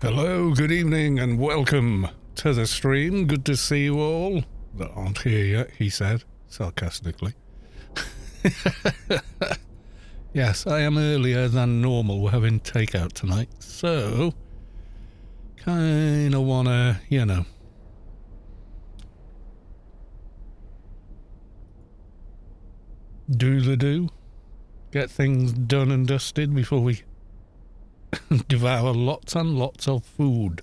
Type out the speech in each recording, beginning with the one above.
Hello, good evening, and welcome to the stream. Good to see you all that aren't here yet, he said, sarcastically. Yes, I am earlier than normal. We're having takeout tonight, so kinda wanna, do, get things done and dusted before we devour lots and lots of food.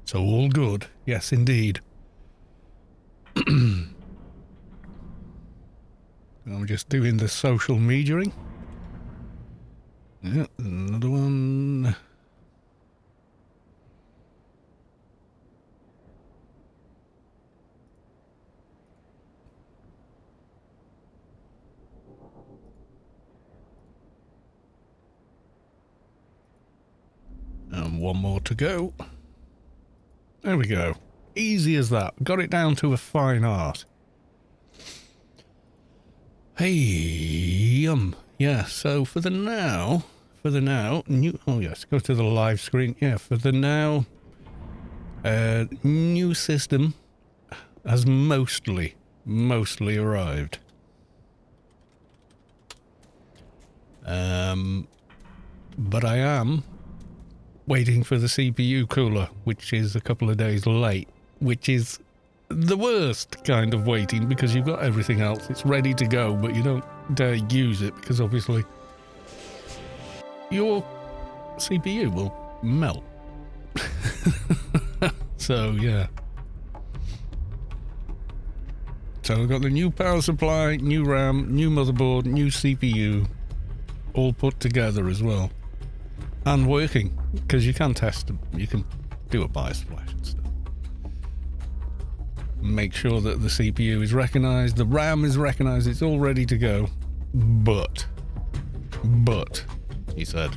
So all good. Yes, indeed. I'm just doing the social mediaing. Yeah, another one. And one more to go. There we go. Easy as that. Got it down to a fine art. Hey, yeah, so for the now, oh yes, go to the live screen. Yeah, for the now, new system has mostly arrived. But I am waiting for the CPU cooler, which is a couple of days late, which is the worst kind of waiting because you've got everything else. It's ready to go, but you don't dare use it because obviously your CPU will melt. So, yeah. So I've got the new power supply, new RAM, new motherboard, new CPU, all put together as well. And working, because you can test them. You can do a bias flash and stuff. Make sure that the CPU is recognized, the RAM is recognized, it's all ready to go. But, he said,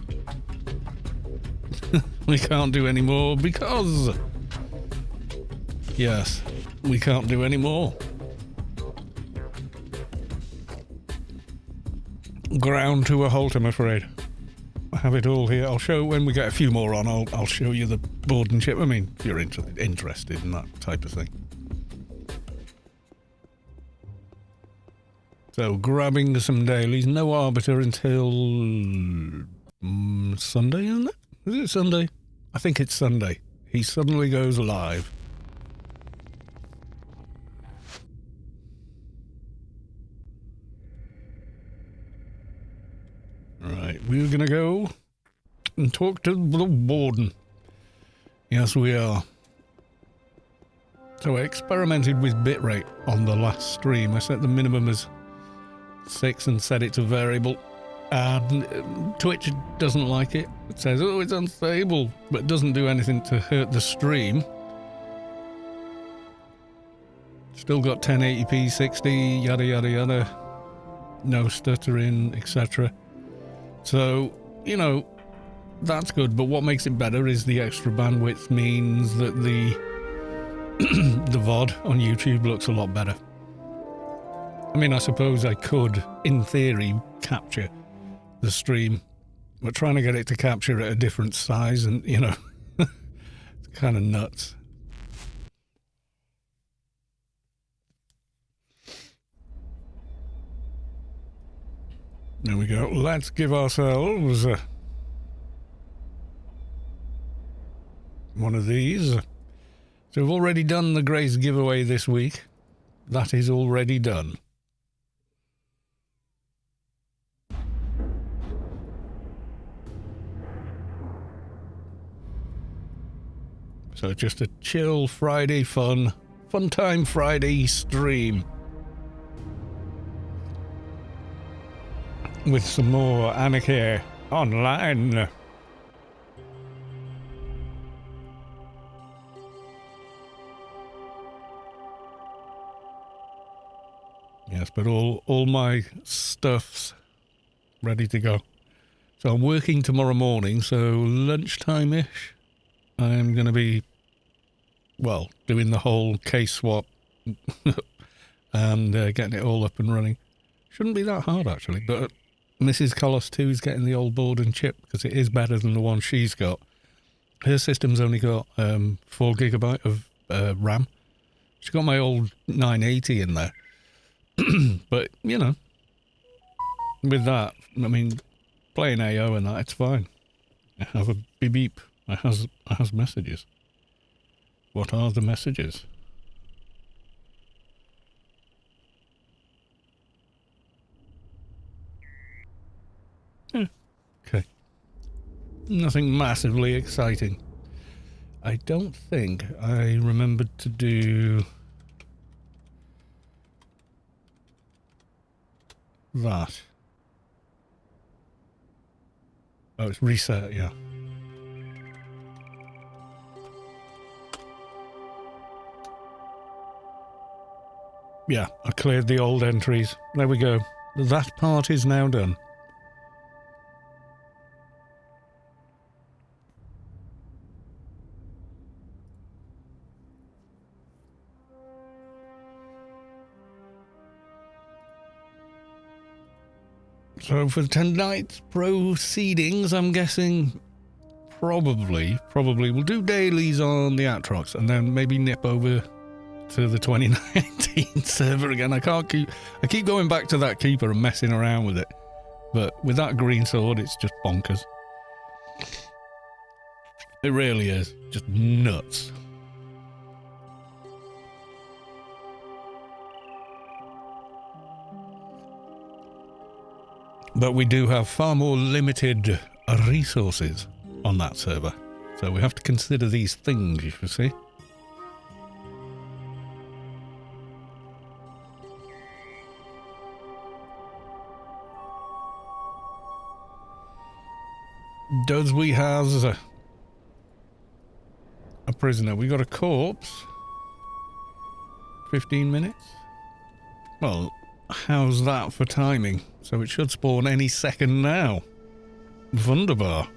we can't do any more because, yes, we can't do any more. Ground to a halt, I'm afraid. I have it all here. I'll show when we get a few more on. I'll show you the board and chip. I mean, if you're interested in that type of thing. So, grabbing some dailies. No arbiter until Sunday, isn't it? Is it Sunday? I think it's Sunday. He suddenly goes live. Right, we're going to go and talk to the warden. Yes, we are. So I experimented with bitrate on the last stream. I set the minimum as 6 and set it to variable. And Twitch doesn't like it. It says, oh, it's unstable, but it doesn't do anything to hurt the stream. Still got 1080p, 60, yada, yada, yada. No stuttering, etc. So, that's good, but what makes it better is the extra bandwidth means that the the VOD on YouTube looks a lot better. I mean, I suppose I could, in theory, capture the stream, but trying to get it to capture at a different size and, it's kind of nuts. There we go. Let's give ourselves one of these. So we've already done the Grace giveaway this week. That is already done. So just a chill Friday fun time Friday stream. With some more Anarchy online. Yes, but all my stuff's ready to go. So I'm working tomorrow morning, so lunchtime-ish, I'm going to be, doing the whole case swap and getting it all up and running. Shouldn't be that hard, actually, but Mrs. Colossus 2 is getting the old board and chip because it is better than the one she's got. Her system's only got 4GB of RAM. She's got my old 980 in there. But, you know, with that, I mean, playing AO and that, it's fine. I have a beep beep. I has messages. What are the messages? Okay. Nothing massively exciting. I don't think I remembered to do that. Oh, it's reset, yeah. Yeah, I cleared the old entries. There we go. That part is now done. So for tonight's proceedings, I'm guessing probably we'll do dailies on the Atrox and then maybe nip over to the 2019 server again. I keep going back to that keeper and messing around with it. But with that green sword, it's just bonkers. It really is. Just nuts. But we do have far more limited resources on that server. So we have to consider these things, you see. Does we have a prisoner? We got a corpse. 15 minutes? Well, how's that for timing? So it should spawn any second now. Wunderbar.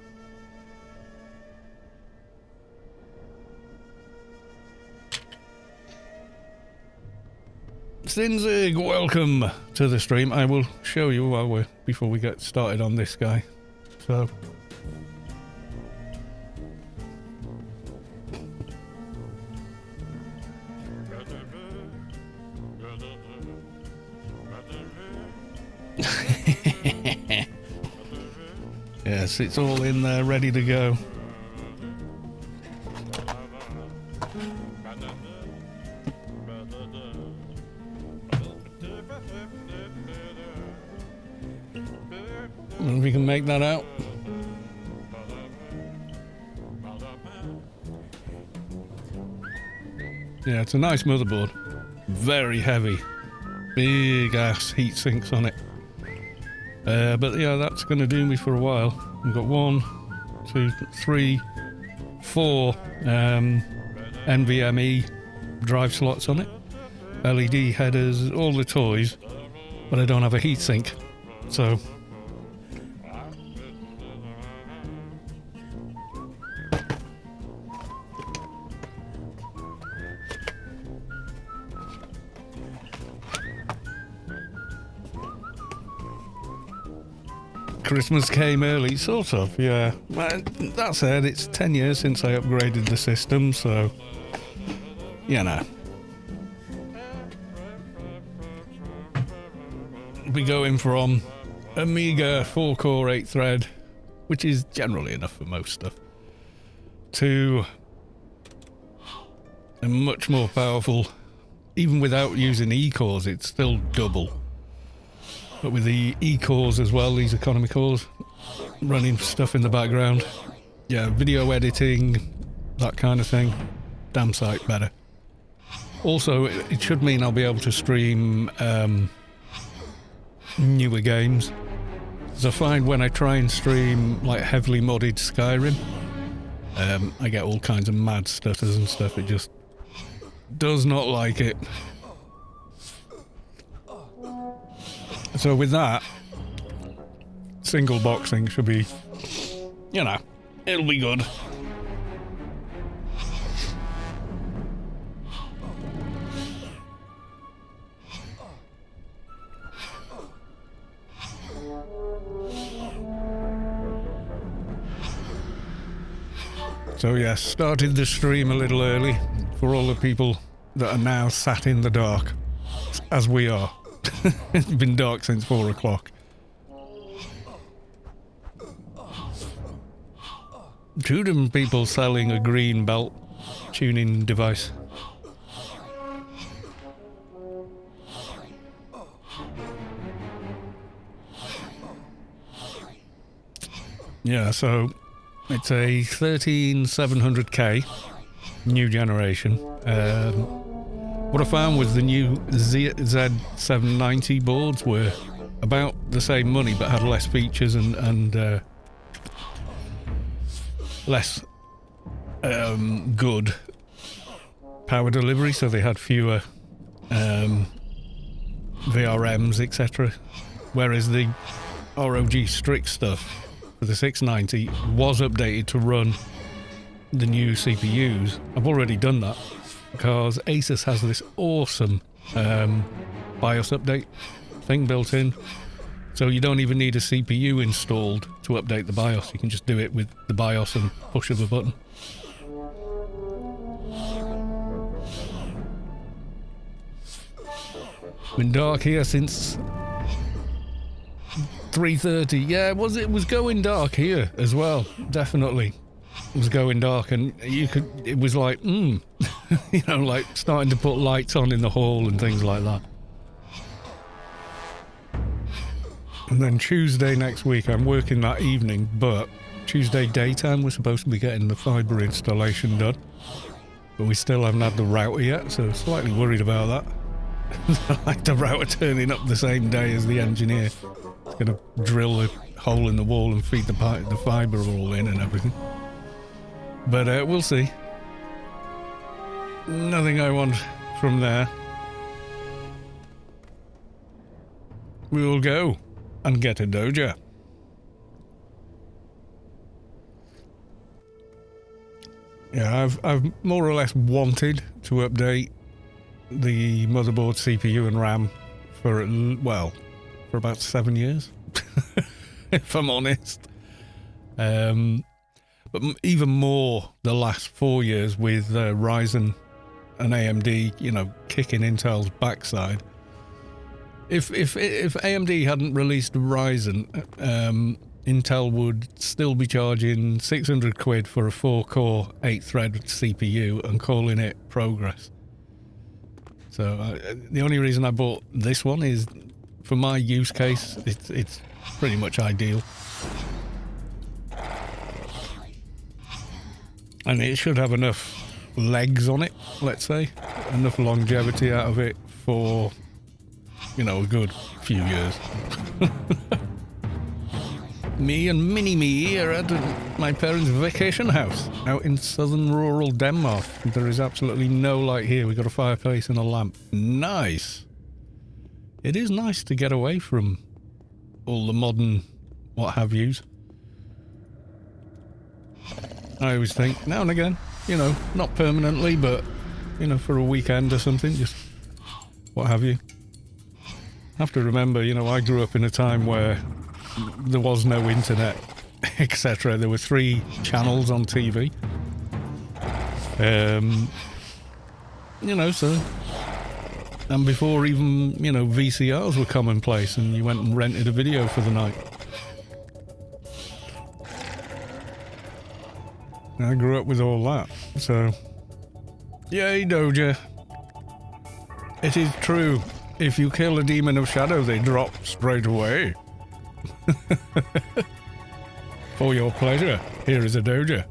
Sinzig, welcome to the stream. I will show you before we get started on this guy. So yes, it's all in there, ready to go. If we can make that out. Yeah, it's a nice motherboard. Very heavy. Big ass heat sinks on it. But yeah, that's going to do me for a while. We've got 1, 2, 3, 4 NVMe drive slots on it. LED headers, all the toys. But I don't have a heatsink. So Christmas came early, sort of, yeah. That said, it's 10 years since I upgraded the system, so, you know. We're going from Amiga 4-core 8-thread, which is generally enough for most stuff, to a much more powerful, even without using E-cores, it's still double. But with the E-cores as well, these economy cores, running stuff in the background. Yeah, video editing, that kind of thing. Damn sight better. Also, it should mean I'll be able to stream newer games. Because I find when I try and stream like heavily modded Skyrim, I get all kinds of mad stutters and stuff. It just does not like it. So with that, single boxing should be, you know, it'll be good. So yes, started the stream a little early for all the people that are now sat in the dark, as we are. It's been dark since 4 o'clock. Two different people selling a green belt tuning device. Yeah, so it's a 13700K new generation. What I found was the new Z790 boards were about the same money but had less features and less good power delivery, so they had fewer VRMs, etc. Whereas the ROG Strix stuff for the 690 was updated to run the new CPUs. I've already done that because Asus has this awesome BIOS update thing built in, so you don't even need a CPU installed to update the BIOS. You can just do it with the BIOS and push of a button. Been dark here since 3:30. Yeah, it was going dark here as well. Definitely, it was going dark, and it was like, you know, like starting to put lights on in the hall and things like that. And then Tuesday next week, I'm working that evening, but Tuesday daytime we're supposed to be getting the fibre installation done, but we still haven't had the router yet, so slightly worried about that. Like the router turning up the same day as the engineer. It's going to drill a hole in the wall and feed the fibre all in and everything. But we'll see. Nothing I want from there. We will go and get a Doja. Yeah, I've more or less wanted to update the motherboard, CPU and RAM for about 7 years, if I'm honest. But even more the last 4 years with Ryzen and AMD, you know, kicking Intel's backside. If AMD hadn't released Ryzen, Intel would still be charging 600 quid for a 4-core 8-thread CPU and calling it progress. So the only reason I bought this one is for my use case. It's pretty much ideal, and it should have enough legs on it, let's say, enough longevity out of it for, you know, a good few years. Me and Mini-Me are at my parents' vacation house out in southern rural Denmark. There is absolutely no light here. We've got a fireplace and a lamp. Nice. It is nice to get away from all the modern what-have-yous. I always think, now and again, you know, not permanently, but, you know, for a weekend or something, just what have you. I have to remember, you know, I grew up in a time where there was no internet, etc. There were 3 channels on TV. You know, so... And before even, you know, VCRs were commonplace and you went and rented a video for the night. I grew up with all that, so... Yay, Doja. It is true. If you kill a demon of shadow, they drop straight away. For your pleasure, here is a Doja.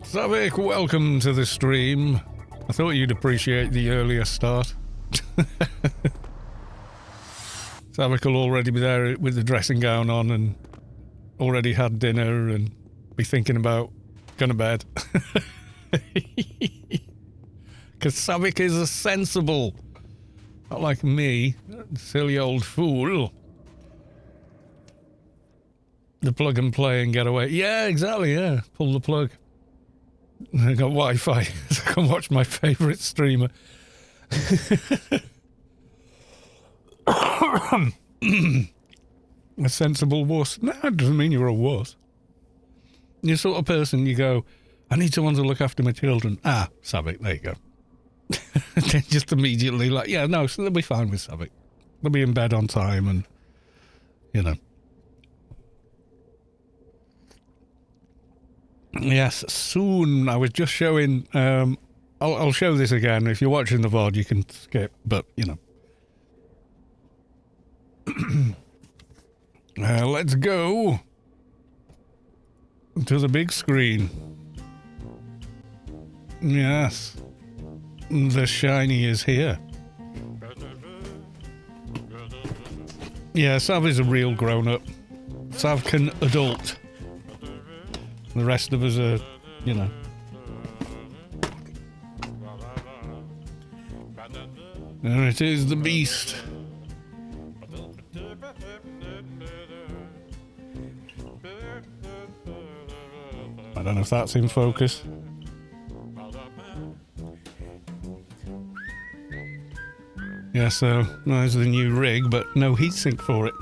Savik, welcome to the stream. I thought you'd appreciate the earlier start. Savik will already be there with the dressing gown on and already had dinner and be thinking about going to bed. Because Savik is a sensible, not like me, silly old fool. The plug and play and get away. Yeah, exactly, yeah. Pull the plug. I got Wi-Fi, so I can watch my favourite streamer. A sensible wuss. No, it doesn't mean you're a wuss. You're the sort of person you go, I need someone to look after my children. Ah, Savick, there you go. Then just immediately like, yeah, no, so they'll be fine with Savick. They'll be in bed on time and, you know. Yes, soon. I was just showing, I'll show this again. If you're watching the VOD, you can skip, but, you know. Let's go to the big screen. Yes, the shiny is here. Yeah, Sav is a real grown-up. Sav can adult. The rest of us are, you know. There it is, the beast. I don't know if that's in focus. Yeah, so there's the new rig, but no heatsink for it.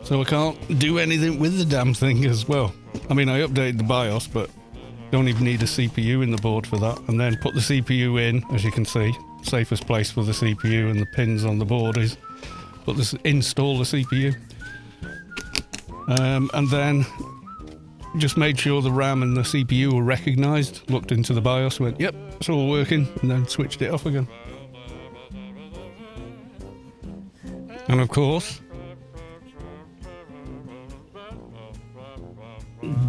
So I can't do anything with the damn thing as well. I mean, I updated the BIOS, but don't even need a CPU in the board for that. And then put the CPU in, as you can see. Safest place for the CPU and the pins on the board is install the CPU. And then just made sure the RAM and the CPU were recognised. Looked into the BIOS, went, yep, it's all working, and then switched it off again. And of course,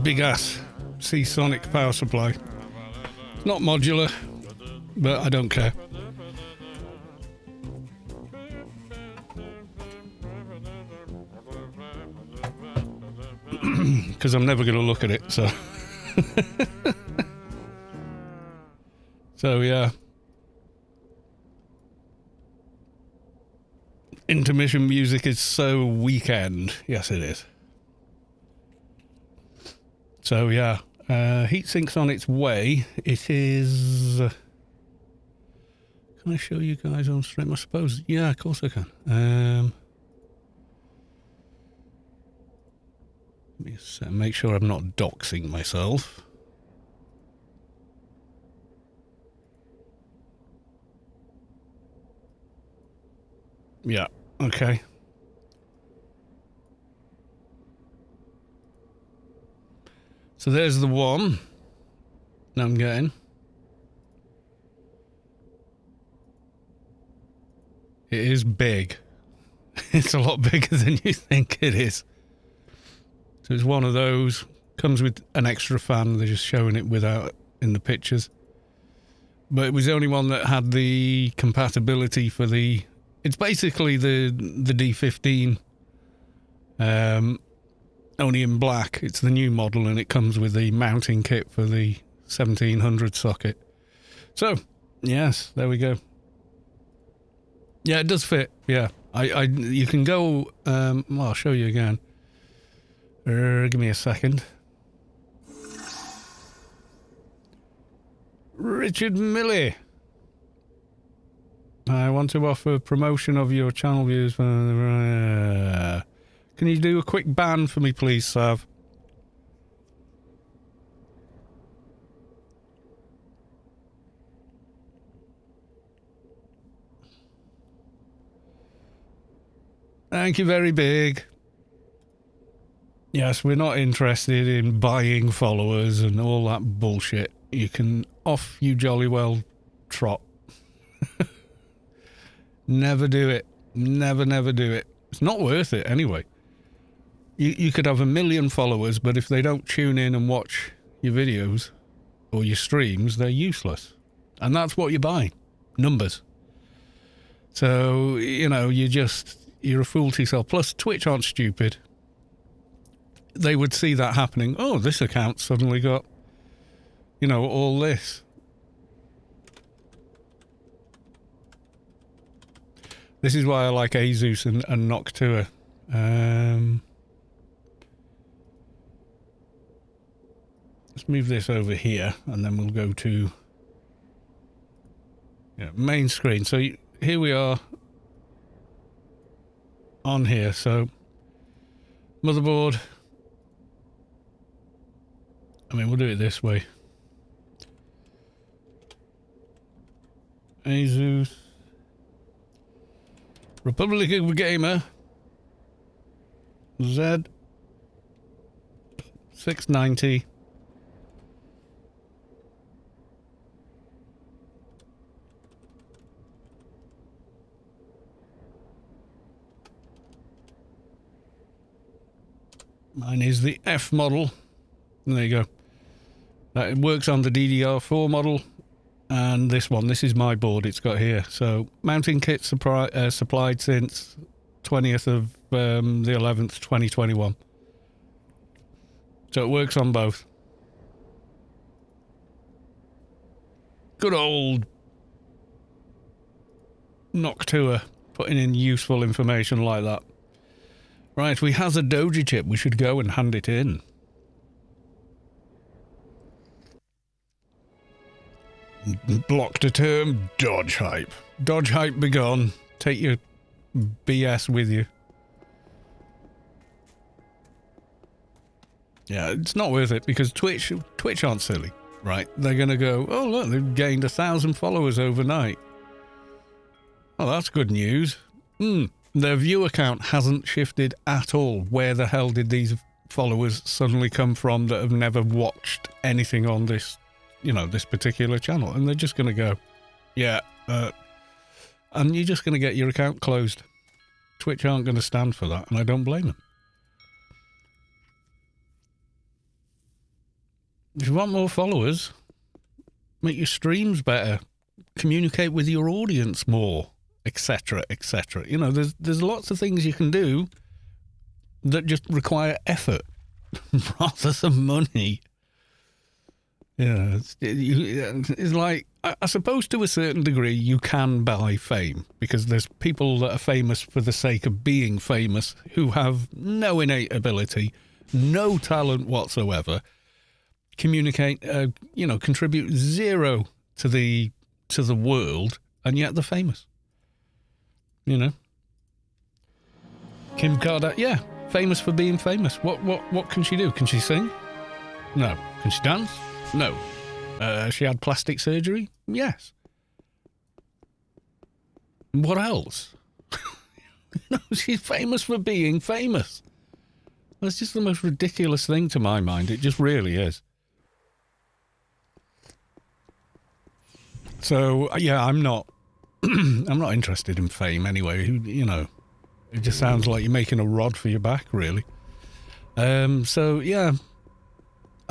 big ass Seasonic power supply. It's not modular, but I don't care. Because I'm never going to look at it, so. So, yeah. Intermission music is so weekend. Yes, it is. So, yeah. Heatsink's on its way. It is... can I show you guys on stream? I suppose. Yeah, of course I can. Let me make sure I'm not doxing myself. Yeah, okay. So there's the one I'm getting. It is big. It's a lot bigger than you think it is. So it's one of those, comes with an extra fan, they're just showing it without in the pictures. But it was the only one that had the compatibility for the, it's basically the D15, only in black. It's the new model and it comes with the mounting kit for the 1700 socket. So, yes, there we go. Yeah, it does fit, yeah. You can go, well, I'll show you again. Give me a second. Richard Milley. I want to offer promotion of your channel views. Can you do a quick ban for me, please, Sav? Thank you very big. Yes, we're not interested in buying followers and all that bullshit. You can off you jolly well trot. Never do it. Never do it. It's not worth it anyway. You could have 1 million followers, but if they don't tune in and watch your videos or your streams, they're useless. And that's what you're buying. Numbers. So, you know, you're a fool to yourself. Plus, Twitch aren't stupid. They would see that happening. Oh, this account suddenly got, you know, all this. This is why I like Asus and Noctua. Let's move this over here, and then we'll go to main screen. So here we are on here. So motherboard. I mean, we'll do it this way. Asus Republic of Gamer Z 690. Mine is the F model. And there you go. It works on the DDR4 model. And this is my board it's got here. So mounting kit supplied since 20th of the 11th, 2021. So it works on both. Good old Noctua putting in useful information like that. Right, we have a Doja chip. We should go and hand it in. Blocked a term, Dodge hype. Dodge hype begone. Take your BS with you. Yeah, it's not worth it because Twitch aren't silly, right? They're going to go, oh look, they've gained 1,000 followers overnight. Oh, that's good news. Their viewer count hasn't shifted at all. Where the hell did these followers suddenly come from that have never watched anything on this, this particular channel? And they're just going to go, and you're just going to get your account closed. Twitch aren't going to stand for that, and I don't blame them. If you want more followers, make your streams better, communicate with your audience more, etc., etc. There's lots of things you can do that just require effort rather than money. It's like, I suppose to a certain degree you can buy fame, because there's people that are famous for the sake of being famous who have no innate ability, no talent whatsoever, communicate, contribute zero to the world, and yet they're famous. Kim Kardashian, famous for being famous. What can she do? Can she sing? No. Can she dance? No. She had plastic surgery? Yes. What else? She's famous for being famous. That's just the most ridiculous thing to my mind. It just really is. So, I'm not interested in fame anyway. It just sounds like you're making a rod for your back, really. I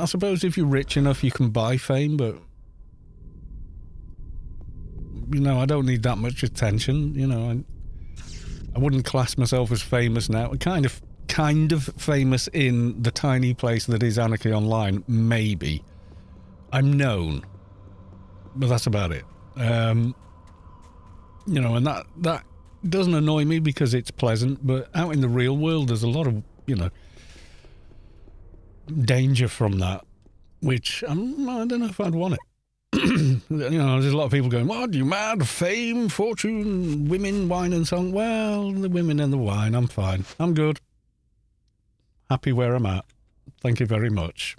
suppose if you're rich enough, you can buy fame, but I don't need that much attention. I wouldn't class myself as famous now. Kind of famous in the tiny place that is Anarchy Online, maybe. I'm known, but that's about it. And that doesn't annoy me because it's pleasant, but out in the real world, there's a lot of, danger from that, which I don't know if I'd want it. There's a lot of people going, what, you mad? Fame, fortune, women, wine and song. Well, the women and the wine, I'm fine. I'm good. Happy where I'm at. Thank you very much.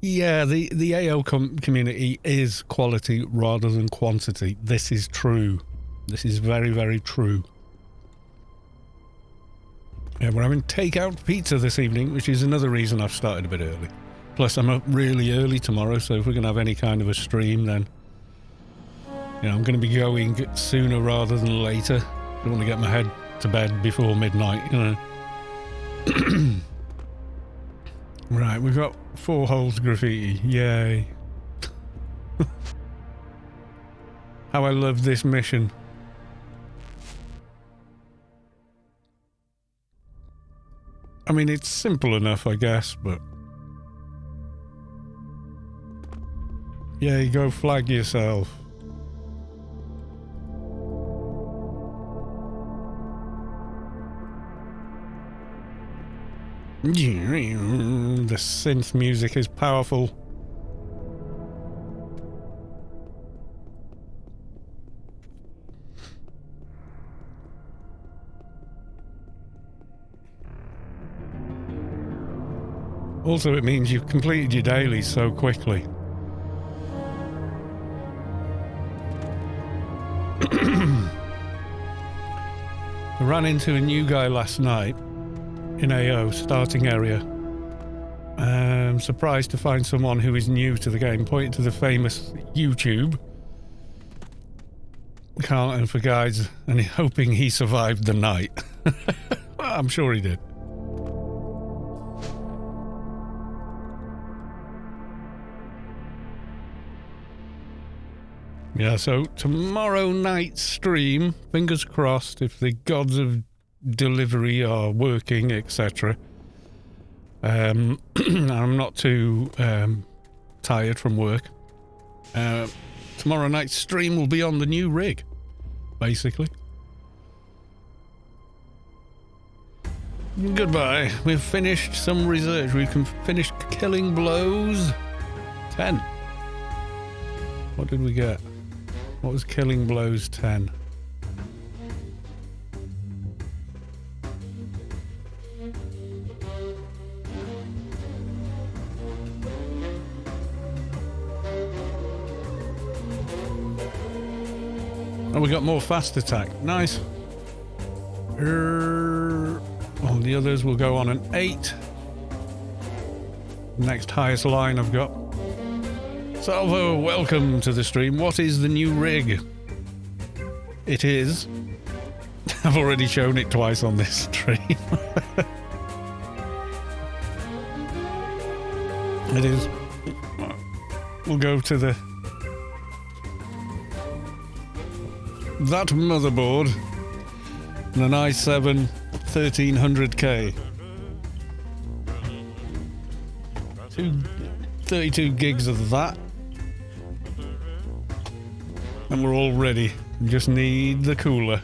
The AO community is quality rather than quantity. This is true. This is very, very true. Yeah, we're having takeout pizza this evening, which is another reason I've started a bit early. Plus, I'm up really early tomorrow, so if we're going to have any kind of a stream, then I'm going to be going sooner rather than later. I don't want to get my head to bed before midnight, Right, we've got 4 holes graffiti. Yay. How I love this mission. I mean, it's simple enough, I guess, but... Yeah, you go flag yourself. The synth music is powerful. Also, it means you've completed your dailies so quickly. I ran into a new guy last night in AO, starting area. Surprised to find someone who is new to the game, pointing to the famous YouTube. Can't for guides, and hoping he survived the night. I'm sure he did. Yeah, so tomorrow night's stream, fingers crossed, if the gods of delivery are working, etc. I'm not too tired from work. Tomorrow night's stream will be on the new rig, basically. Goodbye. We've finished some research. We can finish Killing Blows 10. What did we get? What was Killing Blows 10? Oh, we got more fast attack. Nice. All the others will go on an 8. Next highest line I've got. Salvo, welcome to the stream. What is the new rig? It is... I've already shown it twice on this stream. It is... We'll go to the... That motherboard. And an i7 1300K. 32 gigs of that. And we're all ready. We just need the cooler.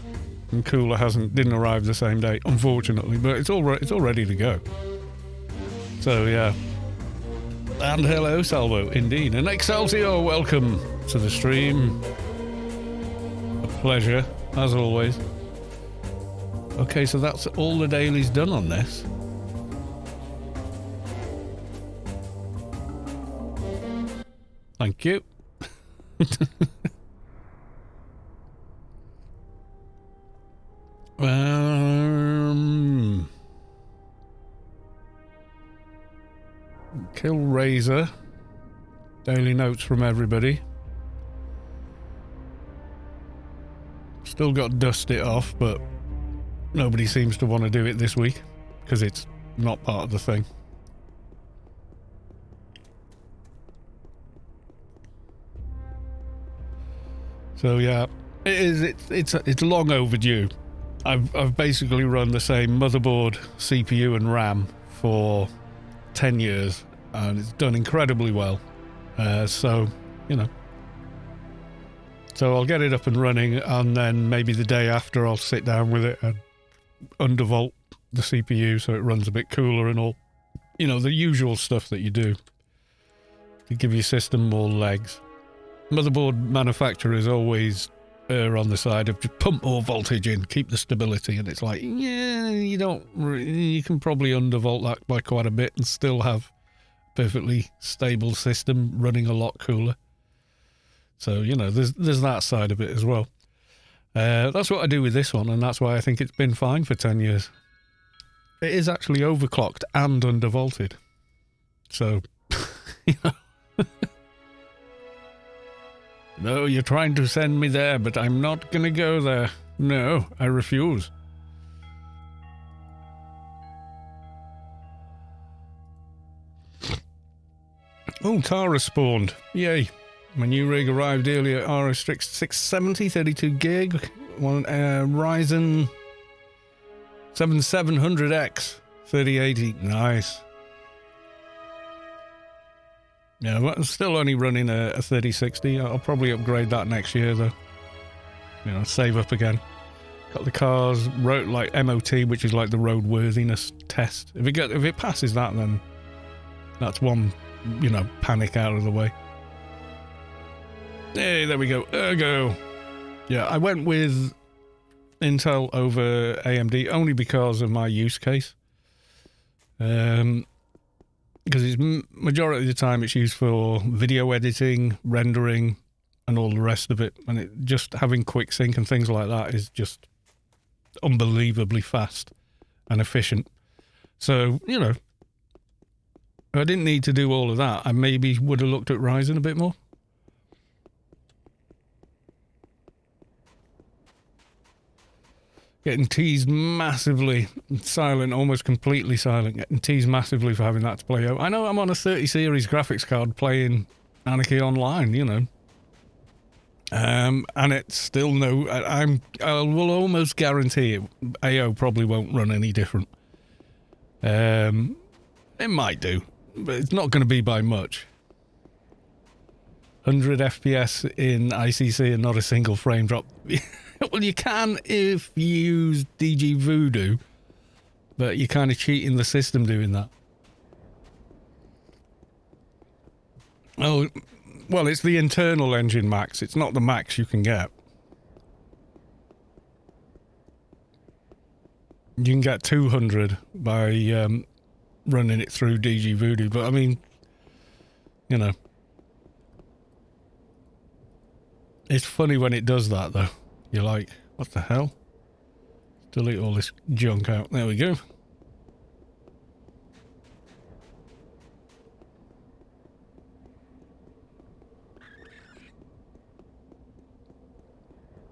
And cooler didn't arrive the same day, unfortunately, but it's all ready to go. So yeah. And hello, Salvo, indeed. And Excelsior, welcome to the stream. A pleasure, as always. Okay, so that's all the dailies done on this. Thank you. Kill Razor. Daily notes from everybody. Still got to dust it off, but nobody seems to want to do it this week because it's not part of the thing. So yeah, it's long overdue. I've basically run the same motherboard, CPU and RAM for 10 years and it's done incredibly well. So, you know. So I'll get it up and running and then maybe the day after I'll sit down with it and undervolt the CPU so it runs a bit cooler and all. You know, the usual stuff that you do to give your system more legs. Motherboard manufacturers always err on the side of just pump more voltage in, keep the stability, and it's like, yeah, you can probably undervolt that by quite a bit and still have a perfectly stable system running a lot cooler. So, you know, there's that side of it as well. That's what I do with this one, and that's why I think it's been fine for 10 years. It is actually overclocked and undervolted. So, you know. No, you're trying to send me there, but I'm not going to go there. No, I refuse. Oh, Tara spawned. Yay. My new rig arrived earlier. RS 670, 32 gig. One Ryzen 7700X, 3080. Nice. Yeah, I'm still only running a 3060. I'll probably upgrade that next year, though. You know, save up again. Got the car's road, like MOT, which is like the roadworthiness test. If it passes that, then that's one, you know, panic out of the way. Hey, there we go. Ergo. Yeah, I went with Intel over AMD only because of my use case. Because it's majority of the time it's used for video editing, rendering, and all the rest of it. And it just having quick sync and things like that is just unbelievably fast and efficient. So, you know, if I didn't need to do all of that, I maybe would have looked at Ryzen a bit more. Getting teased massively, silent, almost completely silent, getting teased massively for having that to play out. I know I'm on a 30 series graphics card playing Anarchy online, you know. And it's still I will almost guarantee it, AO probably won't run any different. It might do, but it's not going to be by much. 100 FPS in ICC and not a single frame drop. Well, you can if you use DG Voodoo, but you're kind of cheating the system doing that. Oh, well, it's the internal engine max. It's not the max you can get. You can get 200 by running it through DG Voodoo, but I mean, you know. It's funny when it does that, though. You're like, what the hell? Delete all this junk out. There we go.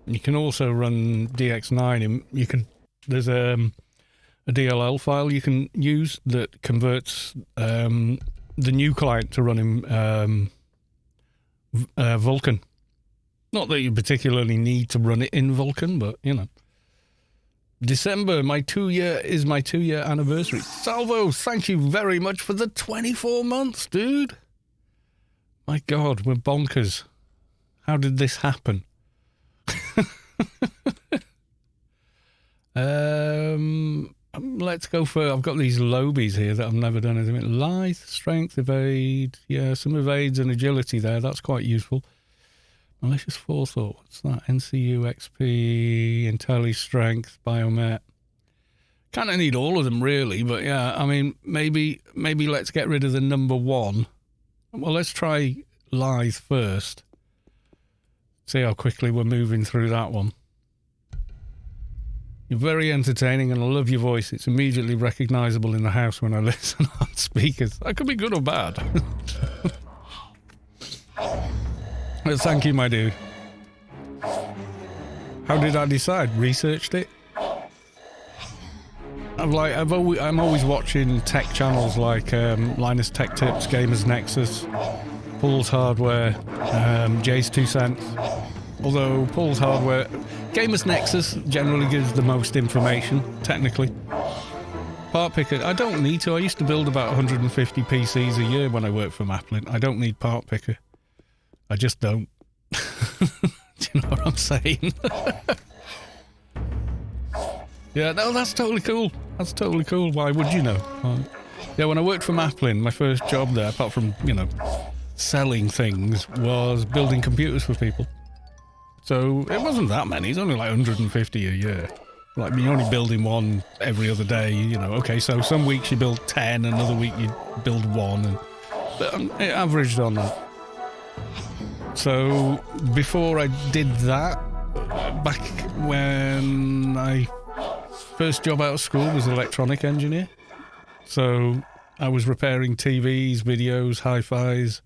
You can also run DX9 there's a DLL file you can use that converts the new client to run in Vulkan. Not that you particularly need to run it in Vulkan, but, you know. December, my 2-year anniversary. Salvo, thank you very much for the 24 months, dude. My God, we're bonkers. How did this happen? Let's go for... I've got these lobies here that I've never done anything with. Lithe, strength, evade. Yeah, some evades and agility there. That's quite useful. Malicious forethought, what's that? NCU, XP, Intelli, Strength, Biomet. Kind of need all of them, really, but yeah, I mean, maybe let's get rid of the number one. Well, let's try Lithe first. See how quickly we're moving through that one. You're very entertaining and I love your voice. It's immediately recognisable in the house when I listen on speakers. That could be good or bad. Thank you, my dude. How did I decide? Researched it? I'm always watching tech channels like Linus Tech Tips, Gamers Nexus, Paul's Hardware, Jay's 2 Cents. Although Paul's Hardware, Gamers Nexus generally gives the most information, technically. Part Picker, I don't need to. I used to build about 150 PCs a year when I worked for Maplin. I don't need Part Picker. I just don't. Do you know what I'm saying? Yeah, no, that's totally cool. That's totally cool. Why would you know? Yeah, when I worked for Maplin, my first job there, apart from, you know, selling things, was building computers for people. So it wasn't that many. It's only like 150 a year. Like, you're only building one every other day, you know. Okay, so some weeks you build 10, another week you build one. But it averaged on that. So before I did that, back when I first job out of school was electronic engineer. So I was repairing TVs, videos, hi-fis,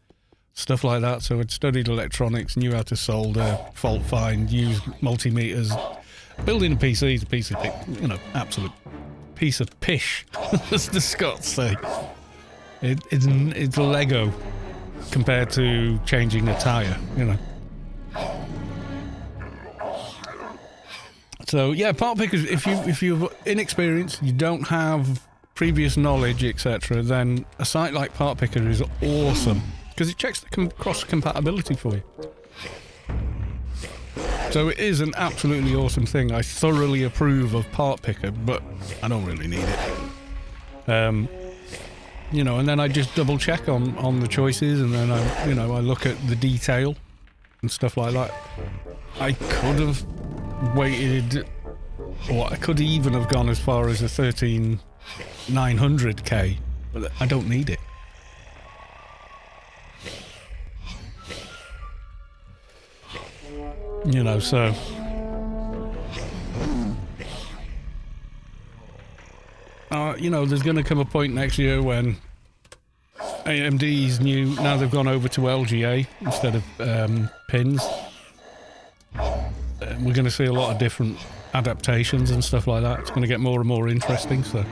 stuff like that. So I'd studied electronics, knew how to solder, fault find, use multimeters. Building a PC is a piece of, you know, absolute piece of pish, as the Scots say. It's Lego compared to changing a tyre, you know. So yeah, part pickers, if you're inexperienced, you don't have previous knowledge, etc., then a site like Part Picker is awesome because it checks the cross compatibility for you. So it is an absolutely awesome thing. I thoroughly approve of Part Picker, but I don't really need it. You know, and then I just double check on the choices, and then I look at the detail and stuff like that. I could have waited, or I could even have gone as far as a 13900K, but I don't need it. You know, so you know, there's going to come a point next year when AMD's new, now they've gone over to LGA instead of pins. We're going to see a lot of different adaptations and stuff like that. It's going to get more and more interesting, so.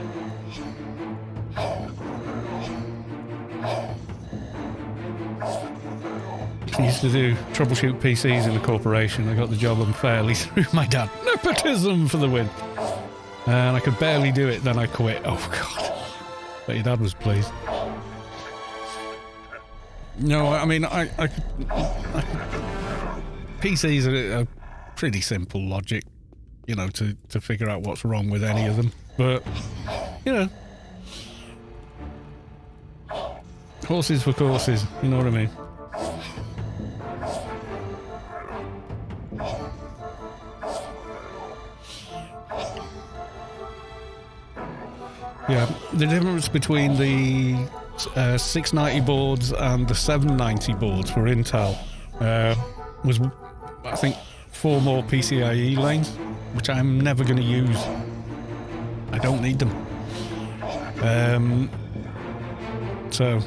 I used to do troubleshoot PCs in a corporation. I got the job unfairly through my dad. Nepotism for the win. And I could barely do it, then I quit. Oh, God. But your dad was pleased. No, I mean, PCs are pretty simple logic, you know, to figure out what's wrong with any of them. But, you know, horses for courses, you know what I mean? Yeah, the difference between the 690 boards and the 790 boards for Intel was, I think, 4 more PCIe lanes, which I'm never going to use. I don't need them. So,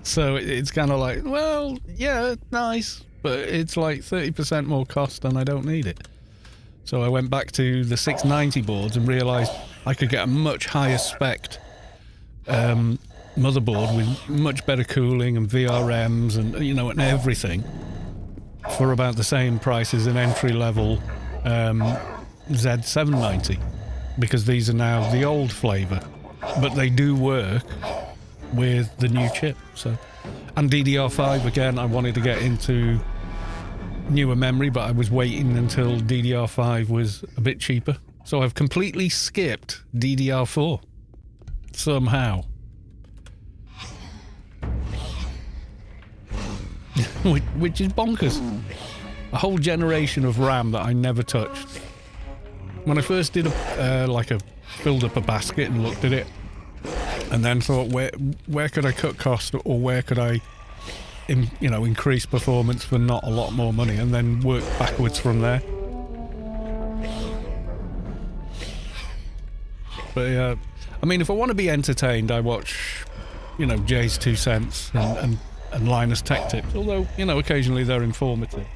so it's kind of like, well, yeah, nice, but it's like 30% more cost and I don't need it. So I went back to the 690 boards and realised I could get a much higher spec motherboard with much better cooling and VRMs and, you know, and everything for about the same price as an entry-level Z790, because these are now the old flavour, but they do work with the new chip. So, and DDR5 again, I wanted to get into newer memory, but I was waiting until DDR5 was a bit cheaper. So I've completely skipped DDR4 somehow. Which is bonkers. A whole generation of RAM that I never touched. When I first did filled up a basket and looked at it, and then thought, where could I cut cost, or where could I increase performance for not a lot more money, and then work backwards from there. But I mean, if I want to be entertained, I watch, Jay's 2 Cents and Linus Tech Tips, although, occasionally they're informative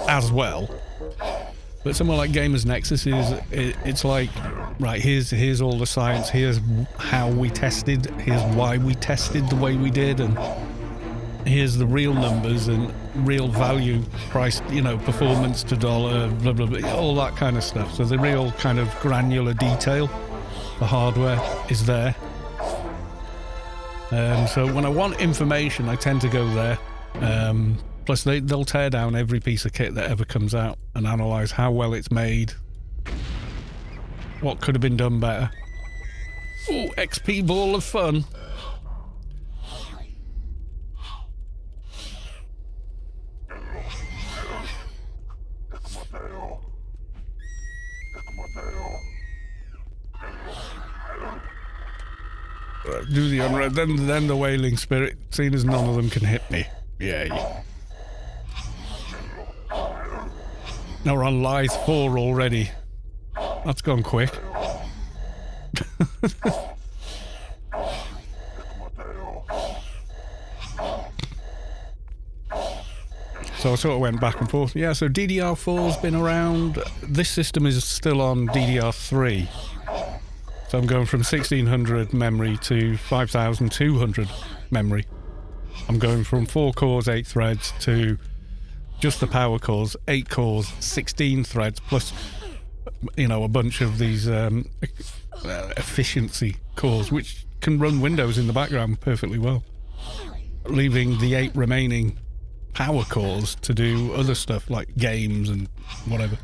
as well. But somewhere like Gamers Nexus it's like, right, here's all the science, here's how we tested, here's why we tested the way we did, and here's the real numbers and real value price, performance to dollar, blah, blah, blah, all that kind of stuff. So the real kind of granular detail, the hardware is there. So when I want information, I tend to go there. Plus they'll tear down every piece of kit that ever comes out and analyse how well it's made, what could have been done better. Ooh, XP ball of fun. Do the unread, then the Wailing Spirit, seeing as none of them can hit me. Yay. Now we're on Lithe 4 already. That's gone quick. So I sort of went back and forth. Yeah, so DDR4's been around. This system is still on DDR3. So I'm going from 1600 memory to 5200 memory. I'm going from 4 cores, 8 threads to just the power cores, 8 cores, 16 threads, plus, a bunch of these efficiency cores, which can run Windows in the background perfectly well, leaving the 8 remaining power cores to do other stuff like games and whatever.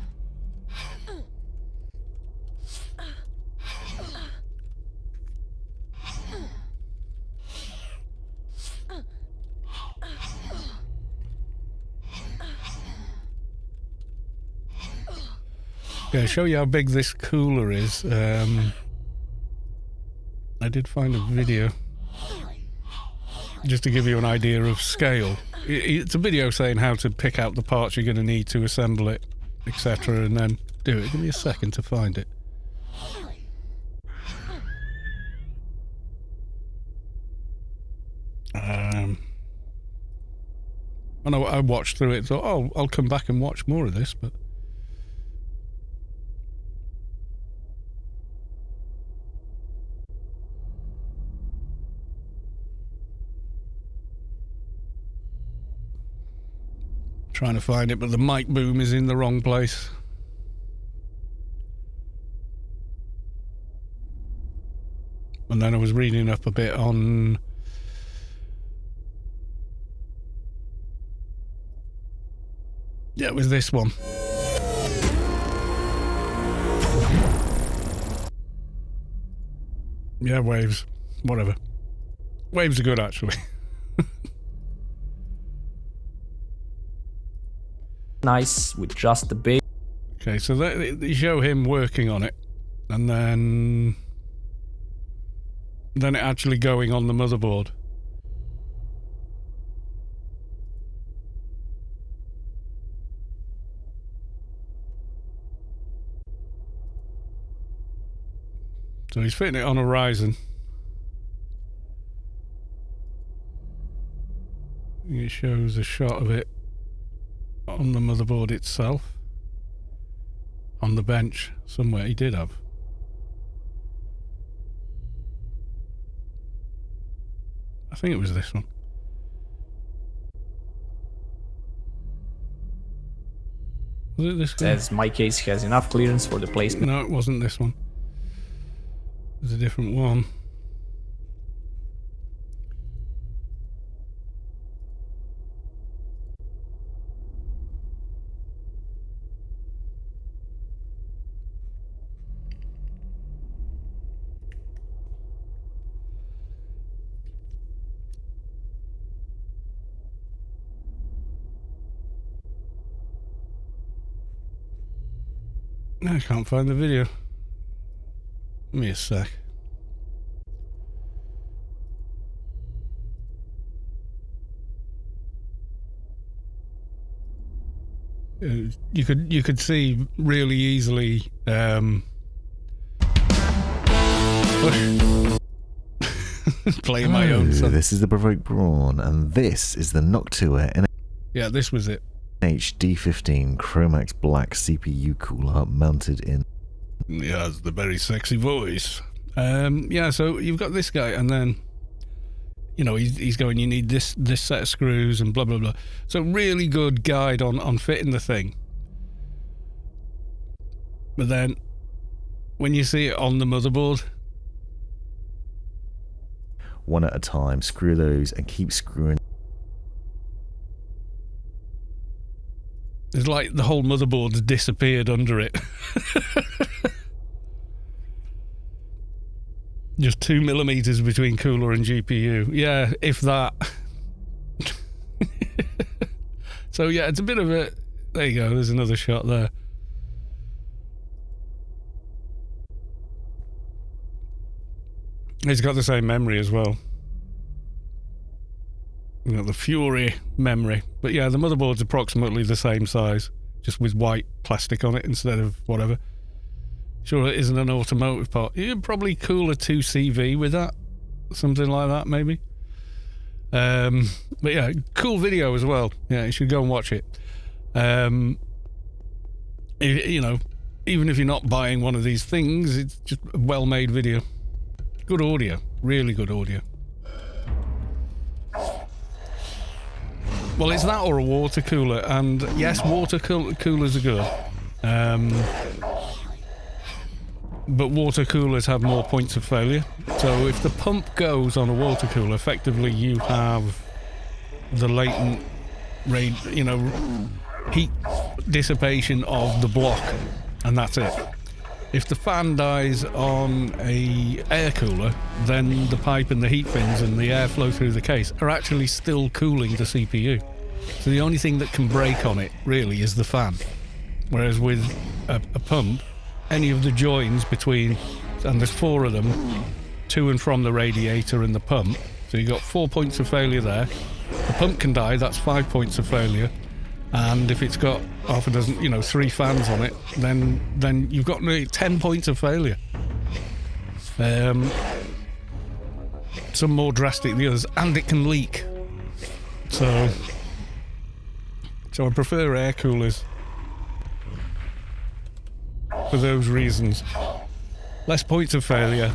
Okay, show you how big this cooler is. I did find a video just to give you an idea of scale. It's a video saying how to pick out the parts you're going to need to assemble it, etc., and then do it. Give me a second to find it. I know I watched through it, thought, oh, I'll come back and watch more of this, but trying to find it, but the mic boom is in the wrong place. And then I was reading up a bit on yeah, it was this one. Yeah, waves. Whatever. Waves are good, actually. Nice, with just the base. Okay, so they show him working on it, and then it actually going on the motherboard. So he's fitting it on a Ryzen. It shows a shot of it on the motherboard itself. On the bench somewhere. He did have. I think it was this one. Was it this one? Says my case has enough clearance for the placement. No, it wasn't this one. It was a different one. I can't find the video. Give me a sec. You could see really easily playing my own song. This is the Baroque Brawn, and this is the Noctua Yeah, this was it. NHD15 Chromax Black CPU cooler mounted in. Yeah, it's the very sexy voice. Yeah, so you've got this guy, and then you know he's going. You need this set of screws and blah blah blah. So really good guide on fitting the thing. But then when you see it on the motherboard, one at a time, screw those and keep screwing. It's like the whole motherboard's disappeared under it. Just 2 millimeters between cooler and GPU. Yeah, if that. So yeah, it's a bit of a... There you go, there's another shot there. It's got the same memory as well. You know, the Fury memory. But yeah, the motherboard's approximately the same size, just with white plastic on it instead of whatever. Sure, it isn't an automotive part. You could probably cool a 2CV with that. Something like that, maybe. But yeah, cool video as well. Yeah, you should go and watch it. You know, even if you're not buying one of these things, it's just a well-made video. Good audio. Really good audio. Well, it's that or a water cooler, and yes, water coolers are good. But water coolers have more points of failure. So if the pump goes on a water cooler, effectively you have the latent heat dissipation of the block, and that's it. If the fan dies on a air cooler, then the pipe and the heat fins and the airflow through the case are actually still cooling the CPU. So the only thing that can break on it really is the fan. Whereas with a pump, any of the joins between, and there's 4 of them, to and from the radiator and the pump, so you've got 4 points of failure there. The pump can die, that's 5 points of failure. And if it's got half a dozen, 3 fans on it, then you've got nearly 10 points of failure. Some more drastic than the others, and it can leak. So I prefer air coolers for those reasons. Less points of failure,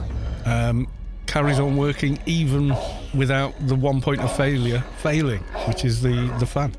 carries on working even without the 1 point of failure failing, which is the fan.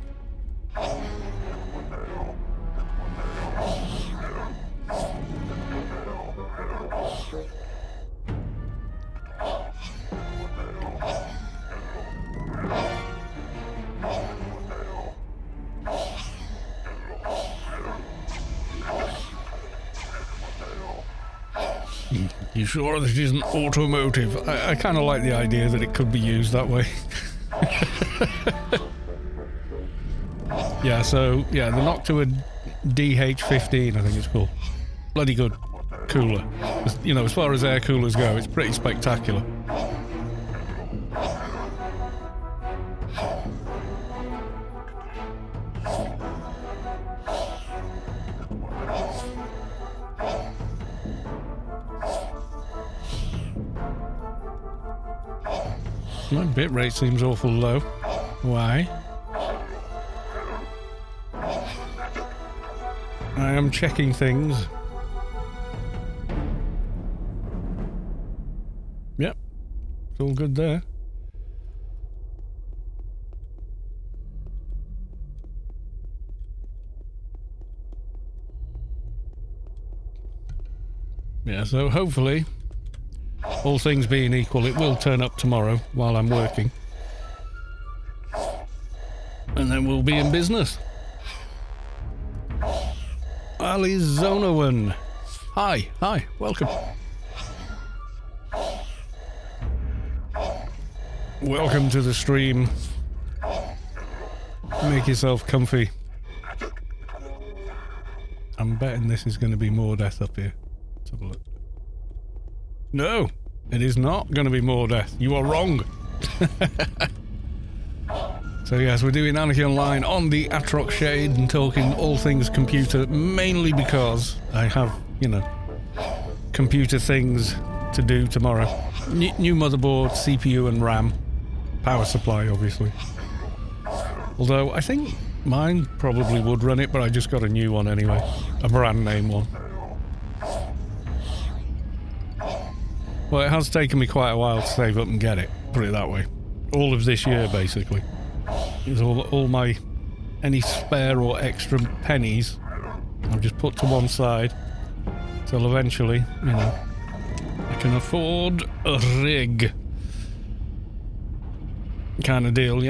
You sure this isn't automotive? I kind of like the idea that it could be used that way. Yeah, so, the Noctua DH15, I think it's called. Bloody good cooler. As far as air coolers go, it's pretty spectacular. My bitrate seems awful low. Why? I am checking things. Yep, it's all good there. Yeah, so hopefully, all things being equal, it will turn up tomorrow while I'm working. And then we'll be in business. Alizonoan. Hi, welcome. Welcome to the stream. Make yourself comfy. I'm betting this is going to be more death up here. Let's have a look. No, it is not going to be more death. You are wrong. So yes, we're doing Anarchy Online on the Atrox shade and talking all things computer, mainly because I have, computer things to do tomorrow. New motherboard, CPU and RAM. Power supply, obviously. Although, I think mine probably would run it, but I just got a new one anyway. A brand name one. Well, it has taken me quite a while to save up and get it, put it that way. All of this year, basically. It's all my... any spare or extra pennies I've just put to one side. Till eventually, I can afford a rig. Kind of deal,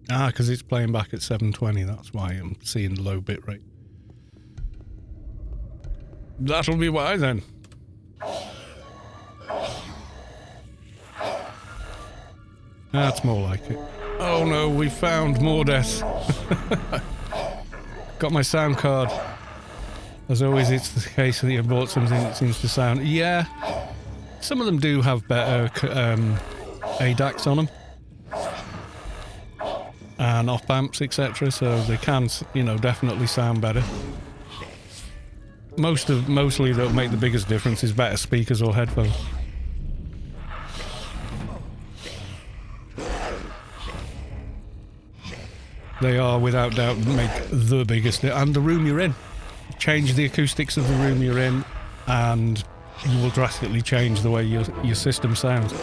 Ah, because it's playing back at 720, that's why I'm seeing low bitrate. That'll be why then. That's more like it. Oh no, we found more death. Got my sound card. As always, it's the case that you've bought something that seems to sound... Yeah, some of them do have better ADACs on them. And op amps, etc., so they can, definitely sound better. Mostly that'll make the biggest difference is better speakers or headphones. They are, without doubt, make the biggest... And the room you're in. Change the acoustics of the room you're in, and you will drastically change the way your system sounds.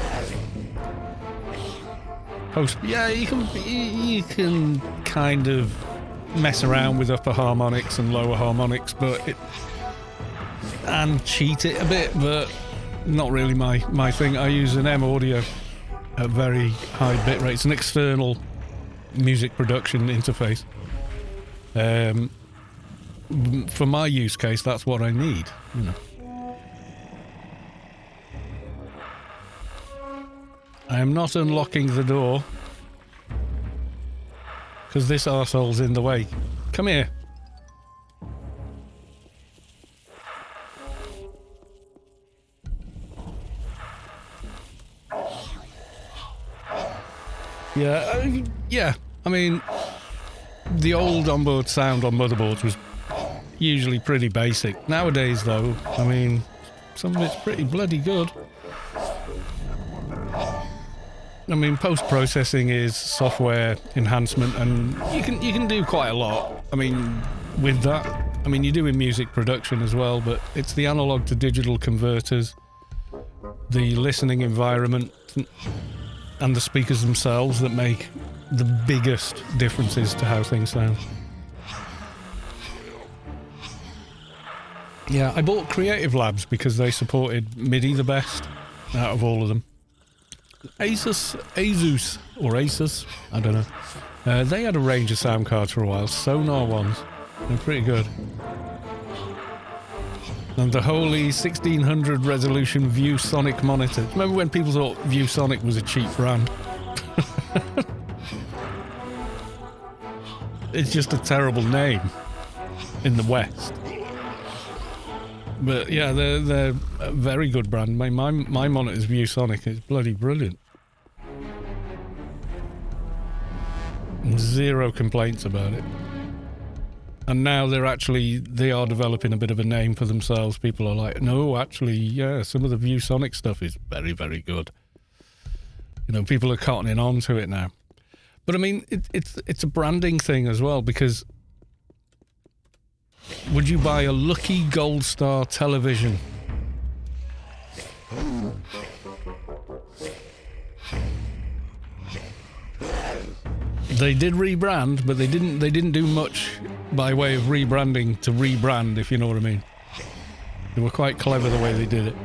Yeah, you can kind of mess around with upper harmonics and lower harmonics, and cheat it a bit, but not really my thing. I use an M Audio at very high bit rates, an external music production interface. For my use case, that's what I need, you know. I am not unlocking the door because this arsehole's in the way. Come here. Yeah. I mean, the old onboard sound on motherboards was usually pretty basic. Nowadays, though, I mean, some of it's pretty bloody good. I mean, post-processing is software enhancement, and you can do quite a lot. I mean, with that, I mean, you're doing music production as well, but it's the analog to digital converters, the listening environment, and the speakers themselves that make the biggest differences to how things sound. Yeah, I bought Creative Labs because they supported MIDI the best out of all of them. Asus, I don't know. They had a range of sound cards for a while, Sonar ones. They're pretty good. And the holy 1600 resolution ViewSonic monitor. Remember when people thought ViewSonic was a cheap brand? It's just a terrible name in the West. But yeah, they're a very good brand. My monitor's ViewSonic. It's bloody brilliant. Zero complaints about it. And now they are developing a bit of a name for themselves. People are like, no, actually, yeah, some of the ViewSonic stuff is very, very good. You know, people are cottoning on to it now. But I mean, it's a branding thing as well, because would you buy a Lucky Gold Star television? They did rebrand, but they didn't do much by way of rebranding to rebrand, if you know what I mean. They were quite clever the way they did it.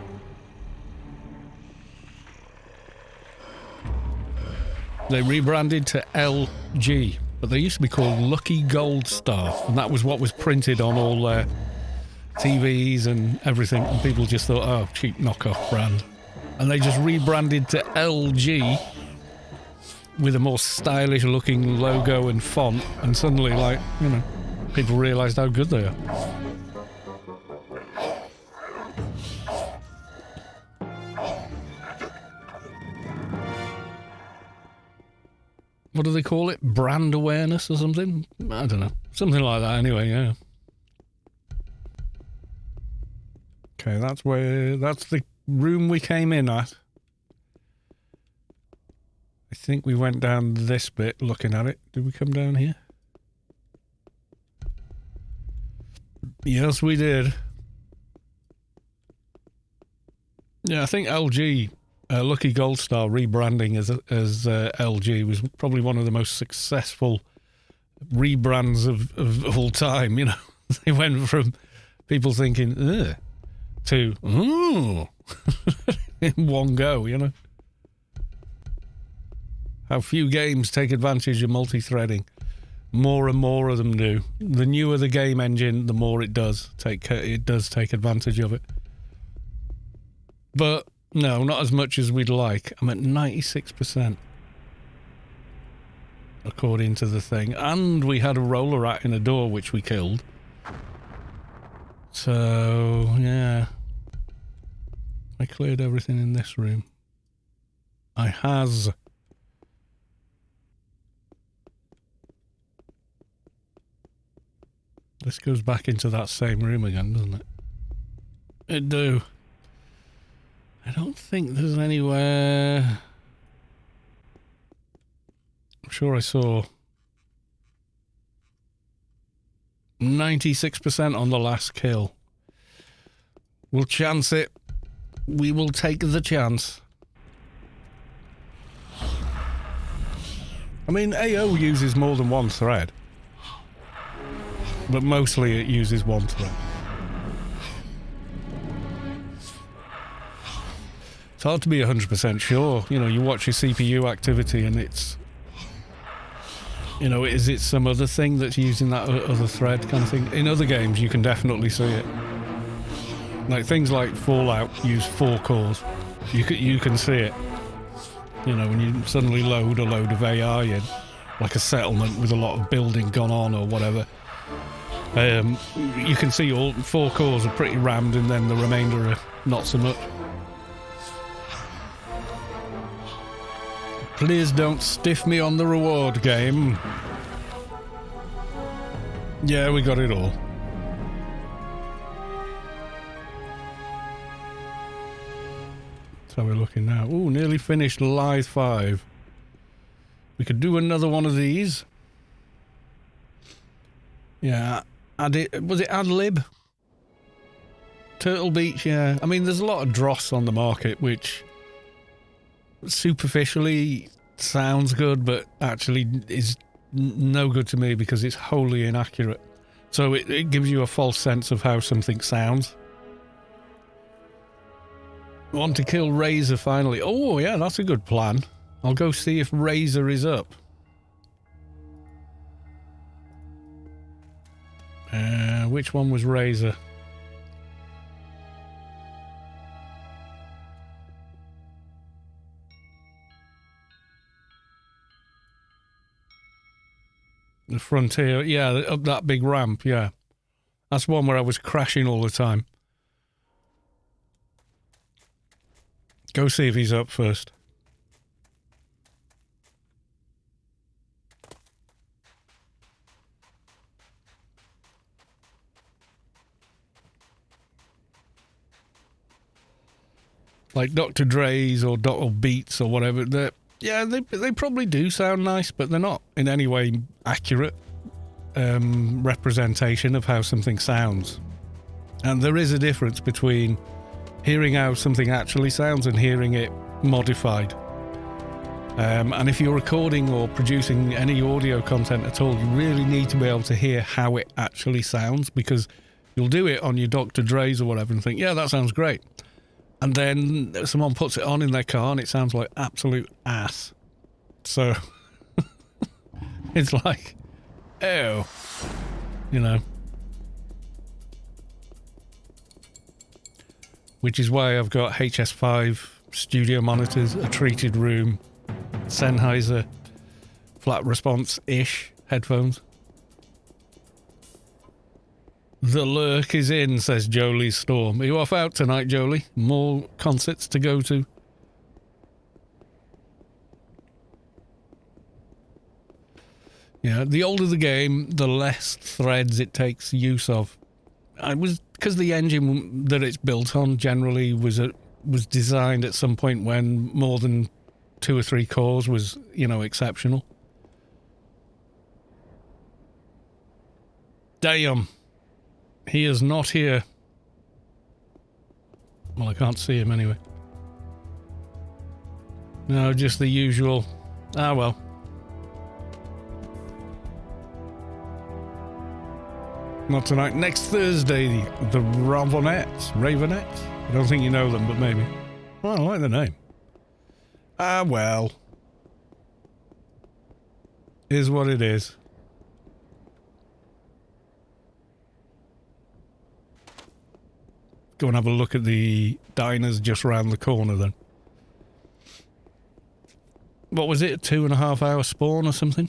They rebranded to LG, but they used to be called Lucky Gold Star, and that was what was printed on all their TVs and everything, and people just thought, oh, cheap knockoff brand. And they just rebranded to LG with a more stylish looking logo and font, and suddenly, like, you know, people realised how good they are. What do they call it? Brand awareness or something? I don't know. Something like that anyway, yeah. Okay, that's the room we came in at. I think we went down this bit looking at it. Did we come down here? Yes, we did. Yeah, I think LG, Lucky Gold Star rebranding as LG was probably one of the most successful rebrands of all time, you know. They went from people thinking, ugh, to, ooh, in one go, you know. How few games take advantage of multi-threading. More and more of them do. The newer the game engine, the more it does take advantage of it. But no, not as much as we'd like. I'm at 96%. According to the thing. And we had a roller rat in a door which we killed. So, yeah. I cleared everything in this room. I has. This goes back into that same room again, doesn't it? It do. I don't think there's anywhere... I'm sure I saw 96% on the last kill. We'll chance it. We will take the chance. I mean, AO uses more than one thread. But mostly it uses one thread. It's hard to be 100% sure. You know, you watch your CPU activity and it's... You know, is it some other thing that's using that other thread kind of thing? In other games, you can definitely see it. Like, things like Fallout use 4 cores. You can see it. You know, when you suddenly load a load of AI in, like a settlement with a lot of building gone on or whatever, you can see all 4 cores are pretty rammed and then the remainder are not so much. Please don't stiff me on the reward game. Yeah, we got it all. So we're looking now. Ooh, nearly finished Lithe 5. We could do another one of these. Yeah, was it Adlib? Turtle Beach, yeah. I mean, there's a lot of dross on the market, which superficially sounds good, but actually is no good to me because it's wholly inaccurate. So it gives you a false sense of how something sounds. Want to kill Razor finally. Oh, yeah, that's a good plan. I'll go see if Razor is up. Which one was Razor? The Frontier, yeah, up that big ramp, yeah. That's one where I was crashing all the time. Go see if he's up first. Like Dr. Dre's or Dr. Beats or whatever, they probably do sound nice, but they're not in any way accurate representation of how something sounds. And there is a difference between hearing how something actually sounds and hearing it modified. And if you're recording or producing any audio content at all, you really need to be able to hear how it actually sounds, because you'll do it on your Dr. Dre's or whatever and think, yeah, that sounds great. And then someone puts it on in their car and it sounds like absolute ass. So it's like, oh, you know. Which is why I've got HS5 studio monitors, a treated room, Sennheiser flat response-ish headphones. The lurk is in, says Jolie's Storm. Are you off out tonight, Jolie? More concerts to go to? Yeah, the older the game, the less threads it takes use of. Because the engine that it's built on generally was designed at some point when more than 2 or 3 cores was, you know, exceptional. Damn. He is not here. Well, I can't see him anyway. No, just the usual. Ah, well. Not tonight. Next Thursday, the Ravenettes. I don't think you know them, but maybe. Well, I like the name. Ah, well. Is what it is. Go and have a look at the Dynas just round the corner then. What was it? A 2.5 hour spawn or something?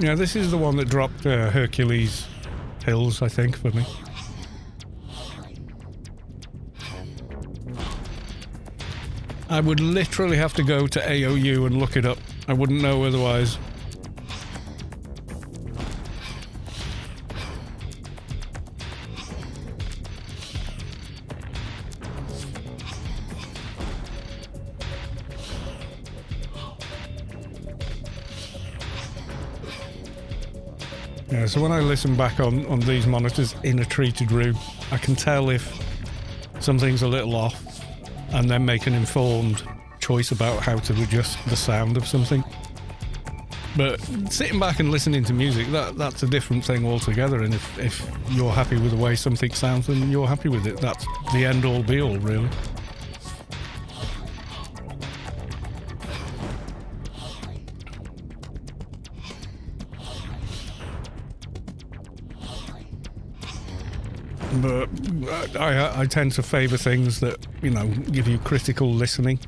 Yeah, this is the one that dropped Hercules Hills, I think, for me. I would literally have to go to AOU and look it up. I wouldn't know otherwise. Yeah, so when I listen back on these monitors in a treated room, I can tell if something's a little off and then make an informed choice about how to adjust the sound of something. But sitting back and listening to music, that's a different thing altogether, and if you're happy with the way something sounds, then you're happy with it. That's the end-all be-all, really. But I tend to favour things that, you know, give you critical listening.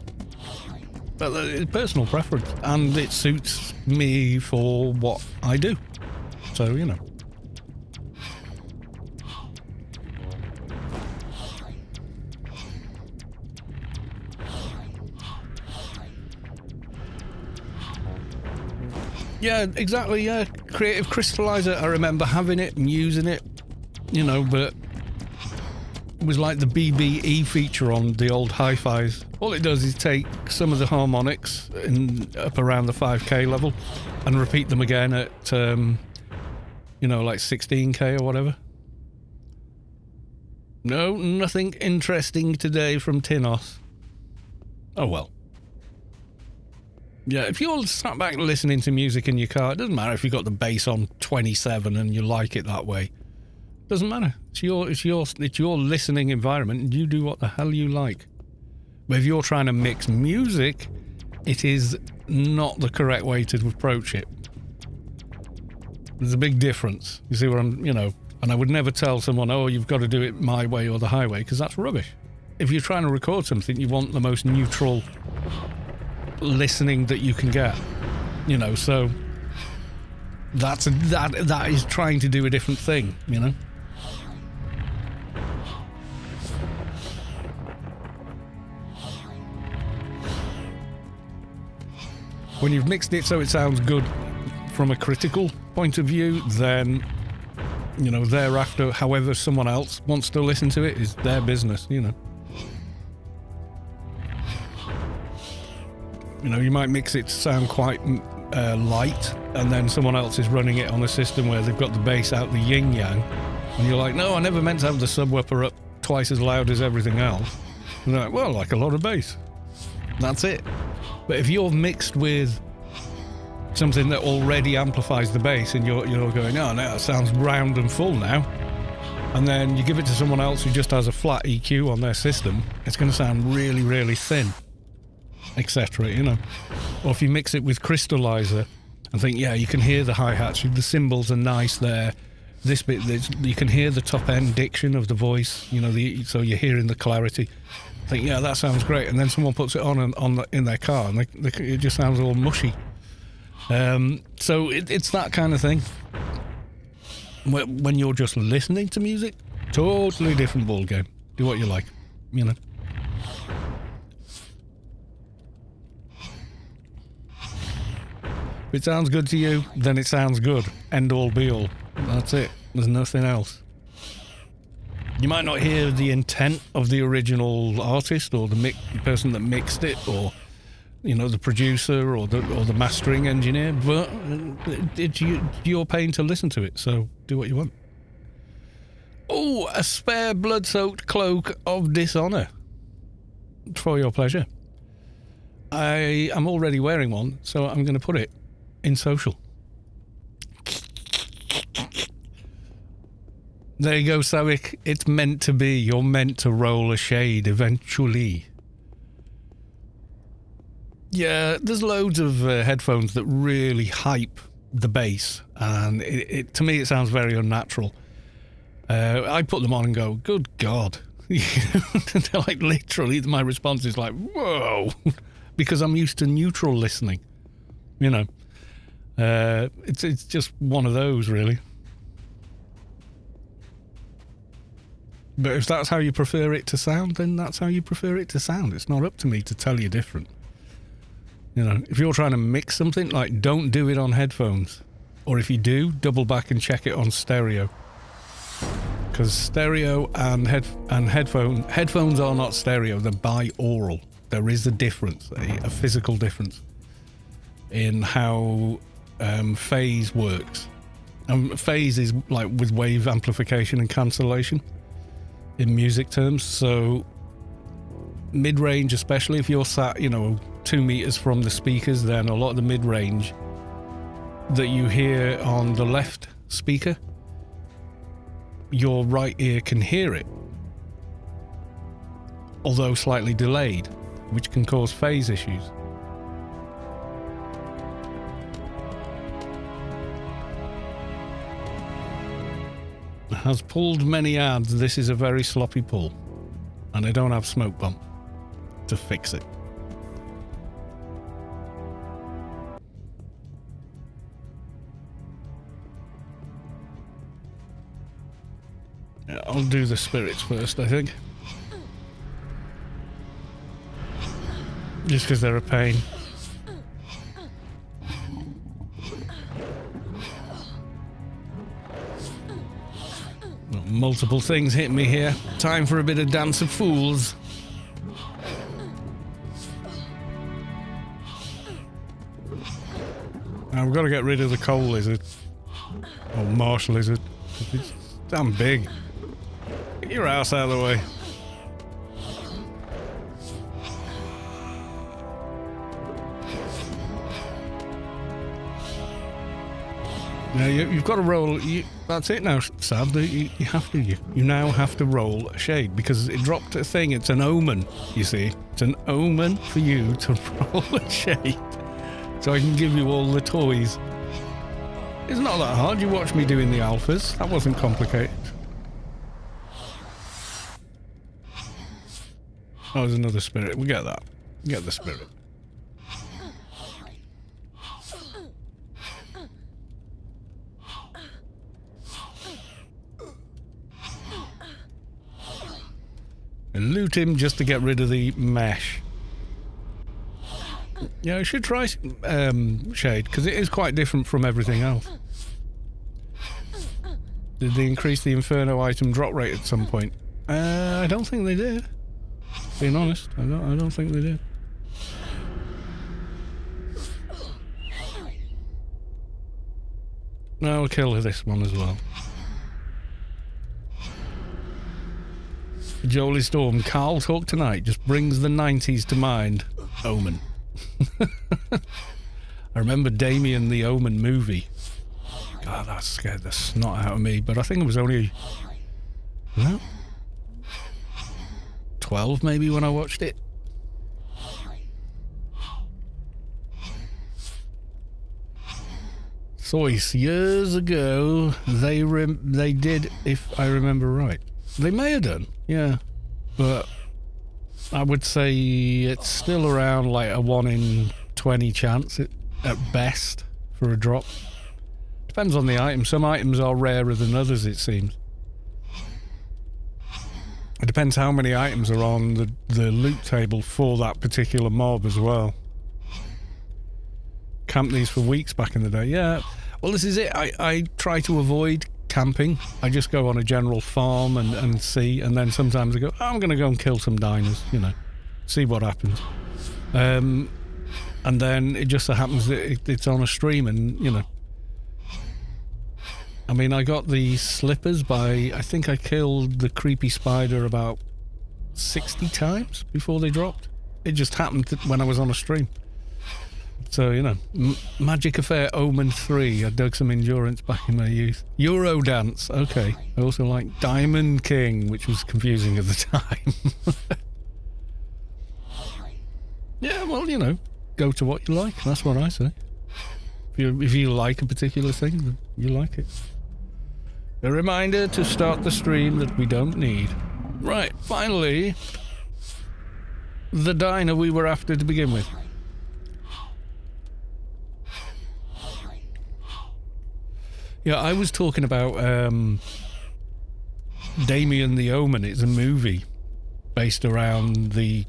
But it's personal preference, and it suits me for what I do. So, you know. Yeah, exactly, yeah. Creative Crystallizer, I remember having it and using it, you know, but it was like the BBE feature on the old hi-fis. All it does is take some of the harmonics up around the 5k level and repeat them again at, you know, like 16k or whatever. No, nothing interesting today from Tinos. Oh well. Yeah, if you're sat back listening to music in your car, it doesn't matter if you've got the bass on 27 and you like it that way. Doesn't matter. It's your listening environment, and you do what the hell you like. But if you're trying to mix music, it is not the correct way to approach it. There's a big difference. You see what I'm, you know, and I would never tell someone, oh, you've got to do it my way or the highway, because that's rubbish. If you're trying to record something, you want the most neutral listening that you can get, you know, so that is trying to do a different thing, you know. When you've mixed it so it sounds good from a critical point of view, then, you know, thereafter, however someone else wants to listen to it is their business, you know. You know, you might mix it to sound quite light, and then someone else is running it on a system where they've got the bass out the yin-yang, and you're like, no, I never meant to have the subwoofer up twice as loud as everything else. And they're like, well, like a lot of bass. That's it. But if you're mixed with something that already amplifies the bass and you're going, oh, no, it sounds round and full now, and then you give it to someone else who just has a flat EQ on their system, it's going to sound really, really thin, etc., you know. Or if you mix it with Crystallizer and think, yeah, you can hear the hi-hats, the cymbals are nice there, this bit, you can hear the top-end diction of the voice, you know, so you're hearing the clarity. Think, yeah, that sounds great, and then someone puts it on in their car, and it just sounds all mushy. So it's that kind of thing. When you're just listening to music, totally different ball game. Do what you like, you know. If it sounds good to you, then it sounds good. End all be all. That's it. There's nothing else. You might not hear the intent of the original artist or the person that mixed it, or, you know, the producer or the mastering engineer, but it's your pain to listen to it, so do what you want. Oh, a spare blood-soaked cloak of dishonor. For your pleasure. I am already wearing one, so I'm going to put it in social. There you go, Savik. It's meant to be. You're meant to roll a shade eventually. Yeah, there's loads of headphones that really hype the bass, and to me it sounds very unnatural. I put them on and go, good God. They're like, literally, my response is like, whoa, because I'm used to neutral listening, you know. It's just one of those, really. But if that's how you prefer it to sound, then that's how you prefer it to sound. It's not up to me to tell you different. You know, if you're trying to mix something, like, don't do it on headphones. Or if you do, double back and check it on stereo. Because stereo and headphones are not stereo, they're binaural. There is a difference, a physical difference in how phase works. Phase is like with wave amplification and cancellation in music terms. So mid-range, especially if you're sat, you know, 2 meters from the speakers, then a lot of the mid-range that you hear on the left speaker, your right ear can hear it, although slightly delayed, which can cause phase issues. Has pulled many ads. This is a very sloppy pull, and I don't have smoke bomb to fix it. Yeah, I'll do the spirits first, I think, just because they're a pain. Multiple things hit me here. Time for a bit of Dance of Fools. Now we've got to get rid of the coal lizard. Or marsh lizard. It's damn big. Get your ass out of the way. Now you've got to roll. That's it now, Sad. You have to. You now have to roll a shade because it dropped a thing. It's an omen. You see, it's an omen for you to roll a shade, so I can give you all the toys. It's not that hard. You watch me doing the alphas. That wasn't complicated. Oh, there's another spirit. We get that. We get the spirit. And loot him just to get rid of the mesh. Yeah, I should try shade, because it is quite different from everything else. Did they increase the Inferno item drop rate at some point? I don't think they did. Being honest, I don't think they did. No, I'll kill this one as well. Jolie Storm, Carl Talk Tonight just brings the 90s to mind. Omen. I remember Damien the Omen movie. God, that scared the snot out of me, but I think it was only 12 maybe when I watched it. Thrice years ago, they did, if I remember right. They may have done, yeah, but I would say it's still around like a 1 in 20 chance at best for a drop. Depends on the item. Some items are rarer than others, it seems. It depends how many items are on the loot table for that particular mob as well. Camped these for weeks back in the day, yeah. Well, this is it. I try to avoid camping. I just go on a general farm and see, and then sometimes I go, oh, I'm going to go and kill some Dynas, you know, see what happens. And then it just so happens that it's on a stream, and, you know. I mean, I got the slippers by, I think I killed the creepy spider about 60 times before they dropped. It just happened when I was on a stream. So, you know, Magic Affair Omen 3, I dug some endurance back in my youth. Eurodance, okay. I also like Diamond King, which was confusing at the time. Yeah, well, you know, go to what you like, that's what I say. If you like a particular thing, then you like it. A reminder to start the stream that we don't need. Right, finally, the Dyna we were after to begin with. Yeah, I was talking about Damien the Omen. It's a movie based around the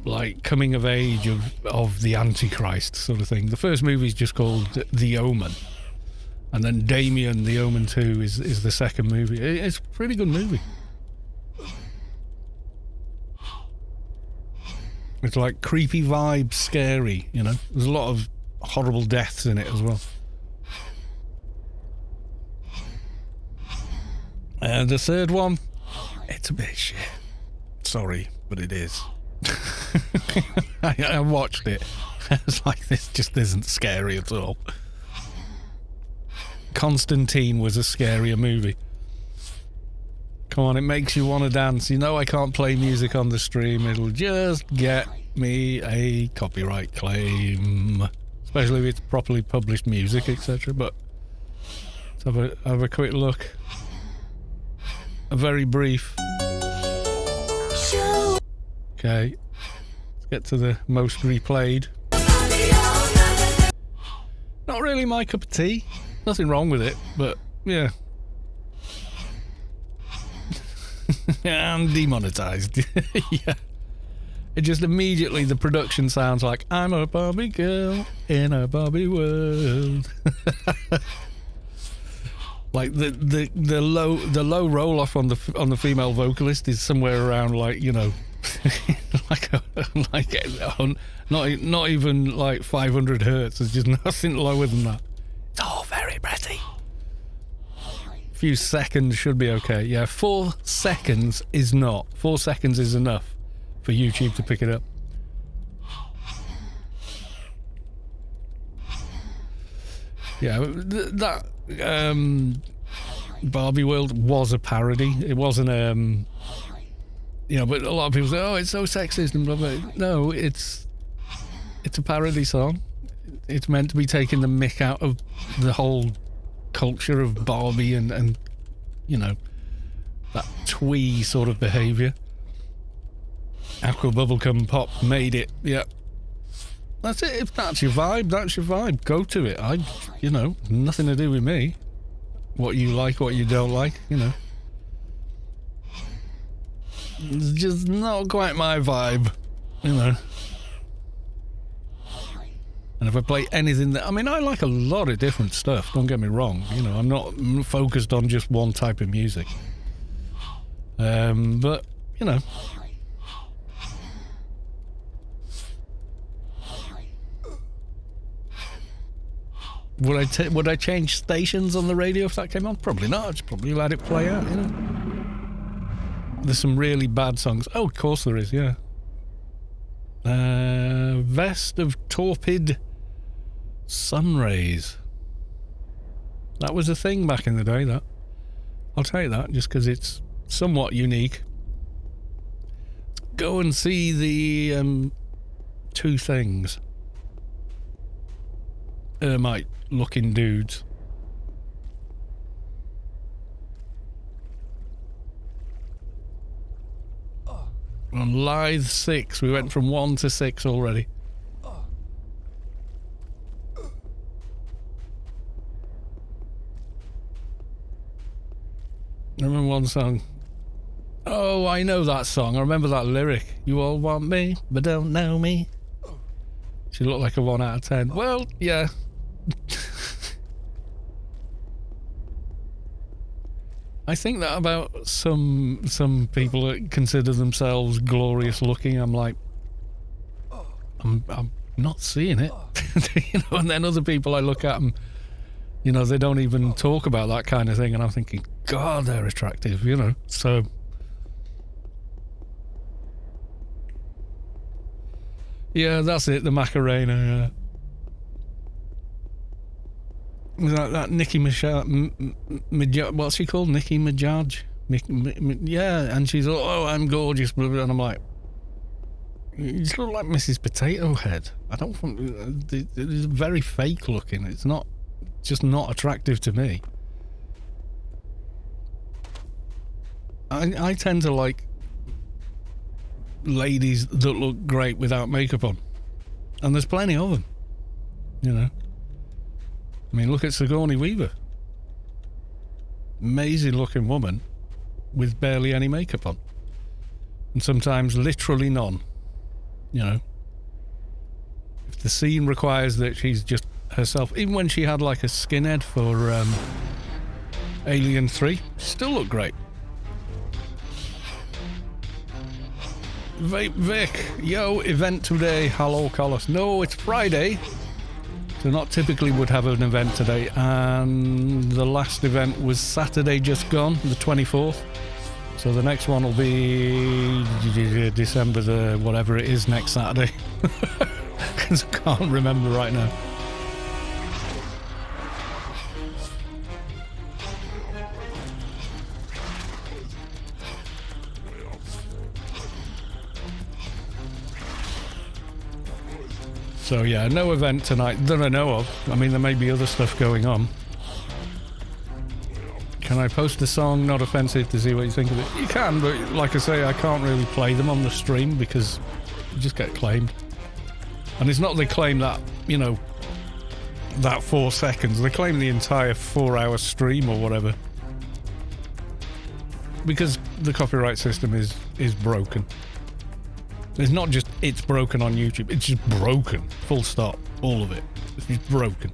like coming of age of the Antichrist sort of thing. The first movie is just called The Omen, and then Damien the Omen 2 is the second movie. It's a pretty good movie. It's like creepy vibe, scary, you know. There's a lot of horrible deaths in it as well. And the third one, it's a bit shit. Sorry, but it is. I watched it. It's like, this just isn't scary at all. Constantine was a scarier movie. Come on, it makes you want to dance. You know I can't play music on the stream. It'll just get me a copyright claim. Especially if it's properly published music, etc. But let's have a quick look. A very brief. Okay. Let's get to the most replayed. Not really my cup of tea. Nothing wrong with it, but yeah. And demonetized. Yeah. It just immediately, the production sounds like I'm a Barbie girl in a Barbie world. Like the low roll off on the female vocalist is somewhere around, like, you know, not even like 500 hertz. There's just nothing lower than that. It's all very pretty. Few seconds should be okay. Yeah, 4 seconds is not. 4 seconds is enough for YouTube to pick it up. Yeah, that Barbie World was a parody. It wasn't you know, but a lot of people say, oh, it's so sexist and blah blah. No, it's a parody song. It's meant to be taking the mick out of the whole culture of Barbie and you know, that twee sort of behaviour. Aqua Bubblegum Pop made it. Yeah, that's it. If that's your vibe, that's your vibe. Go to it. You know, nothing to do with me. What you like, what you don't like, you know. It's just not quite my vibe, you know. And if I play anything that, I mean, I like a lot of different stuff, don't get me wrong, you know, I'm not focused on just one type of music. But, you know. Would I change stations on the radio if that came on? Probably not. I'd just probably let it play out, you know. There's some really bad songs. Oh, of course there is, yeah. Vest of Torpid Sunrays. That was a thing back in the day, that. I'll take that, just because it's somewhat unique. Go and see the Two Things. Ermite looking dudes. On Lithe 6, we went from 1 to 6 already. I remember one song. Oh, I know that song. I remember that lyric. You all want me, but don't know me. She looked like a 1 out of 10. Well, yeah. I think that about some people that consider themselves glorious looking. I'm like, I'm not seeing it. You know, and then other people, I look at them, you know, they don't even talk about that kind of thing, and I'm thinking, God, they're attractive, you know. So yeah, that's it, the Macarena. That Nicki Minaj, what's she called? Nicki Minaj? Yeah, and she's all, oh, I'm gorgeous, blah, blah, and I'm like, you just look like Mrs. Potato Head. I don't think, it's very fake looking. It's not, just not attractive to me. I tend to like ladies that look great without makeup on, and there's plenty of them, you know. I mean, look at Sigourney Weaver. Amazing looking woman, with barely any makeup on. And sometimes literally none. You know. If the scene requires that she's just herself, even when she had like a skinhead for Alien 3, she still looked great. Vic, yo, event today, hello Carlos. No, it's Friday, so not typically would have an event today, and the last event was Saturday just gone, the 24th. So the next one will be December the whatever it is next Saturday. Because I can't remember right now. So yeah, no event tonight that I know of. I mean, there may be other stuff going on. Can I post a song, not offensive, to see what you think of it? You can, but like I say, I can't really play them on the stream because you just get claimed. And it's not they claim that, you know, that 4 seconds. They claim the entire 4-hour stream or whatever. Because the copyright system is broken. It's not just it's broken on YouTube, it's just broken. Full stop. All of it. It's just broken.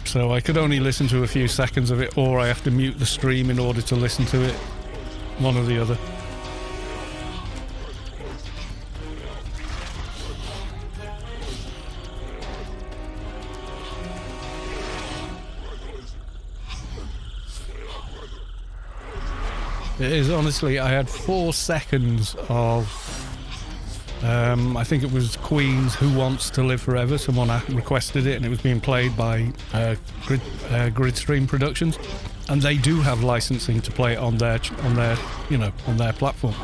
So I could only listen to a few seconds of it, or I have to mute the stream in order to listen to it. One or the other. It is, honestly, I had 4 seconds of I think it was Queen's Who Wants to Live Forever. Someone requested it and it was being played by Gridstream Productions, and they do have licensing to play it on their you know, on their platform.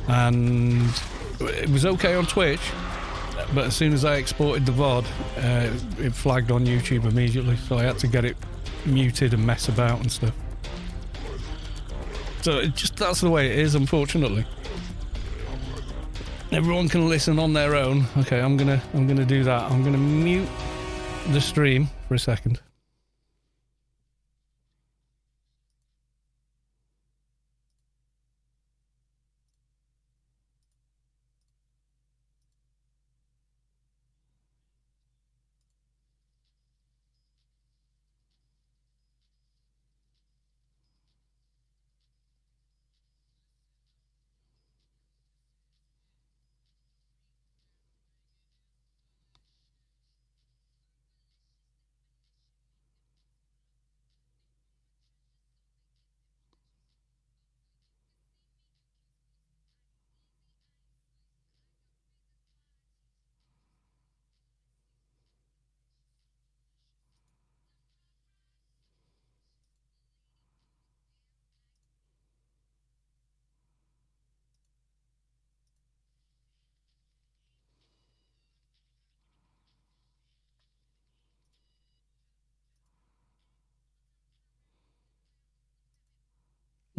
And it was okay on Twitch, but as soon as I exported the VOD, it flagged on YouTube immediately, so I had to get it muted and mess about and stuff. So it just, that's the way it is, unfortunately. Everyone can listen on their own. Okay, I'm gonna do that. I'm gonna mute the stream for a second.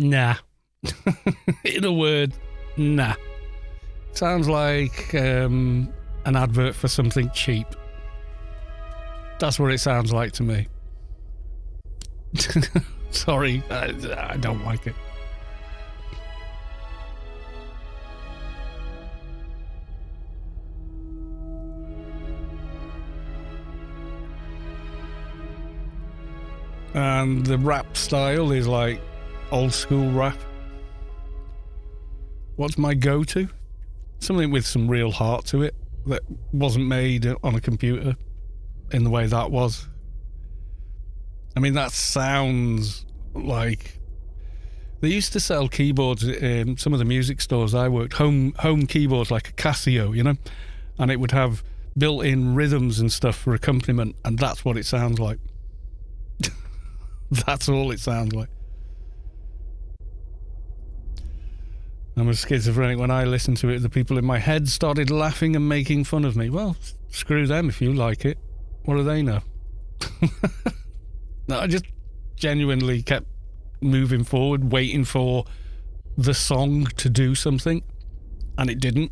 Nah. In a word, nah. Sounds like an advert for something cheap. That's what it sounds like to me. Sorry, I don't like it. And the rap style is like old school rap. What's my go-to? Something with some real heart to it that wasn't made on a computer in the way that was. I mean, that sounds like they used to sell keyboards in some of the music stores I worked, home keyboards like a Casio, you know, and it would have built-in rhythms and stuff for accompaniment, and that's what it sounds like. That's all it sounds like. I'm a schizophrenic. When I listened to it, the people in my head started laughing and making fun of me. Well, screw them if you like it. What do they know? No, I just genuinely kept moving forward, waiting for the song to do something, and it didn't.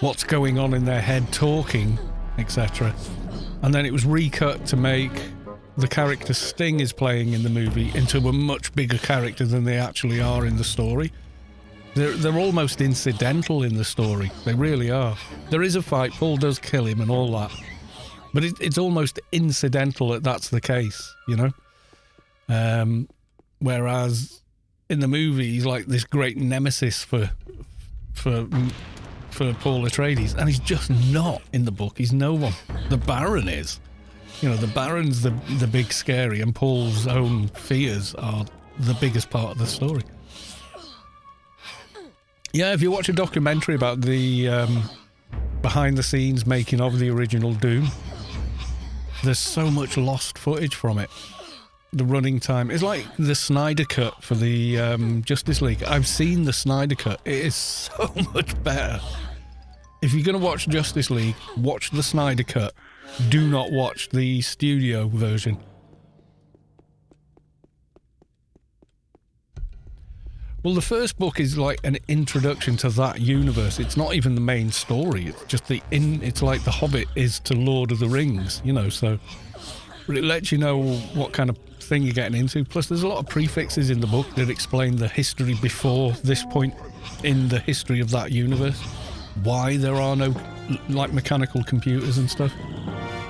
what's going on in their head talking, etc. And then it was recut to make the character Sting is playing in the movie into a much bigger character than they actually are in the story. They're almost incidental in the story. They really are. There is a fight, Paul does kill him and all that, but it's almost incidental that that's the case, you know? Whereas in the movie, he's like this great nemesis for Paul Atreides, and he's just not in the book. He's no one. The Baron is. You know, the Baron's the big scary, and Paul's own fears are the biggest part of the story. Yeah, if you watch a documentary about the behind-the-scenes making of the original Doom, there's so much lost footage from it. The running time is like the Snyder Cut for the Justice League. I've seen the Snyder Cut. It is so much better. If you're going to watch Justice League, watch the Snyder Cut. Do not watch the studio version. Well, the first book is like an introduction to that universe. It's not even the main story. It's just it's like The Hobbit is to Lord of the Rings, you know, so it lets you know what kind of thing you're getting into. Plus, there's a lot of prefixes in the book that explain the history before this point in the history of that universe. Why there are no, like, mechanical computers and stuff.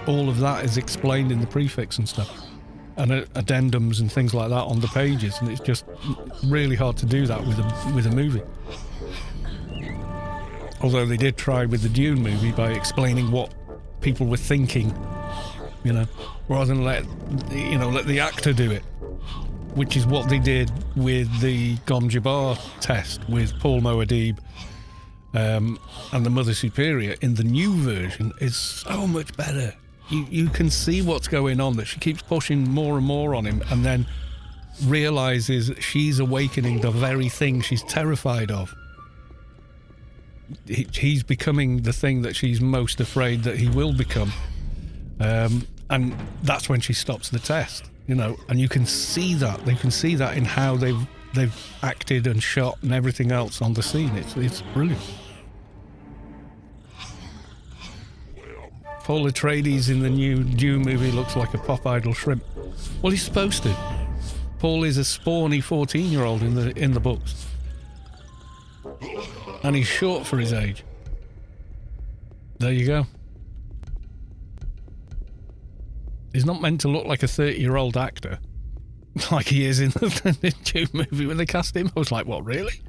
All of that is explained in the prefix and stuff. And addendums and things like that on the pages, and it's just really hard to do that with a movie. Although they did try with the Dune movie by explaining what people were thinking, you know, rather than let the actor do it, which is what they did with the Gom Jabbar test with Paul Muad'Dib and the Mother Superior. In the new version, is so much better. You can see what's going on, that she keeps pushing more and more on him, and then realizes she's awakening the very thing she's terrified of. He's becoming the thing that she's most afraid that he will become. And that's when she stops the test, you know, and you can see that. They can see that in how they've acted and shot and everything else on the scene. It's brilliant. Paul Atreides in the new Dune movie looks like a pop idol shrimp. Well, he's supposed to. Paul is a spawny 14-year-old in the books, and he's short for his age. There you go. He's not meant to look like a 30-year-old actor, like he is in the Dune movie when they cast him. I was like, what, really?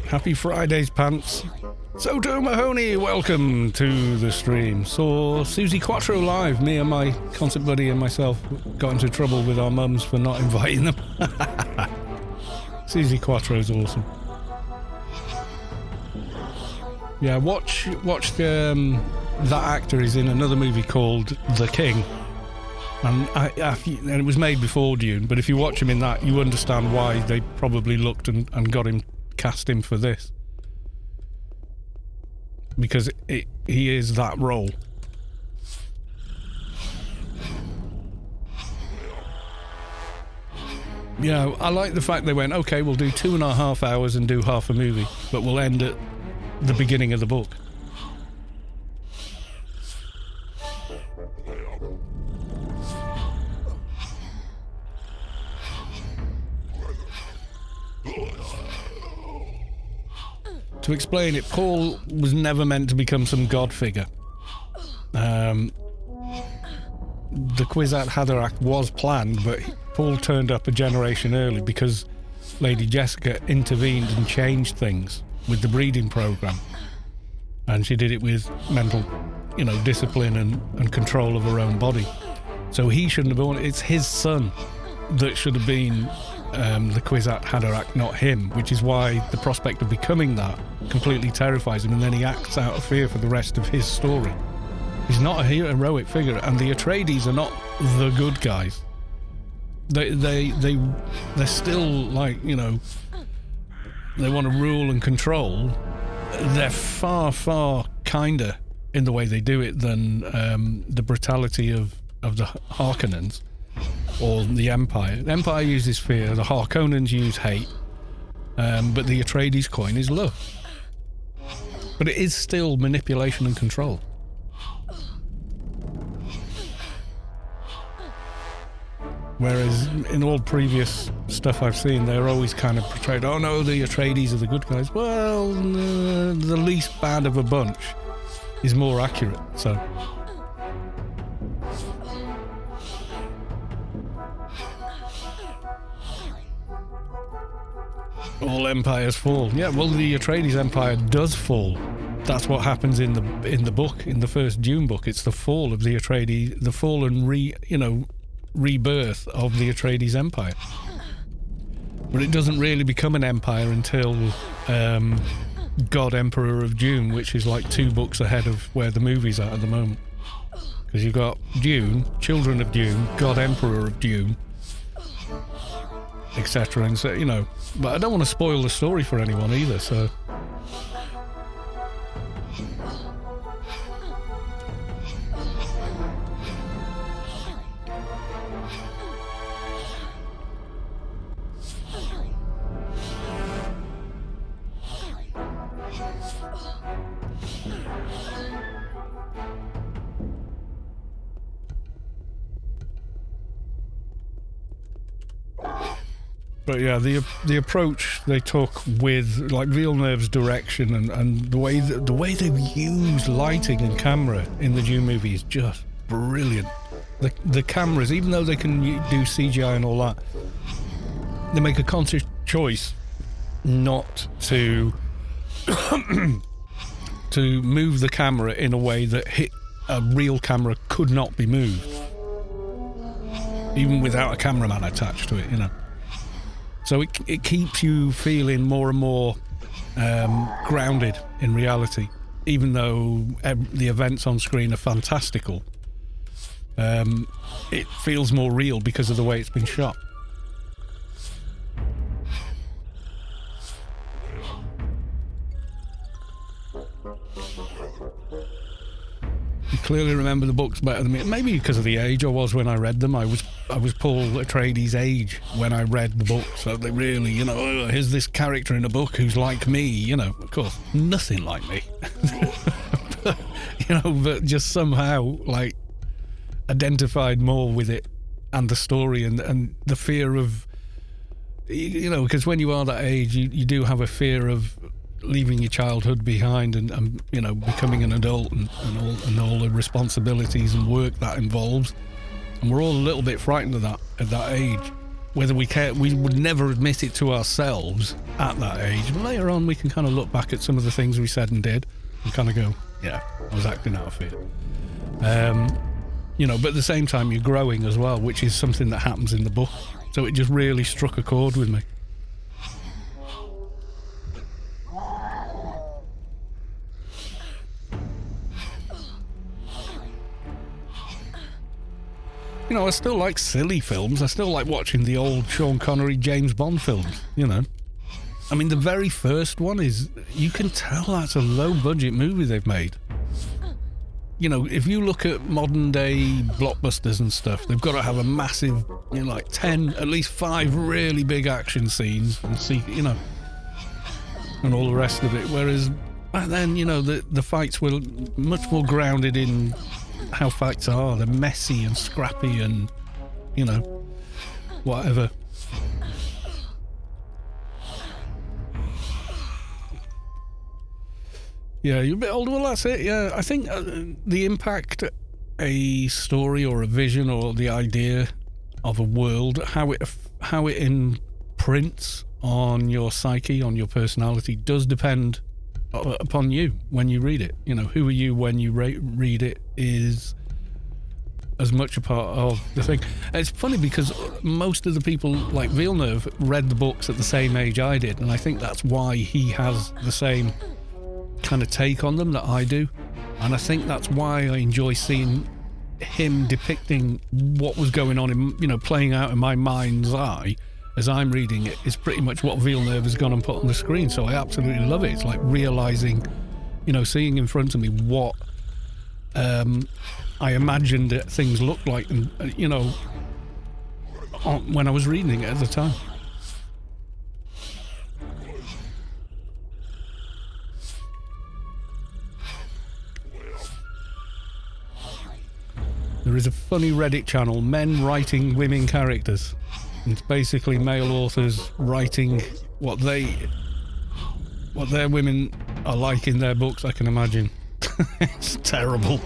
Happy Fridays, pants. Soto Mahoney, welcome to the stream. Saw Susie Quattro live. Me and my concert buddy and myself got into trouble with our mums for not inviting them. Susie Quattro's awesome. Yeah, watch that actor is in another movie called The King. And it was made before Dune, but if you watch him in that, you understand why they probably looked and got him, cast him for this. Because he is that role. Yeah, I like the fact they went, okay, we'll do 2.5 hours and do half a movie, but we'll end at the beginning of the book. To explain it, Paul was never meant to become some god figure. The Kwisatz Haderach was planned, but Paul turned up a generation early because Lady Jessica intervened and changed things with the breeding program. And she did it with mental, discipline and control of her own body. So he shouldn't have been. It's his son that should have been the Kwisatz Haderach, not him, which is why the prospect of becoming that completely terrifies him, and then he acts out of fear for the rest of his story. He's not a heroic figure, and the Atreides are not the good guys. They're still like, they want to rule and control. They're far, far kinder in the way they do it than the brutality of the Harkonnens or the Empire. The Empire uses fear, the Harkonnens use hate, but the Atreides coin is love. But it is still manipulation and control. Whereas in all previous stuff I've seen, they're always kind of portrayed, oh no, the Atreides are the good guys. Well, the least bad of a bunch is more accurate, so. All empires fall. Yeah, well, the Atreides empire does fall. That's what happens in the book, in the first Dune book. It's the fall of the Atreides, the fall and rebirth of the Atreides empire. But it doesn't really become an empire until God Emperor of Dune, which is like 2 books ahead of where the movies are at the moment. Because you've got Dune, Children of Dune, God Emperor of Dune, etc. And so, you know, but I don't want to spoil the story for anyone either, so. But yeah, the approach they took with like Villeneuve's direction and the way they've used lighting and camera in the Dune movie is just brilliant. The cameras, even though they can do CGI and all that, they make a conscious choice not to to move the camera in a way that a real camera could not be moved, even without a cameraman attached to it, you know. So it keeps you feeling more and more grounded in reality, even though the events on screen are fantastical. It feels more real because of the way it's been shot. You clearly remember the books better than me. Maybe because of the age I was when I read them. I was Paul Atreides' age when I read the book. So they really, you know, oh, here's this character in a book who's like me, you know. Of course, nothing like me. But, you know, but just somehow, like, identified more with it and the story and the fear of, you know, because when you are that age, you do have a fear of leaving your childhood behind and you know, becoming an adult and all the responsibilities and work that involves, and we're all a little bit frightened of that at that age. Whether we care, we would never admit it to ourselves at that age, but later on we can kind of look back at some of the things we said and did and kind of go, yeah, I was acting out of fear. You know, but at the same time you're growing as well, which is something that happens in the book, so it just really struck a chord with me. You know, I still like silly films. I still like watching the old Sean Connery, James Bond films, you know. I mean, the very first one is, you can tell that's a low-budget movie they've made. You know, if you look at modern-day blockbusters and stuff, they've got to have a massive, you know, like 10, at least 5 really big action scenes and see, you know, and all the rest of it. Whereas back then, you know, the fights were much more grounded in how fights are. They're messy and scrappy and, you know, whatever. Yeah, you're a bit older. Well, that's it. Yeah, I think the impact a story or a vision or the idea of a world, how it imprints on your psyche, on your personality, does depend upon you when you read it. You know, who are you when you read it is as much a part of the thing. And it's funny because most of the people like Villeneuve read the books at the same age I did, and I think that's why he has the same kind of take on them that I do. And I think that's why I enjoy seeing him depicting what was going on in, you know, playing out in my mind's eye as I'm reading it, is pretty much what Villeneuve has gone and put on the screen. So I absolutely love it. It's like realizing, you know, seeing in front of me what I imagined that things looked like, you know, when I was reading it at the time. There is a funny Reddit channel, Men Writing Women Characters. It's basically male authors writing what their women are like in their books, I can imagine. It's terrible.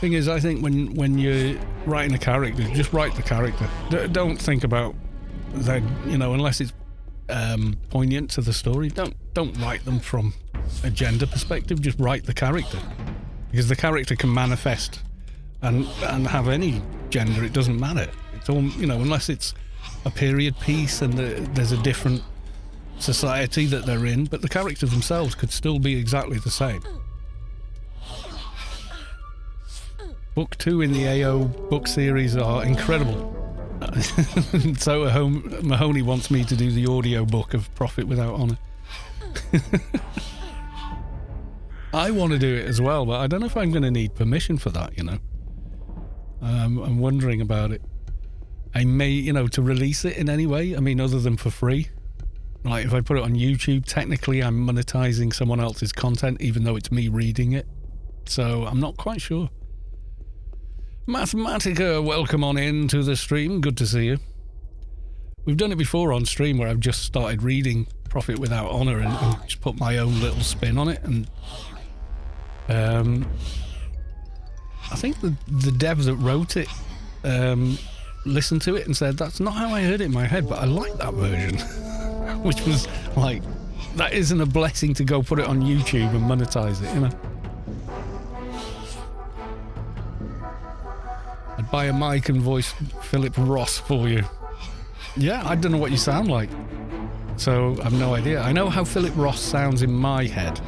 Thing is, I think when you're writing a character, just write the character. Don't think about that, you know, unless it's poignant to the story. Don't write them from a gender perspective. Just write the character, because the character can manifest and have any gender. It doesn't matter. It's all, you know, unless it's a period piece and there's a different society that they're in, but the characters themselves could still be exactly the same. Book 2 in the AO book series are incredible. So Mahoney wants me to do the audio book of Profit Without Honor. I want to do it as well, but I don't know if I'm going to need permission for that, you know. I'm wondering about it. I may, you know, to release it in any way, I mean, other than for free. Like, if I put it on YouTube, technically I'm monetizing someone else's content, even though it's me reading it. So I'm not quite sure. Mathematica, welcome on in to the stream. Good to see you. We've done it before on stream where I've just started reading Profit Without Honor and just put my own little spin on it. And I think the dev that wrote it listened to it and said, that's not how I heard it in my head, but I like that version. Which was like, that isn't a blessing to go put it on YouTube and monetize it, you know. I'd buy a mic and voice Philip Ross for you. Yeah, I don't know what you sound like. So I've no idea. I know how Philip Ross sounds in my head.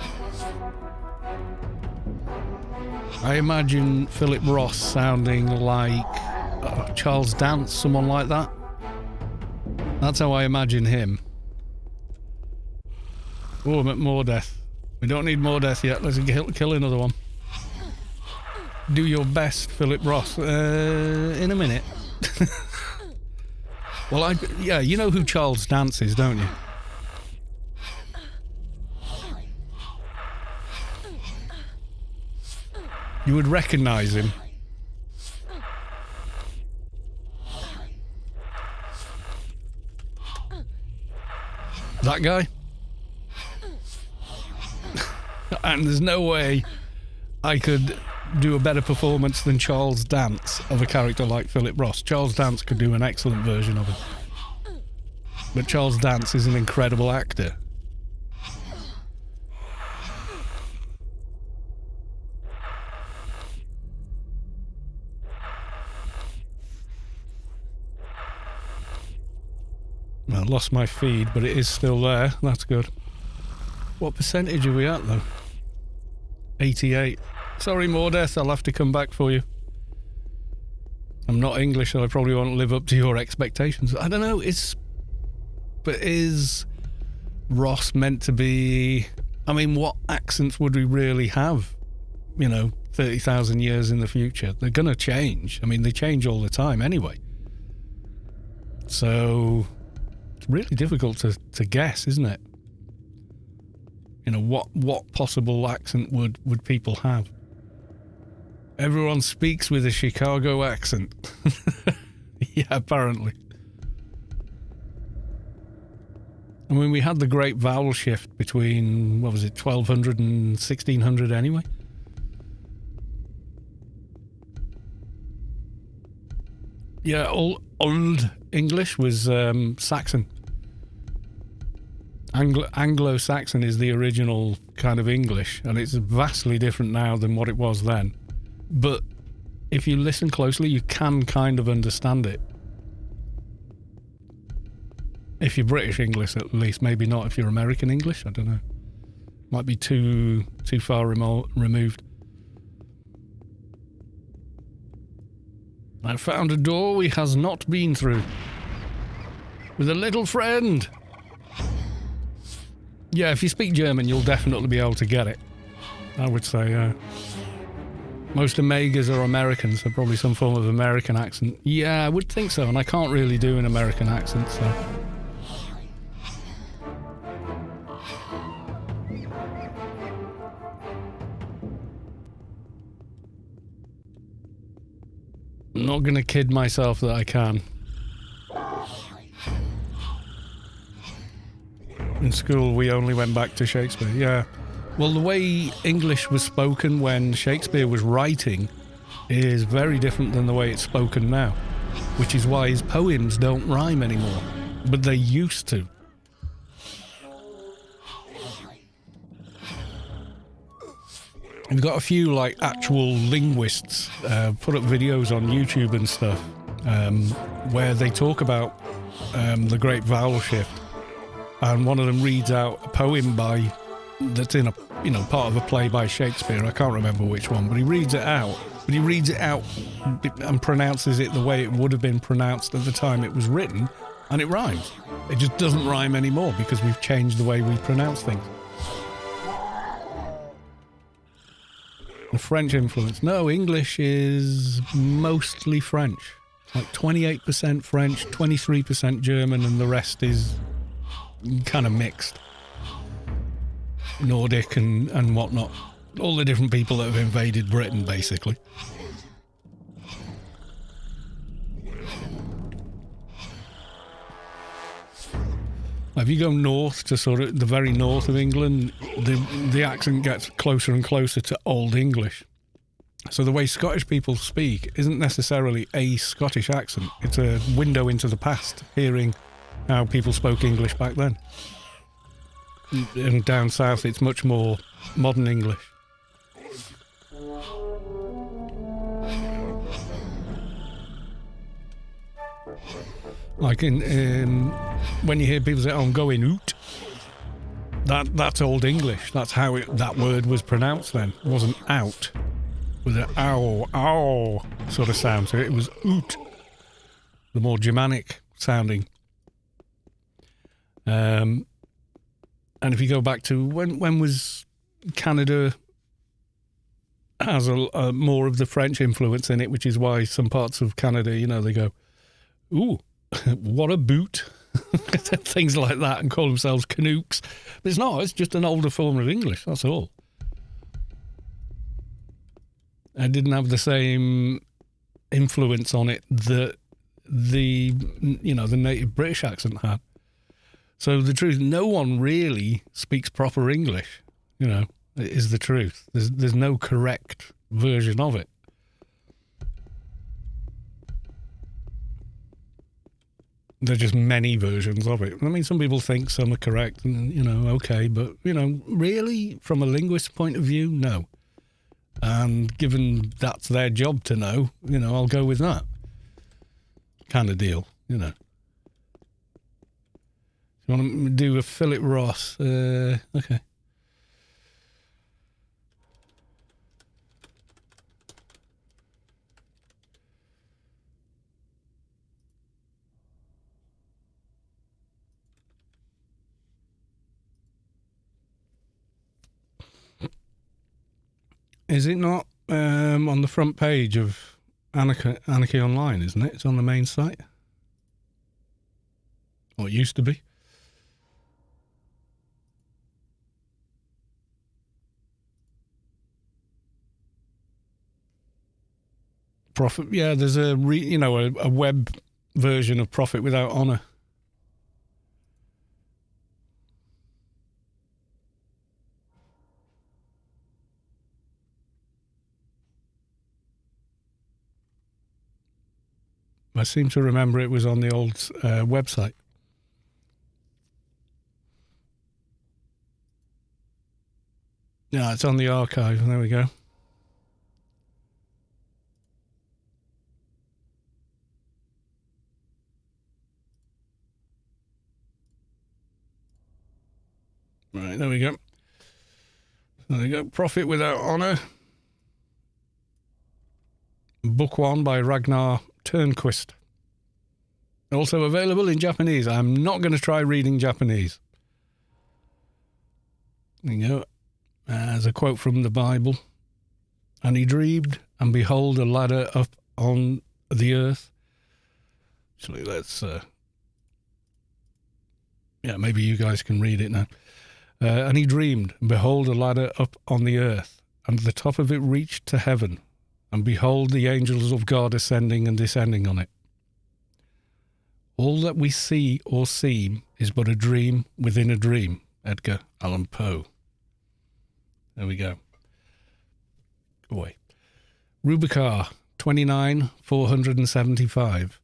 I imagine Philip Ross sounding like Charles Dance, someone like that. That's how I imagine him. Oh, I'm at more death. We don't need more death yet. Let's kill another one. Do your best, Philip Ross. In a minute. Well, yeah, you know who Charles Dance is, don't you? You would recognize him. That guy? And there's no way I could do a better performance than Charles Dance of a character like Philip Ross. Charles Dance could do an excellent version of it. But Charles Dance is an incredible actor. I lost my feed, but it is still there. That's good. What percentage are we at, though? 88. Sorry, Mordeth, I'll have to come back for you. I'm not English, so I probably won't live up to your expectations. I don't know, but is Ross meant to be... I mean, what accents would we really have, you know, 30,000 years in the future? They're going to change. I mean, they change all the time anyway. So... it's really difficult to guess, isn't it? You know, what possible accent would people have? Everyone speaks with a Chicago accent. Yeah, apparently. I mean, we had the great vowel shift between, what was it, 1200 and 1600 anyway? Yeah, Old English was Saxon. Anglo-Saxon is the original kind of English, and it's vastly different now than what it was then. But if you listen closely, you can kind of understand it. If you're British English, at least. Maybe not if you're American English. I don't know. Might be too far removed. I found a door we has not been through. With a little friend. Yeah, if you speak German, you'll definitely be able to get it. I would say. Most Omegas are Americans, so probably some form of American accent. Yeah, I would think so, and I can't really do an American accent, so... I'm not going to kid myself that I can. In school, we only went back to Shakespeare, yeah. Well, the way English was spoken when Shakespeare was writing is very different than the way it's spoken now, which is why his poems don't rhyme anymore, but they used to. We've got a few like actual linguists put up videos on YouTube and stuff where they talk about the Great Vowel Shift, and one of them reads out a poem that's in a part of a play by Shakespeare. I can't remember which one, but he reads it out. But he reads it out and pronounces it the way it would have been pronounced at the time it was written, and it rhymes. It just doesn't rhyme anymore because we've changed the way we pronounce things. The French influence. No, English is mostly French. Like 28% French, 23% German, and the rest is kind of mixed. Nordic and whatnot. All the different people that have invaded Britain, basically. If you go north to sort of the very north of England, the accent gets closer and closer to Old English. So the way Scottish people speak isn't necessarily a Scottish accent. It's a window into the past, hearing how people spoke English back then. And down south, it's much more modern English. Like in when you hear people say, "Oh, I'm going oot," that's Old English. That's how that word was pronounced then. It wasn't out with an ow sort of sound. So it was oot, the more Germanic sounding. And if you go back to when was Canada has a more of the French influence in it, which is why some parts of Canada, they go, "Ooh, what a boot," things like that, and call themselves Canucks. But it's not. It's just an older form of English. That's all. It didn't have the same influence on it that the native British accent had. So the truth, no one really speaks proper English, is the truth. There's no correct version of it. There are just many versions of it. I mean, some people think some are correct and, okay, but, really, from a linguist point of view, no. And given that's their job to know, I'll go with that kind of deal, You want to do a Philip Ross? Okay. Is it not on the front page of Anarchy Online, isn't it? It's on the main site. Or it used to be. Profit, yeah, there's a web version of Profit Without Honor. I seem to remember it was on the old website. Yeah, it's on the archive. There we go. Right, there we go. There we go. Profit Without Honor. Book 1 by Ragnar Turnquist. Also available in Japanese. I'm not going to try reading Japanese. There you go. As a quote from the Bible, and he dreamed, and behold, a ladder up on the earth. Actually, let's... maybe you guys can read it now. And he dreamed, and behold, a ladder up on the earth, and the top of it reached to heaven, and behold, the angels of God ascending and descending on it. All that we see or seem is but a dream within a dream. Edgar Allan Poe. There we go. Go away. Rubicar, 29,475.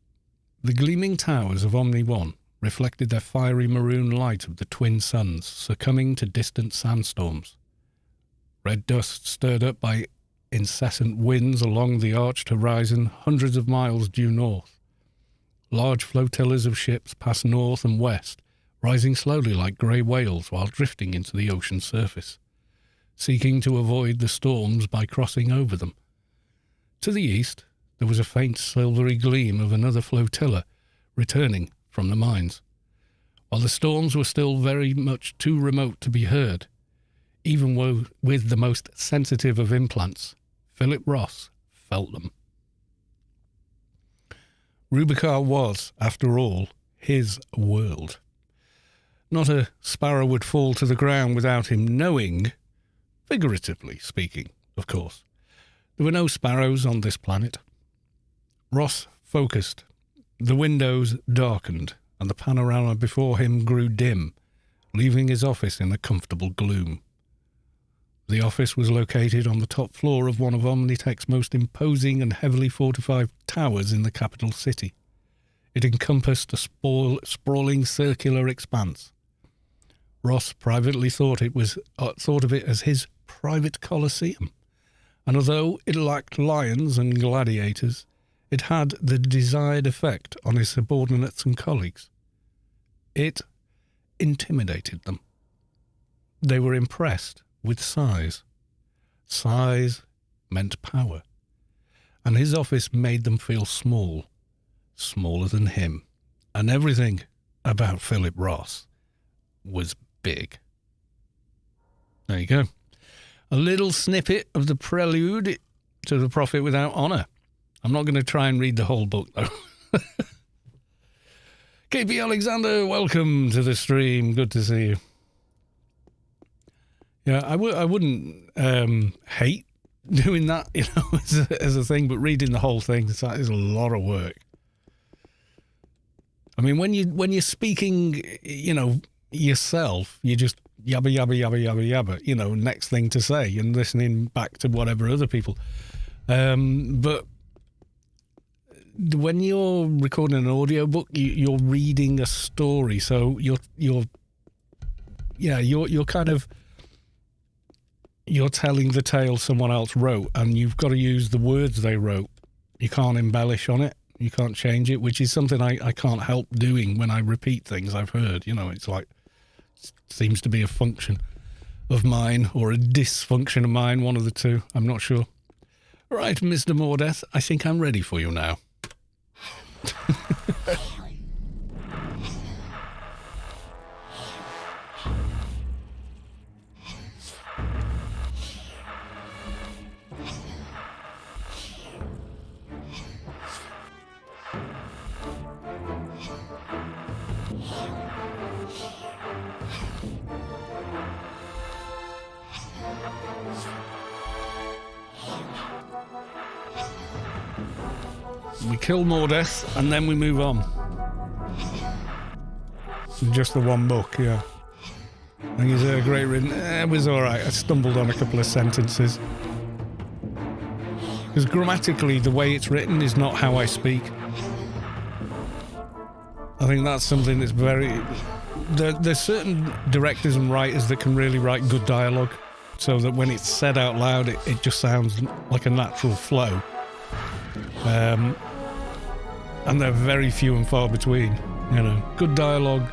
The gleaming towers of Omni 1 reflected their fiery maroon light of the twin suns, succumbing to distant sandstorms. Red dust stirred up by incessant winds along the arched horizon hundreds of miles due north. Large flotillas of ships passed north and west, rising slowly like grey whales while drifting into the ocean's surface, seeking to avoid the storms by crossing over them. To the east, there was a faint silvery gleam of another flotilla returning from the mines. While the storms were still very much too remote to be heard, even with the most sensitive of implants, Philip Ross felt them. Rubicar was, after all, his world. Not a sparrow would fall to the ground without him knowing, figuratively speaking, of course. There were no sparrows on this planet. Ross focused. The windows darkened, and the panorama before him grew dim, leaving his office in a comfortable gloom. The office was located on the top floor of one of Omnitech's most imposing and heavily fortified towers in the capital city. It encompassed a sprawling circular expanse. Ross privately thought of it as his private coliseum, and although it lacked lions and gladiators, it had the desired effect on his subordinates and colleagues. It intimidated them. They were impressed with size. Size meant power, and his office made them feel small, smaller than him, and everything about Philip Ross was big. There you go. A little snippet of the prelude to The Prophet Without Honor. I'm not going to try and read the whole book, though. KP Alexander, welcome to the stream. Good to see you. Yeah, I wouldn't hate doing that, as a thing, but reading the whole thing, that is a lot of work. I mean, when you're speaking, yourself, you just yabba, yabba, yabba, yabba, yabba, next thing to say, and listening back to whatever other people. But when you're recording an audiobook, you're reading a story, so you're kind of, you're telling the tale someone else wrote, and you've got to use the words they wrote. You can't embellish on it. You can't change it, which is something I can't help doing when I repeat things I've heard. It's like, seems to be a function of mine or a dysfunction of mine, one of the two. I'm not sure. Right, Mr. Mordeth, I think I'm ready for you now. We kill Mordeth, and then we move on. Just the one book, yeah. I think it's great written. It was alright. I stumbled on a couple of sentences. Because grammatically, the way it's written is not how I speak. I think that's something that's very... There's certain directors and writers that can really write good dialogue, so that when it's said out loud, it just sounds like a natural flow. And they're very few and far between. Good dialogue.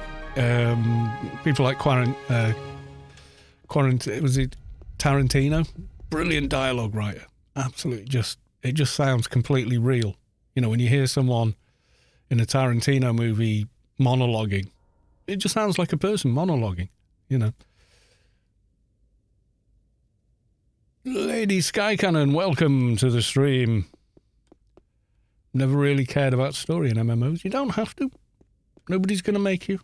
People like Tarantino, brilliant dialogue writer. Absolutely, it just sounds completely real. When you hear someone in a Tarantino movie monologuing, it just sounds like a person monologuing. Lady Sky Cannon, welcome to the stream. Never really cared about story in MMOs. You don't have to. Nobody's going to make you.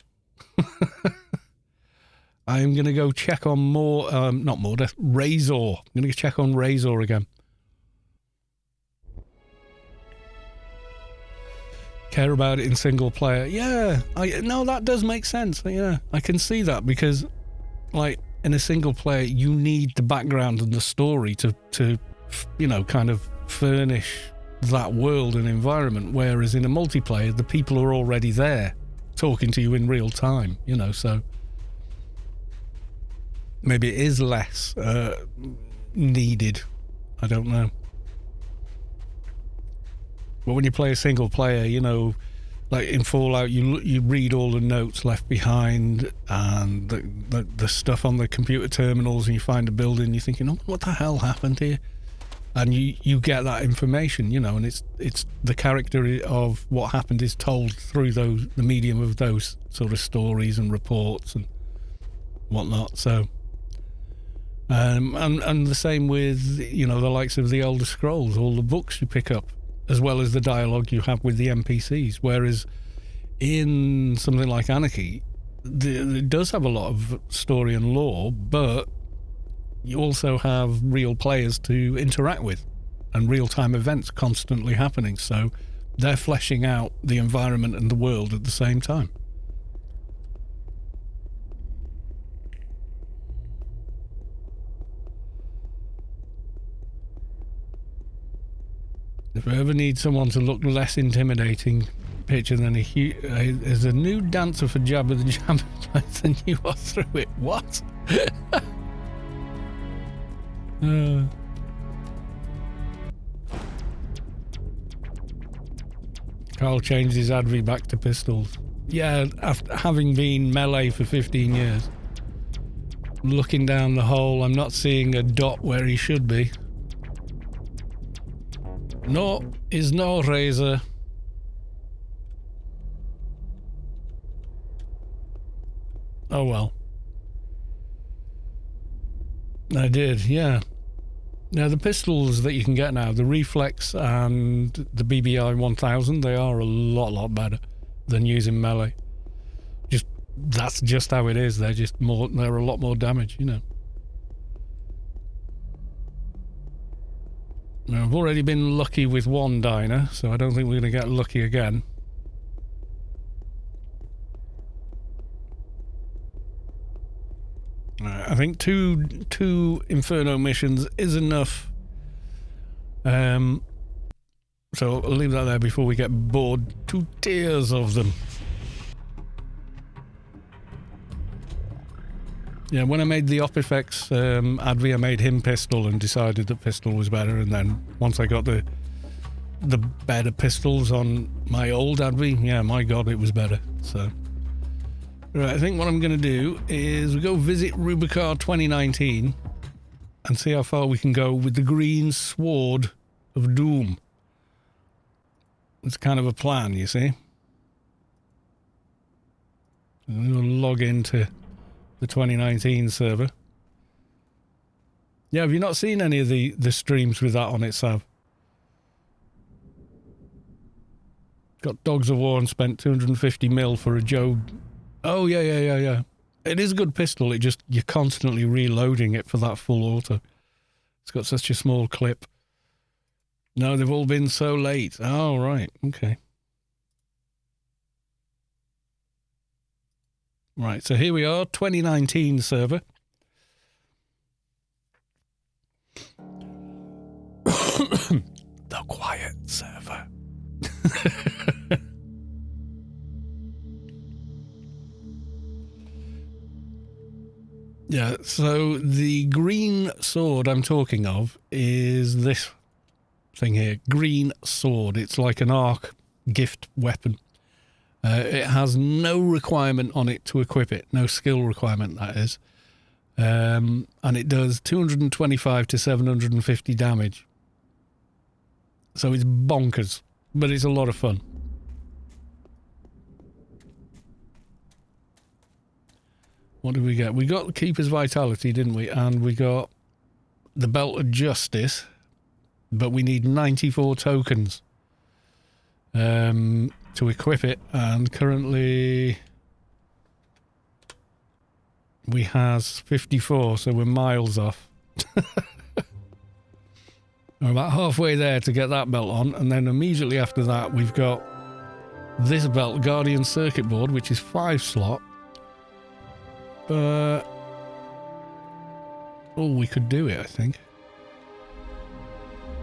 I'm going to go check on more, not more, Razor. I'm going to check on Razor again. Care about it in single player. Yeah, no, that does make sense. Yeah, I can see that because, like, in a single player, you need the background and the story to you know, kind of furnish that world and environment. Whereas in a multiplayer, the people are already there, talking to you in real time. You know, so maybe it is less needed. I don't know. But when you play a single player, you know, like in Fallout, you read all the notes left behind and the stuff on the computer terminals, and you find a building, you're thinking, oh, what the hell happened here? And you get that information, you know, and it's the character of what happened is told through the medium of those sort of stories and reports and whatnot. So, and the same with, you know, the likes of the Elder Scrolls, all the books you pick up, as well as the dialogue you have with the NPCs. Whereas in something like Anarchy, it does have a lot of story and lore, but you also have real players to interact with and real-time events constantly happening. So they're fleshing out the environment and the world at the same time. If I ever need someone to look less intimidating picture than there's a new dancer for Jabba the Jabba and you are through it. What? Carl changed his adv back to pistols. Yeah, after having been melee for 15 years. Looking down the hole, I'm not seeing a dot where he should be. No, is no razor. Oh well. I did, yeah. Now the pistols that you can get now, the Reflex and the BBI 1000, they are a lot better than using melee. That's just how it is. They're a lot more damage, you know. Now, I've already been lucky with one Dyna, so I don't think we're going to get lucky again. I think two Inferno missions is enough. So I'll leave that there before we get bored to tears of them. Yeah, when I made the Opifex adv, I made him pistol and decided that pistol was better, and then once I got the better pistols on my old adv, yeah, my god, it was better. So, right, I think what I'm going to do is go visit RK-2019 and see how far we can go with the Green Sword of Doom. It's kind of a plan, you see. I'm going to log into the 2019 server. Yeah, have you not seen any of the streams with that on it, Sav? Got Dogs of War and spent 250 mil for a Joe. Oh, yeah. It is a good pistol, you're constantly reloading it for that full auto. It's got such a small clip. No, they've all been so late. Oh, right, okay. Right, so here we are, 2019 server. The quiet server. Yeah, so the green sword I'm talking of is this thing here. Green sword. It's like an arc gift weapon. It has no requirement on it to equip it. No skill requirement, that is. And it does 225 to 750 damage. So it's bonkers, but it's a lot of fun. What did we get? We got Keeper's Vitality, didn't we? And we got the Belt of Justice, but we need 94 tokens to equip it, and currently we has 54, so we're miles off. We're about halfway there to get that belt on, and then immediately after that we've got this belt, Guardian Circuit Board, which is 5 slot. But we could do it, I think.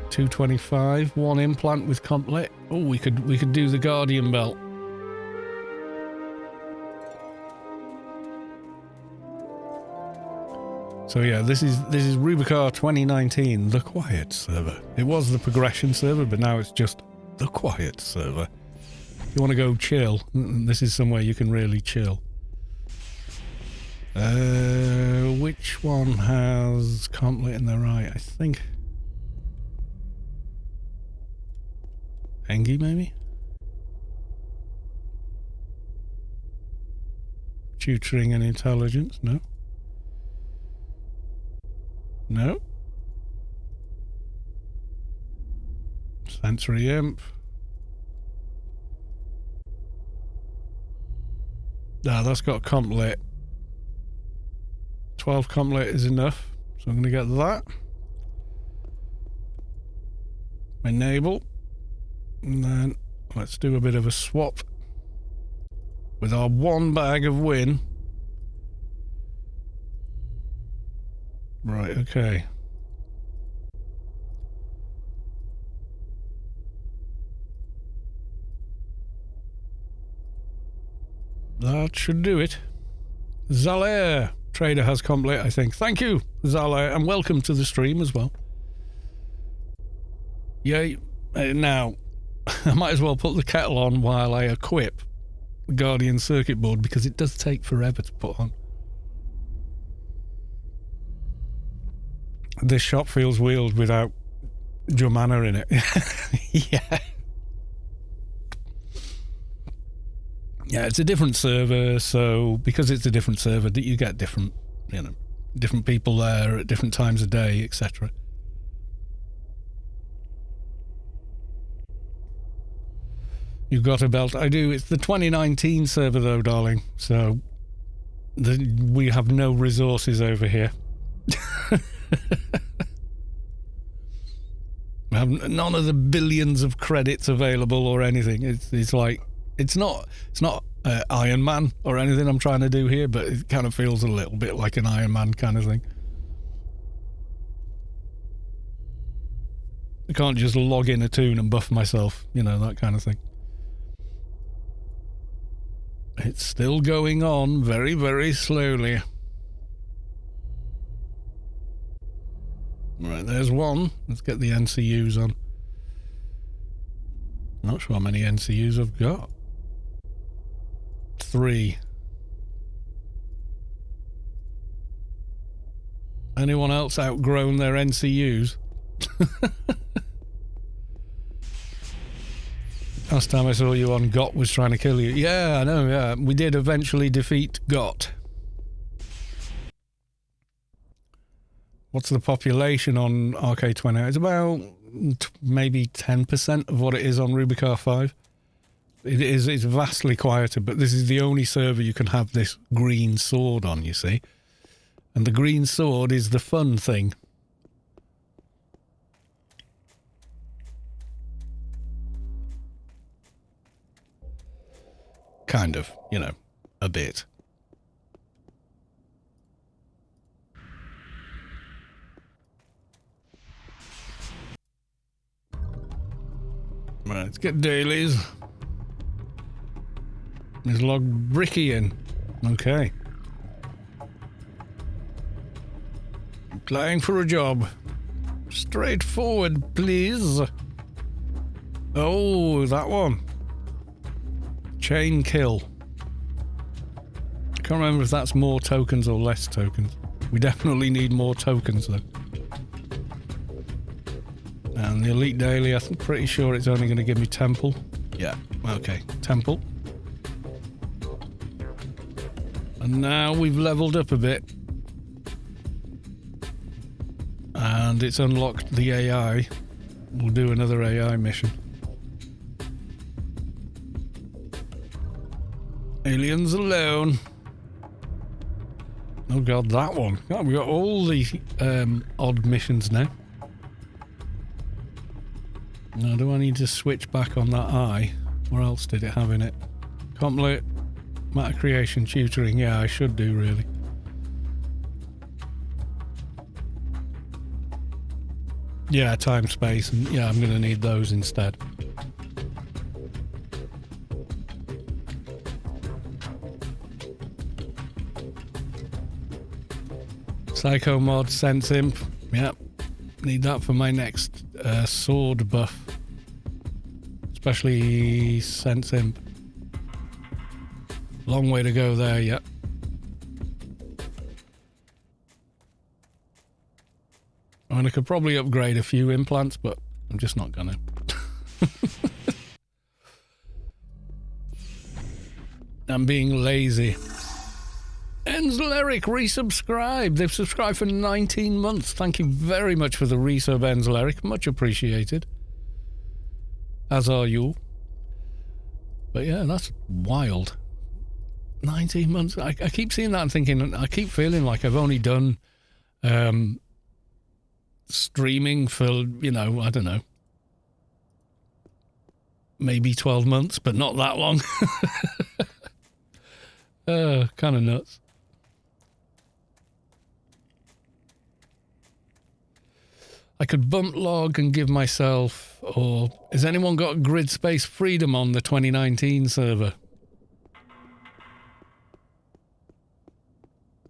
225, 1 implant with complet. We could do the Guardian belt. So yeah, this is Rubicon 2019, the quiet server. It was the progression server, but now it's just the quiet server. If you want to go chill, this is somewhere you can really chill. Which one has complet in the right? I think Engie, maybe? Tutoring and intelligence, no. No. Sensory imp. That's got complet. 12 complet is enough, so I'm going to get that. Enable. And then let's do a bit of a swap with our 1 bag of win. Right, okay. That should do it. Zalair trader has complet, I think. Thank you, Zalair, and welcome to the stream as well. Yeah, now I might as well put the kettle on while I equip the Guardian Circuit Board, because it does take forever to put on. This shop feels weird without Jomana in it. Yeah. Yeah, it's a different server, so because it's a different server, you get different, different people there at different times of day, etc. You've got a belt. I do. It's the 2019 server though, darling, so we have no resources over here. We have none of the billions of credits available or anything. It's like it's not Iron Man or anything I'm trying to do here, but it kind of feels a little bit like an Iron Man kind of thing. I can't just log in a tune and buff myself, that kind of thing. It's still going on very, very slowly. Right, there's one. Let's get the NCUs on. Not sure how many NCUs I've got. 3. Anyone else outgrown their NCUs? Last time I saw you on, Got was trying to kill you. Yeah, I know, yeah. We did eventually defeat Got. What's the population on RK-2019? It's about maybe 10% of what it is on Rubicon 5. It's vastly quieter, but this is the only server you can have this green sword on, you see. And the green sword is the fun thing. Kind of, a bit. Right, let's get dailies. Let's log Bricky in. Okay. Applying for a job. Straightforward, please. Oh, that one. Chain kill. I can't remember if that's more tokens or less tokens. We definitely need more tokens though. And the Elite Daily, I'm pretty sure it's only going to give me Temple. Yeah, okay, Temple. And now we've leveled up a bit. and it's unlocked the AI. We'll do another AI mission. Aliens alone. Oh god, that one. God, we got all the odd missions now. Now, do I need to switch back on that eye? What else did it have in it? Complete matter creation tutoring. Yeah, I should do really. Yeah, time, space, and yeah, I'm going to need those instead. Psycho mod, sense imp. Yep, need that for my next sword buff. Especially sense imp. Long way to go there, yep. I mean, I could probably upgrade a few implants, but I'm just not gonna. I'm being lazy. Enzleric resubscribed. They've subscribed for 19 months. Thank you very much for the resub, Enzleric. Much appreciated. As are you. But yeah, that's wild. 19 months. I keep seeing that and thinking, I keep feeling like I've only done streaming for, you know, I don't know, maybe 12 months, but not that long. Kind of nuts. I could bump log and give myself, or has anyone got grid space freedom on the 2019 server?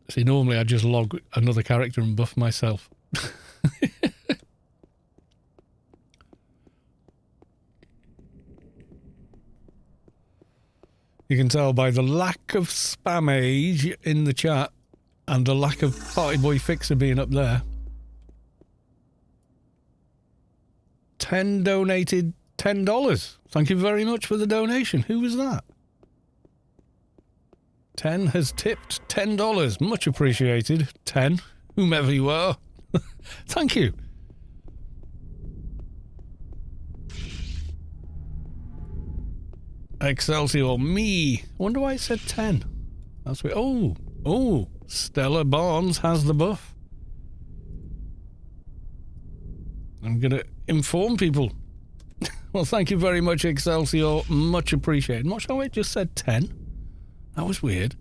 See, normally I just log another character and buff myself. You can tell by the lack of spam age in the chat and the lack of Party Boy Fixer being up there. 10 donated $10. Thank you very much for the donation. Who was that? 10 has tipped $10. Much appreciated. 10, whomever you are. Thank you. Excelsior, me. Wonder why it said 10. That's weird. Oh, Stella Barnes has the buff. I'm gonna inform people. Well, thank you very much, Excelsior. Much appreciated. Not sure it just said 10. That was weird.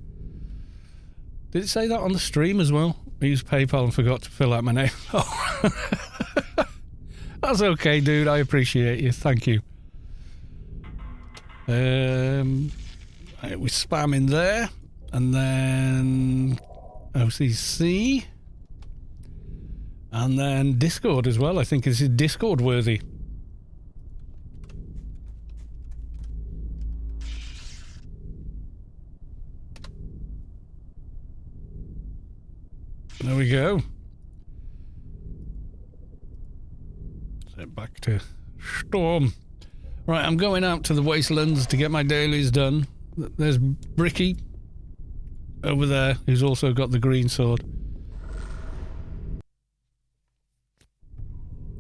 Did it say that on the stream as well? I used PayPal and forgot to fill out my name. Oh. That's okay, dude. I appreciate you. Thank you. Right, we spam in there, and then OCC, and then Discord as well. I think this is Discord worthy. There we go. Set back to Storm. Right, I'm going out to the wastelands to get my dailies done. There's Bricky over there, who's also got the green sword.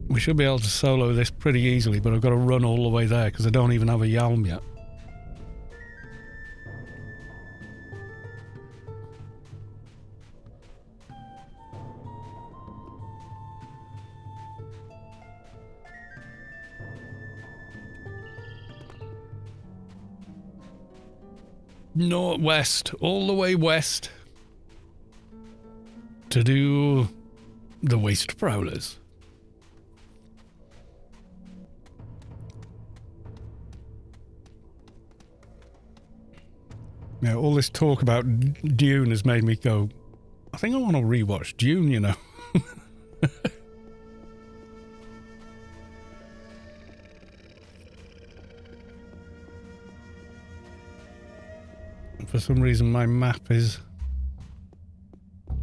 We should be able to solo this pretty easily, but I've got to run all the way there because I don't even have a Yalm yet. Northwest, all the way west to do the waste prowlers. Now, all this talk about Dune has made me go, I think I want to rewatch Dune, you know. For some reason my map is a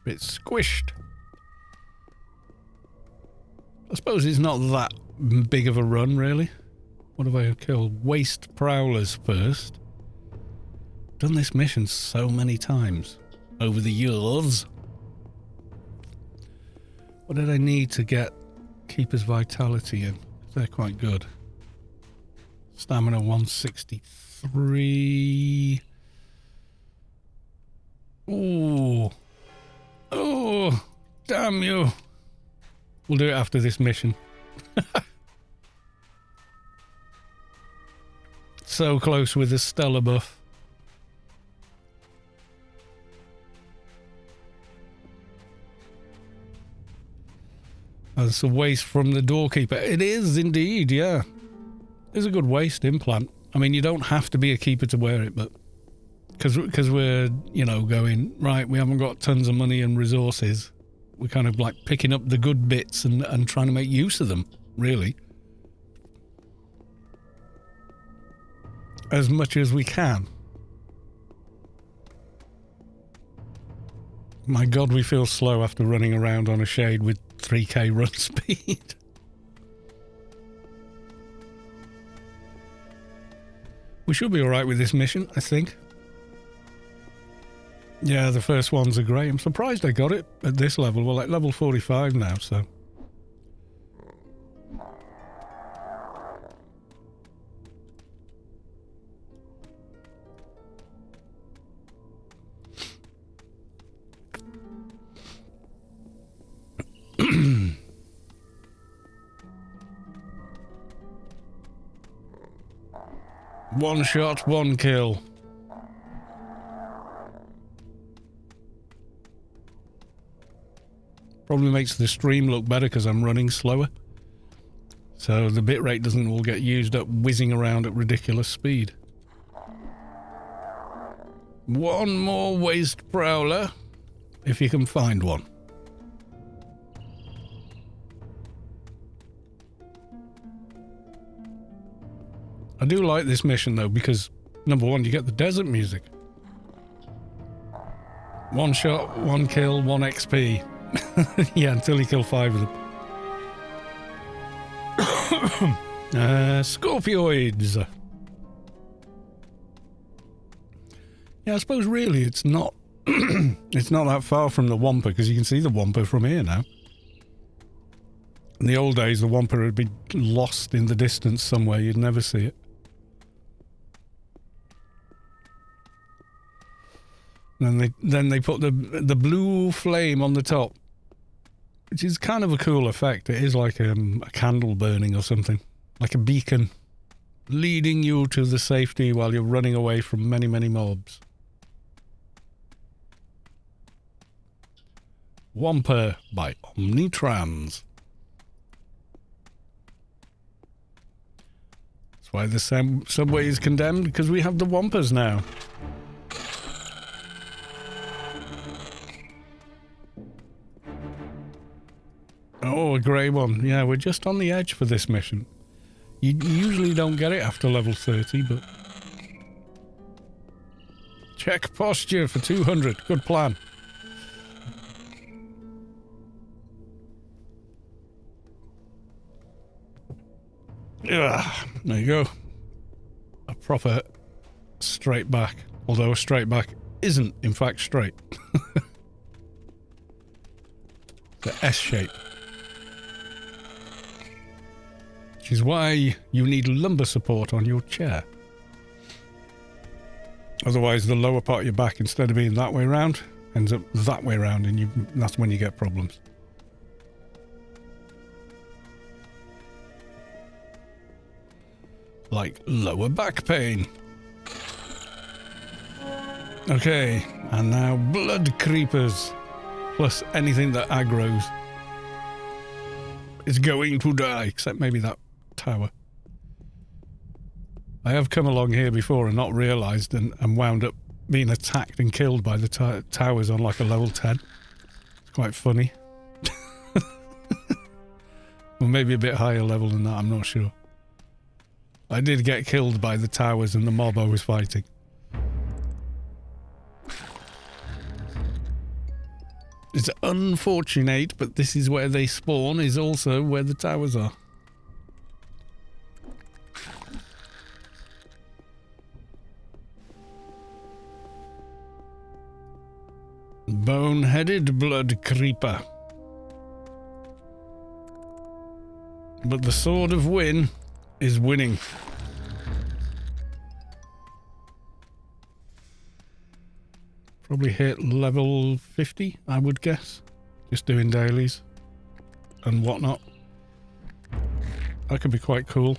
bit squished. I suppose it's not that big of a run, really. What have I killed? Waste prowlers first. Done this mission so many times over the years. What did I need to get Keeper's Vitality in? They're quite good. Stamina 163. Ooh. Oh, damn you. We'll do it after this mission. So close with the Stellar buff. That's a waste from the doorkeeper. It is indeed, yeah. It's a good waste implant. I mean, you don't have to be a keeper to wear it, but because we're, you know, going, right, we haven't got tons of money and resources. We're kind of like picking up the good bits and trying to make use of them, really. As much as we can. My God, we feel slow after running around on a shade with 3k run speed. We should be alright with this mission, I think. Yeah, the first ones are great. I'm surprised I got it at this level. We're like level 45 now, so... One shot, one kill. Probably makes the stream look better because I'm running slower. So the bitrate doesn't all get used up whizzing around at ridiculous speed. One more waste prowler, if you can find one. I do like this mission though, because number one, you get the desert music. One shot, one kill, one XP. Yeah, until you kill 5 of them. Scorpioids. Yeah, I suppose really it's not it's not that far from the Wampa, because you can see the Wampa from here now. In the old days, the Wampa would be lost in the distance somewhere, you'd never see it. And then they put the blue flame on the top, which is kind of a cool effect. It is like a candle burning or something, like a beacon, leading you to the safety while you're running away from many, many mobs. Wampa by Omnitrans. That's why the subway is condemned, because we have the Wampas now. Oh, a grey one. Yeah, we're just on the edge for this mission. You usually don't get it after level 30, but... Check posture for 200. Good plan. Ugh, there you go. A proper straight back. Although a straight back isn't, in fact, straight. The S shape. Which is why you need lumbar support on your chair. Otherwise, the lower part of your back, instead of being that way round, ends up that way round, and that's when you get problems. Like lower back pain. Okay, and now blood creepers. Plus anything that aggroes is going to die, except maybe that tower. I have come along here before and not realised and wound up being attacked and killed by the towers on like a level 10. It's quite funny. Or maybe a bit higher level than that, I'm not sure. I did get killed by the towers and the mob I was fighting. It's unfortunate, but this is where they spawn, is also where the towers are. Bone-headed blood creeper. But the Sword of Win is winning. Probably hit level 50, I would guess. Just doing dailies and whatnot. That could be quite cool.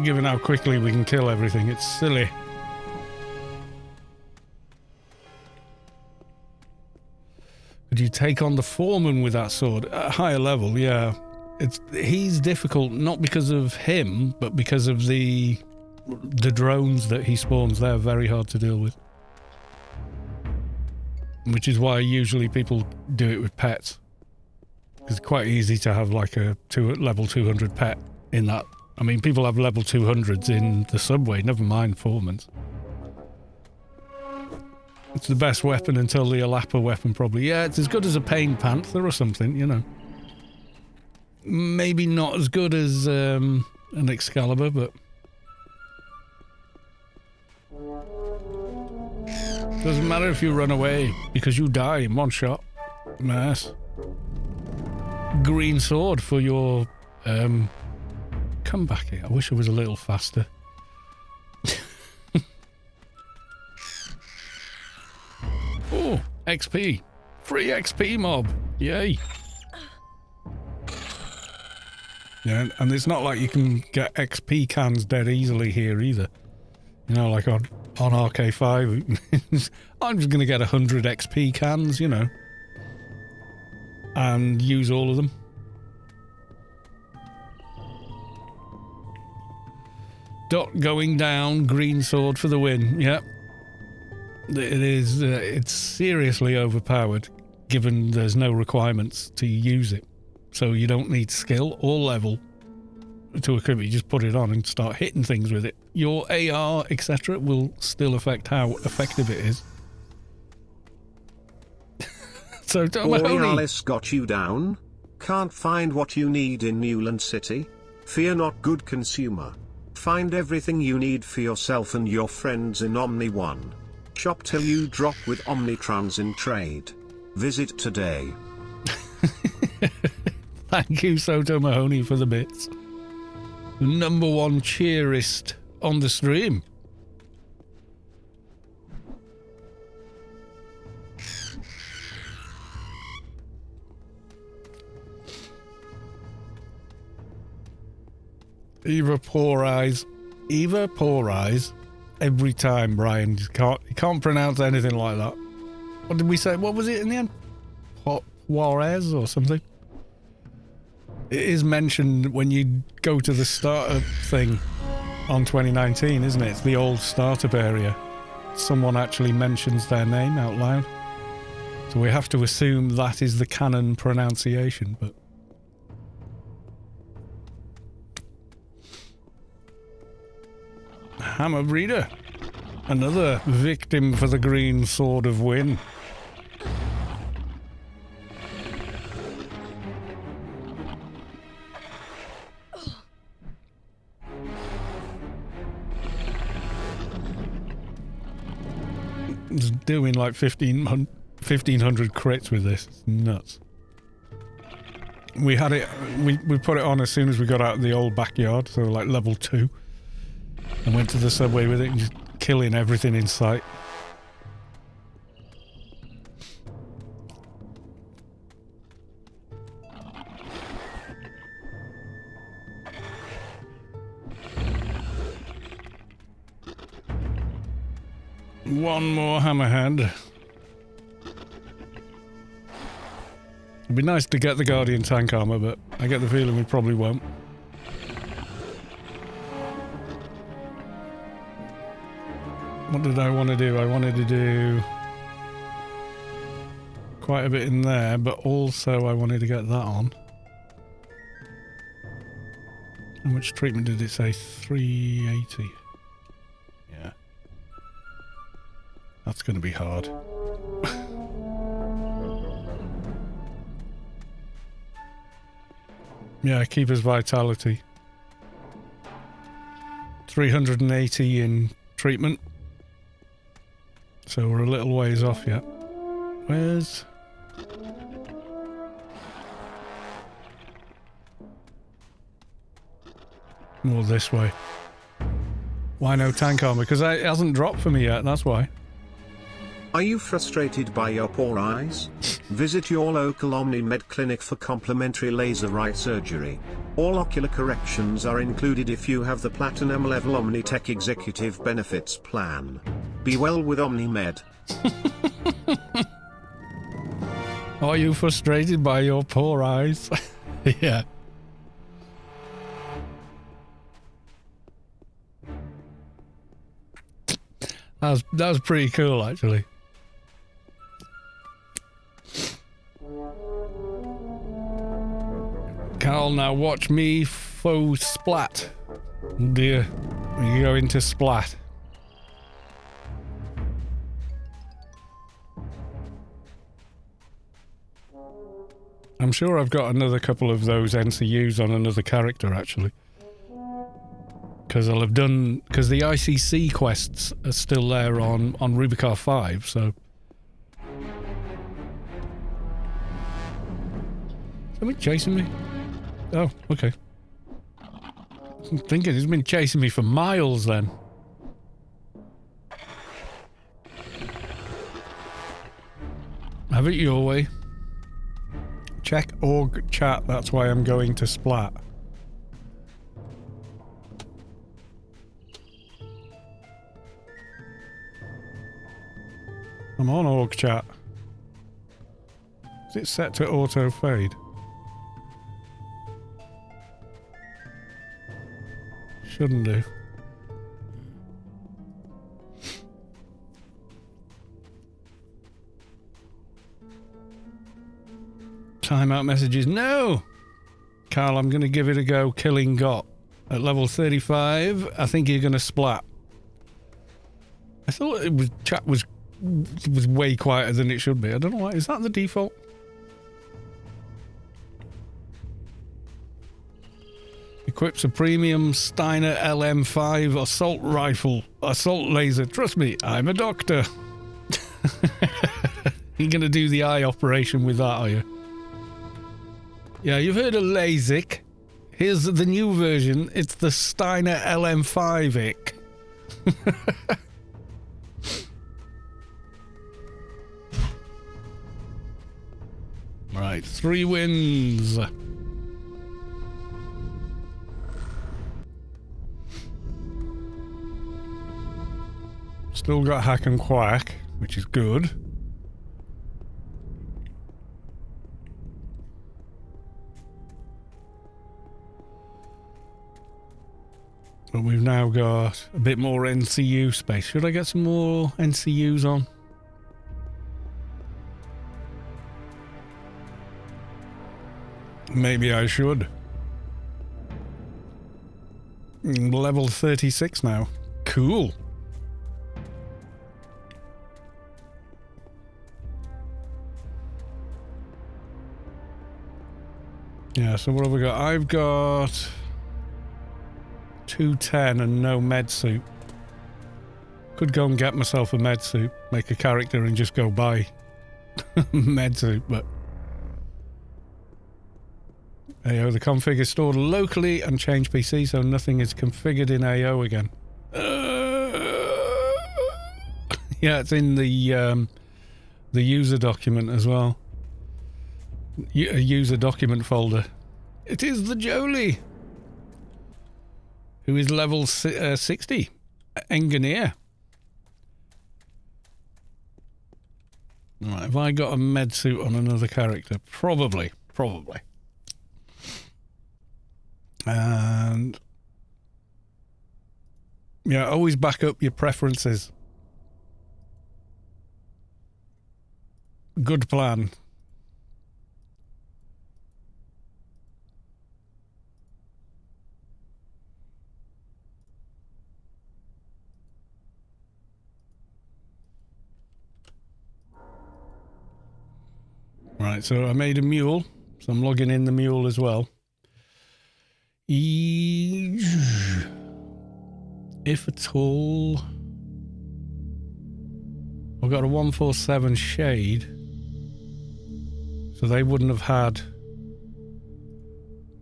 Given how quickly we can kill everything, it's silly. Could you take on the Foreman with that sword? At a higher level, yeah. He's difficult, not because of him, but because of the drones that he spawns. They're very hard to deal with. Which is why usually people do it with pets. Because it's quite easy to have like a level 200 pet in that. I mean, people have level 200s in the subway, never mind Foreman's. It's the best weapon until the Alapa weapon, probably. Yeah, it's as good as a Pain Panther or something, you know. Maybe not as good as an Excalibur, but... Doesn't matter if you run away, because you die in one shot. Nice. Green sword for your... Come back here. I wish I was a little faster. Oh, XP. Free XP mob. Yay. Yeah, and it's not like you can get XP cans dead easily here either. You know, like on RK-5, I'm just going to get 100 XP cans, you know, and use all of them. Dot going down, green sword for the win. Yep. It is, it's seriously overpowered, given there's no requirements to use it. So you don't need skill or level to equip it. You just put it on and start hitting things with it. Your AR, etc. will still affect how effective it is. So Borealis got you down? Can't find what you need in Mule City? Fear not, good consumer. Find everything you need for yourself and your friends in Omni 1. Shop till you drop with Omnitrans in trade. Visit today. Thank you, Soto Mahoney, for the bits. Number one cheerist on the stream. Eva Poor Eyes. Eva Poor Eyes. Every time, Brian. You can't pronounce anything like that. What did we say? What was it in the end? Juarez or something? It is mentioned when you go to the startup thing on 2019, isn't it? It's the old startup area. Someone actually mentions their name out loud. So we have to assume that is the canon pronunciation, but... Hammer Breeder. Another victim for the green sword of win. Just doing like 1500 crits with this. It's nuts. We had it, we put it on as soon as we got out of the old backyard, so like level 2. And went to the subway with it and just killing everything in sight. One more hammerhead. It'd be nice to get the Guardian tank armor, but I get the feeling we probably won't. What did I want to do? I wanted to do quite a bit in there, but also I wanted to get that on. How much treatment did it say? 380. Yeah. That's going to be hard. Yeah, Keeper's Vitality. 380 in treatment. So we're a little ways off yet. Where's... More this way. Why no tank armor? Because it hasn't dropped for me yet, that's why. Are you frustrated by your poor eyes? Visit your local OmniMed clinic for complimentary laser eye surgery. All ocular corrections are included if you have the Platinum Level OmniTech Executive Benefits Plan. Be well with OmniMed. Are you frustrated by your poor eyes? Yeah. That was pretty cool, actually. Carl, now watch me faux splat. Dear, you go into splat. I'm sure I've got another couple of those NCUs on another character, actually. Because I'll have done... Because the ICC quests are still there on Rubicar 5, so... Something chasing me? Oh, okay. I'm thinking he's been chasing me for miles, then. Have it your way. Check org chat, that's why I'm going to splat. I'm on org chat. Is it set to auto fade? Shouldn't do. Timeout messages. No! Carl, I'm going to give it a go. Killing Got. At level 35, I think you're going to splat. I thought it was chat was way quieter than it should be. I don't know why. Is that the default? Equips a premium Steiner LM5 assault rifle. Assault laser. Trust me, I'm a doctor. You're going to do the eye operation with that, are you? Yeah, you've heard of LASIK. Here's the new version. It's the Steiner LM5-ic. Right, 3 wins. Still got Hack and Quack, which is good. But we've now got a bit more NCU space. Should I get some more NCUs on? Maybe I should. Level 36 now. Cool. Yeah, so what have we got? I've got 210 and no med suit. Could go and get myself a med suit, make a character and just go buy med suit, but AO, the config is stored locally and change PC, so nothing is configured in AO again. Yeah, it's in the user document as well. A user document folder. It is the Jolie, who is level 60. Engineer. Right, have I got a med suit on another character? Probably. And yeah, always back up your preferences. Good plan. Right, so I made a mule, so I'm logging in the mule as well. If at all, I've got a 147 shade. So they wouldn't have had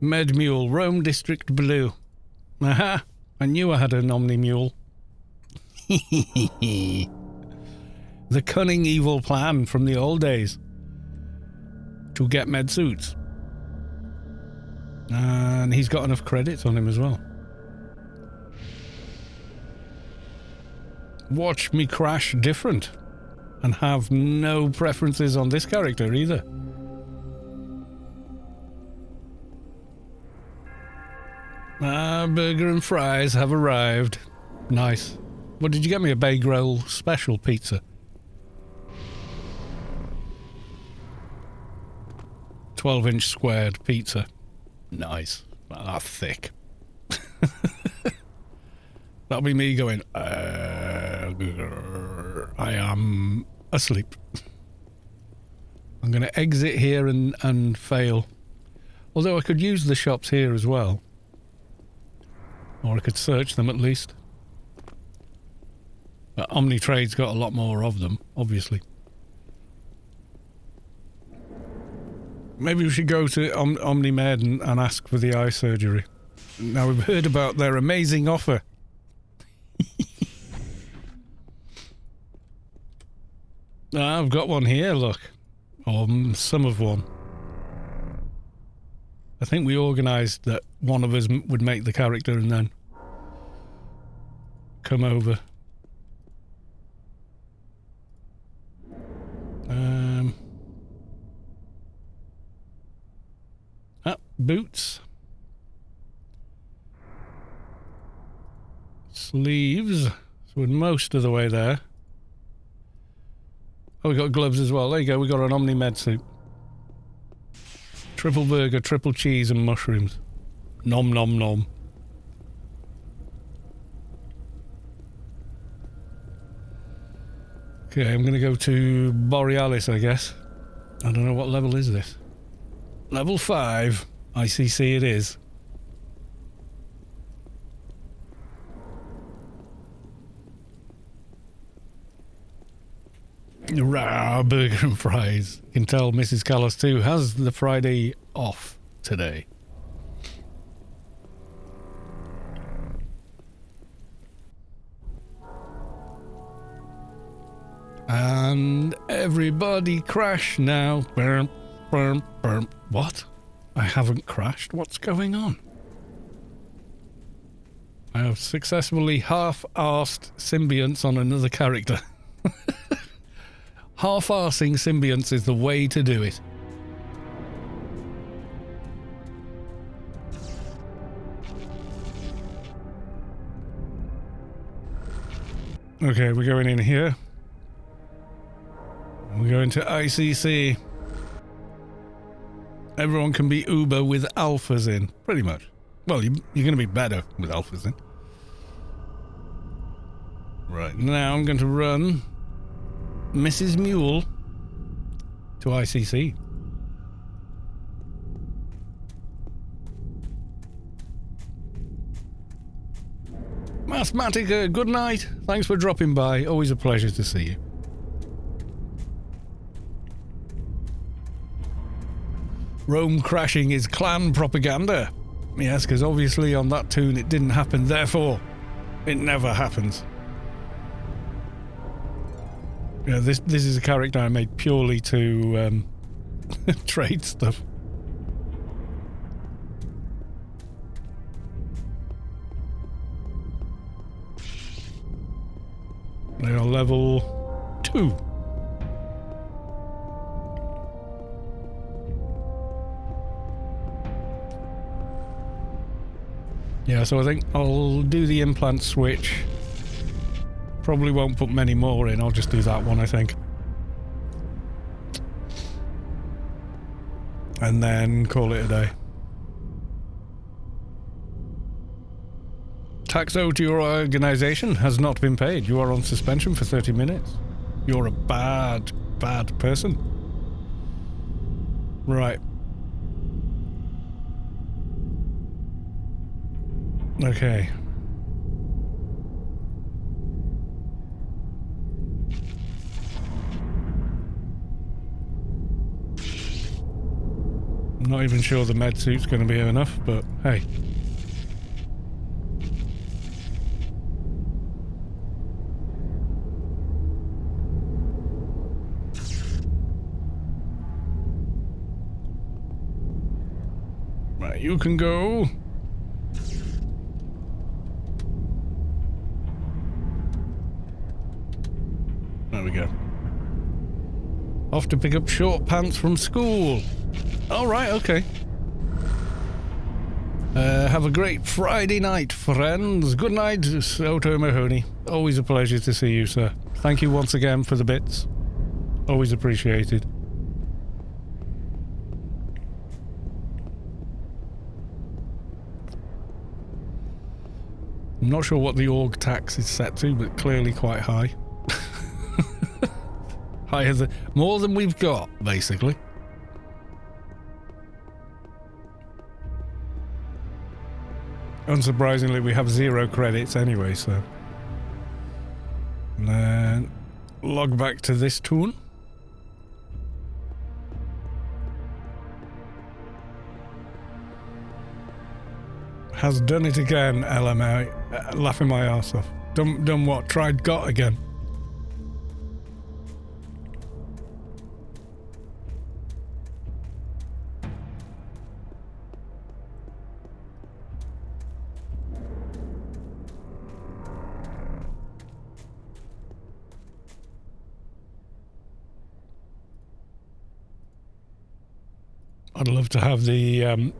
Med Mule, Rome District Blue. Aha! I knew I had an Omni Mule. The cunning evil plan from the old days to get med suits. And he's got enough credits on him as well. Watch me crash different and have no preferences on this character either. Burger and fries have arrived. Nice. What did you get me? A Bay Grill special pizza? 12-inch squared pizza. Nice. That's thick. That'll be me going, I am asleep. I'm going to exit here and fail. Although I could use the shops here as well. Or I could search them at least. But Omnitrade's got a lot more of them, obviously. Maybe we should go to OmniMed and ask for the eye surgery. Now we've heard about their amazing offer. I've got one here, look. Or some of one. I think we organised that one of us would make the character and then come over. Boots. Sleeves. So we're most of the way there. Oh, we got gloves as well. There you go. We got an Omni-Med suit. Triple burger, triple cheese and mushrooms. Nom nom nom. Okay, I'm going to go to Borealis, I guess. I don't know what level is this. Level 5. ICC it is. Rah, burger and fries. You can tell Mrs. Callis too has the Friday off today. And everybody crash now. Burm, burm, burm. What? I haven't crashed. What's going on? I have successfully half-arsed symbionts on another character. Half-arsing symbionts is the way to do it. Okay, we're going in here. We're going to ICC. Everyone can be Uber with alphas in, pretty much. Well, you're going to be better with alphas in. Right, now I'm going to run Mrs. Mule to ICC. Mathematica, good night. Thanks for dropping by. Always a pleasure to see you. Rome crashing is clan propaganda. Yes, because obviously on that toon it didn't happen, therefore it never happens. Yeah, this is a character I made purely to trade stuff. They are level 2. Yeah, so I think I'll do the implant switch. Probably won't put many more in, I'll just do that one, I think. And then call it a day. Tax owed to your organisation has not been paid. You are on suspension for 30 minutes. You're a bad, bad person. Right. Okay. I'm not even sure the med suit's going to be enough, but hey. Right, you can go. There we go. Off to pick up short pants from school. All right, okay. Have a great Friday night, friends. Good night, Soto Mahoney. Always a pleasure to see you, sir. Thank you once again for the bits. Always appreciated. I'm not sure what the org tax is set to, but clearly quite high. Higher than, more than we've got, basically. Unsurprisingly, we have 0 credits anyway, so. And then log back to this tune. Has done it again, LMA. Laughing my arse off. Done what? Tried got again. I'd love to have the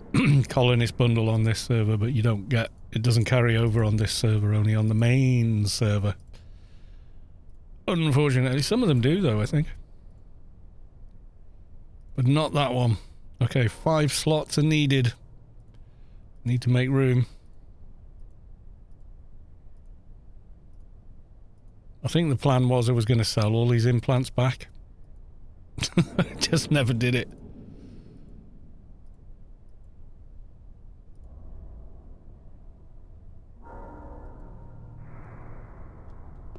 colonist bundle on this server, but you don't get, it doesn't carry over on this server, only on the main server. Unfortunately, some of them do though, I think. But not that one. Okay, 5 slots are needed. Need to make room. I think the plan was I was going to sell all these implants back. I just never did it.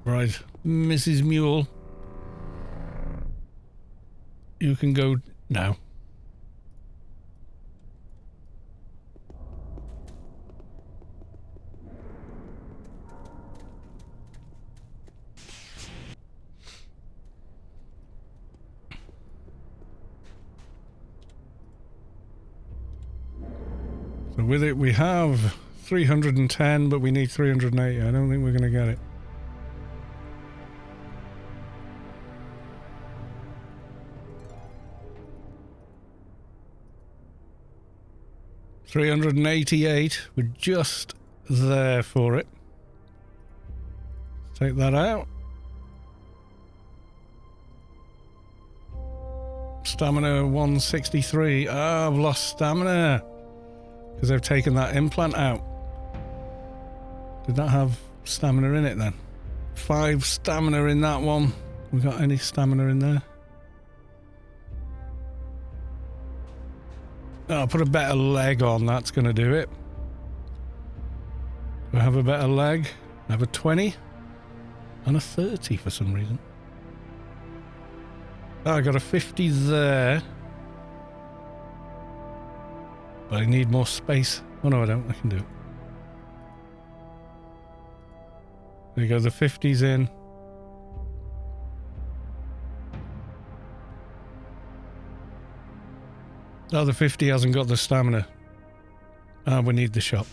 Right, Mrs. Mule. You can go now. So with it we have 310, but we need 380. I don't think we're going to get it. $388. We're just there for it. Take that out. Stamina 163. Ah, I've lost stamina because they've taken that implant out. Did that have stamina in it then? 5 stamina in that one. We got any stamina in there? Oh, I'll put a better leg on, that's going to do it. Do I have a better leg? I have a 20 and a 30 for some reason. Oh, I got a 50 there. But I need more space. Oh no, I don't. I can do it. There you go, the 50's in. Oh, the 50 hasn't got the stamina. Ah, we need the shop.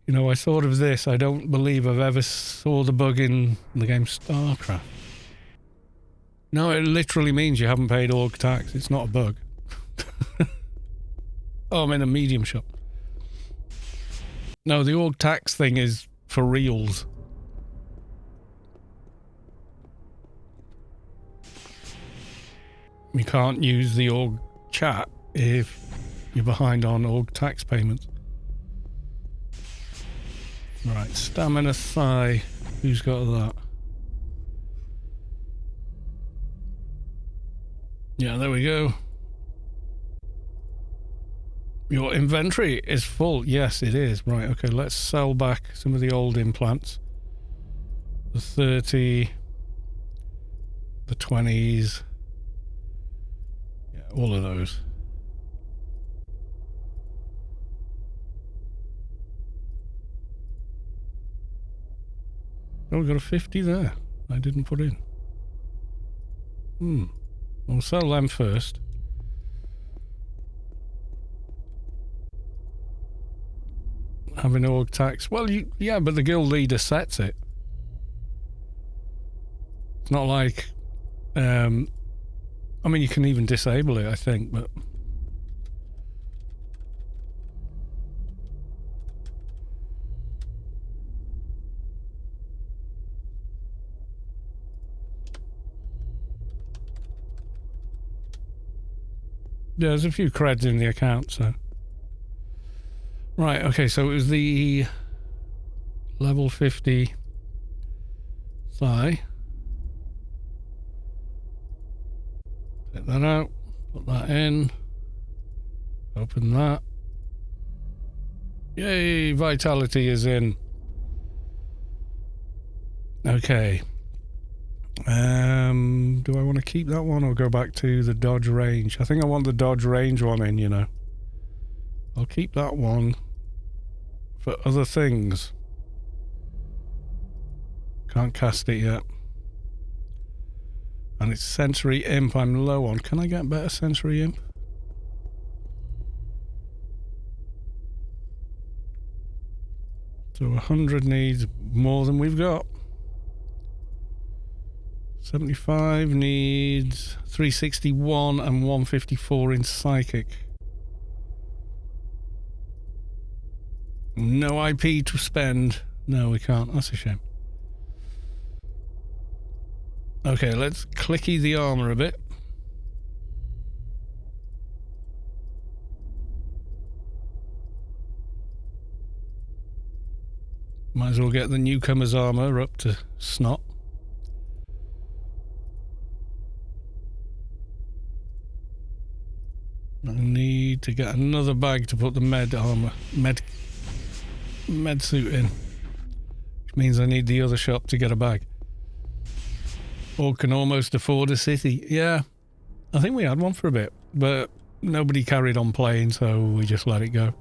You know, I thought of this. I don't believe I've ever saw the bug in the game StarCraft. No, it literally means you haven't paid org tax. It's not a bug. Oh, I'm in a medium shop. No, the org tax thing is for reals. You can't use the org chat if you're behind on org tax payments. Right, stamina thigh. Who's got that? Yeah, there we go. Your inventory is full. Yes, it is. Right, okay, let's sell back some of the old implants. The 30, the 20s. Yeah, all of those. Oh, we got a 50 there. I didn't put in. We'll sell them first. Having org tax. Well, yeah, but the guild leader sets it. It's not like... I mean, you can even disable it, I think, but... Yeah, there's a few creds in the account, so... Right, okay, so it was the... level 50... thigh. Take that out, put that in, open that. Yay, vitality is in. Okay. Do I want to keep that one or go back to the dodge range? I think I want the dodge range one in, you know. I'll keep that one for other things. Can't cast it yet. And it's sensory imp I'm low on. Can I get better sensory imp? So 100 needs more than we've got. 75 needs 361 and 154 in psychic. No IP to spend. No, we can't. That's a shame. Okay, let's clicky the armor a bit. Might as well get the newcomer's armor up to snot. I need to get another bag to put the med suit in. Which means I need the other shop to get a bag. Or can almost afford a city. Yeah, I think we had one for a bit, but nobody carried on playing, so we just let it go.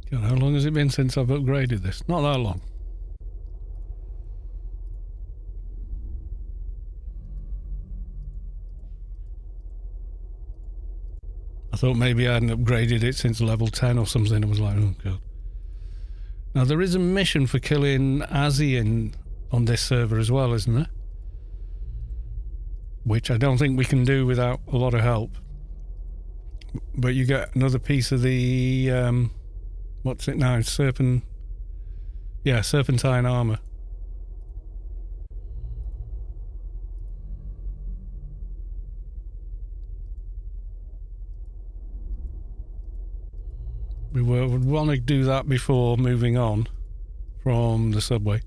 God, how long has it been since I've upgraded this? Not that long. I thought maybe I hadn't upgraded it since level 10 or something. I was like, oh god. Now there is a mission for killing Azian on this server as well, isn't there? Which I don't think we can do without a lot of help. But you get another piece of the... what's it now? Serpentine armor. We would want to do that before moving on from the subway.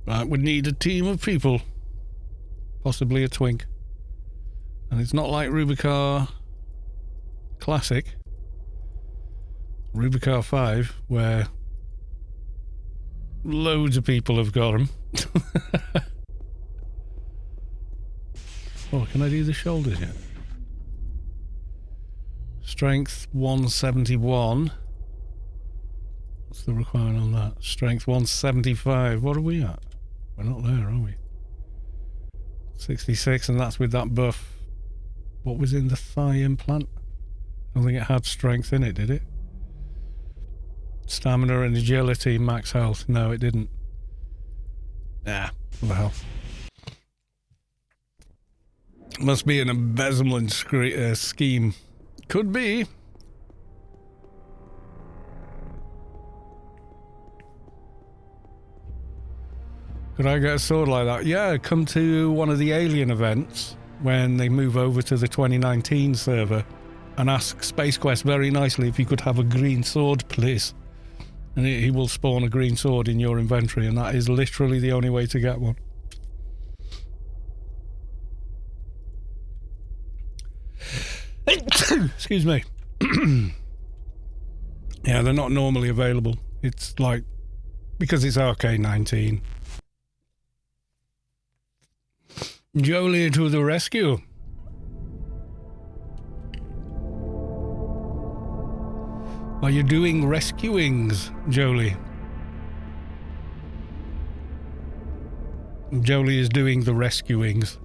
Right, we'd need a team of people. Possibly a twink. And it's not like Rubicar Classic. Rubicar 5, where loads of people have got them. Oh, can I do the shoulders yet? Strength 171. What's the requirement on that? Strength 175. What are we at? We're not there, are we? 66, and that's with that buff. What was in the thigh implant? I don't think it had strength in it, did it? Stamina and agility, max health. No, it didn't. Nah, what the hell. Must be an embezzlement scheme. Could be. Could I get a sword like that? Yeah, come to one of the alien events when they move over to the 2019 server and ask Space Quest very nicely if you could have a green sword, please. And he will spawn a green sword in your inventory, and that is literally the only way to get one. Excuse me. Yeah, they're not normally available. It's like, because it's RK-19. Jolie to the rescue. Are you doing rescuings, Jolie? Jolie is doing the rescuings.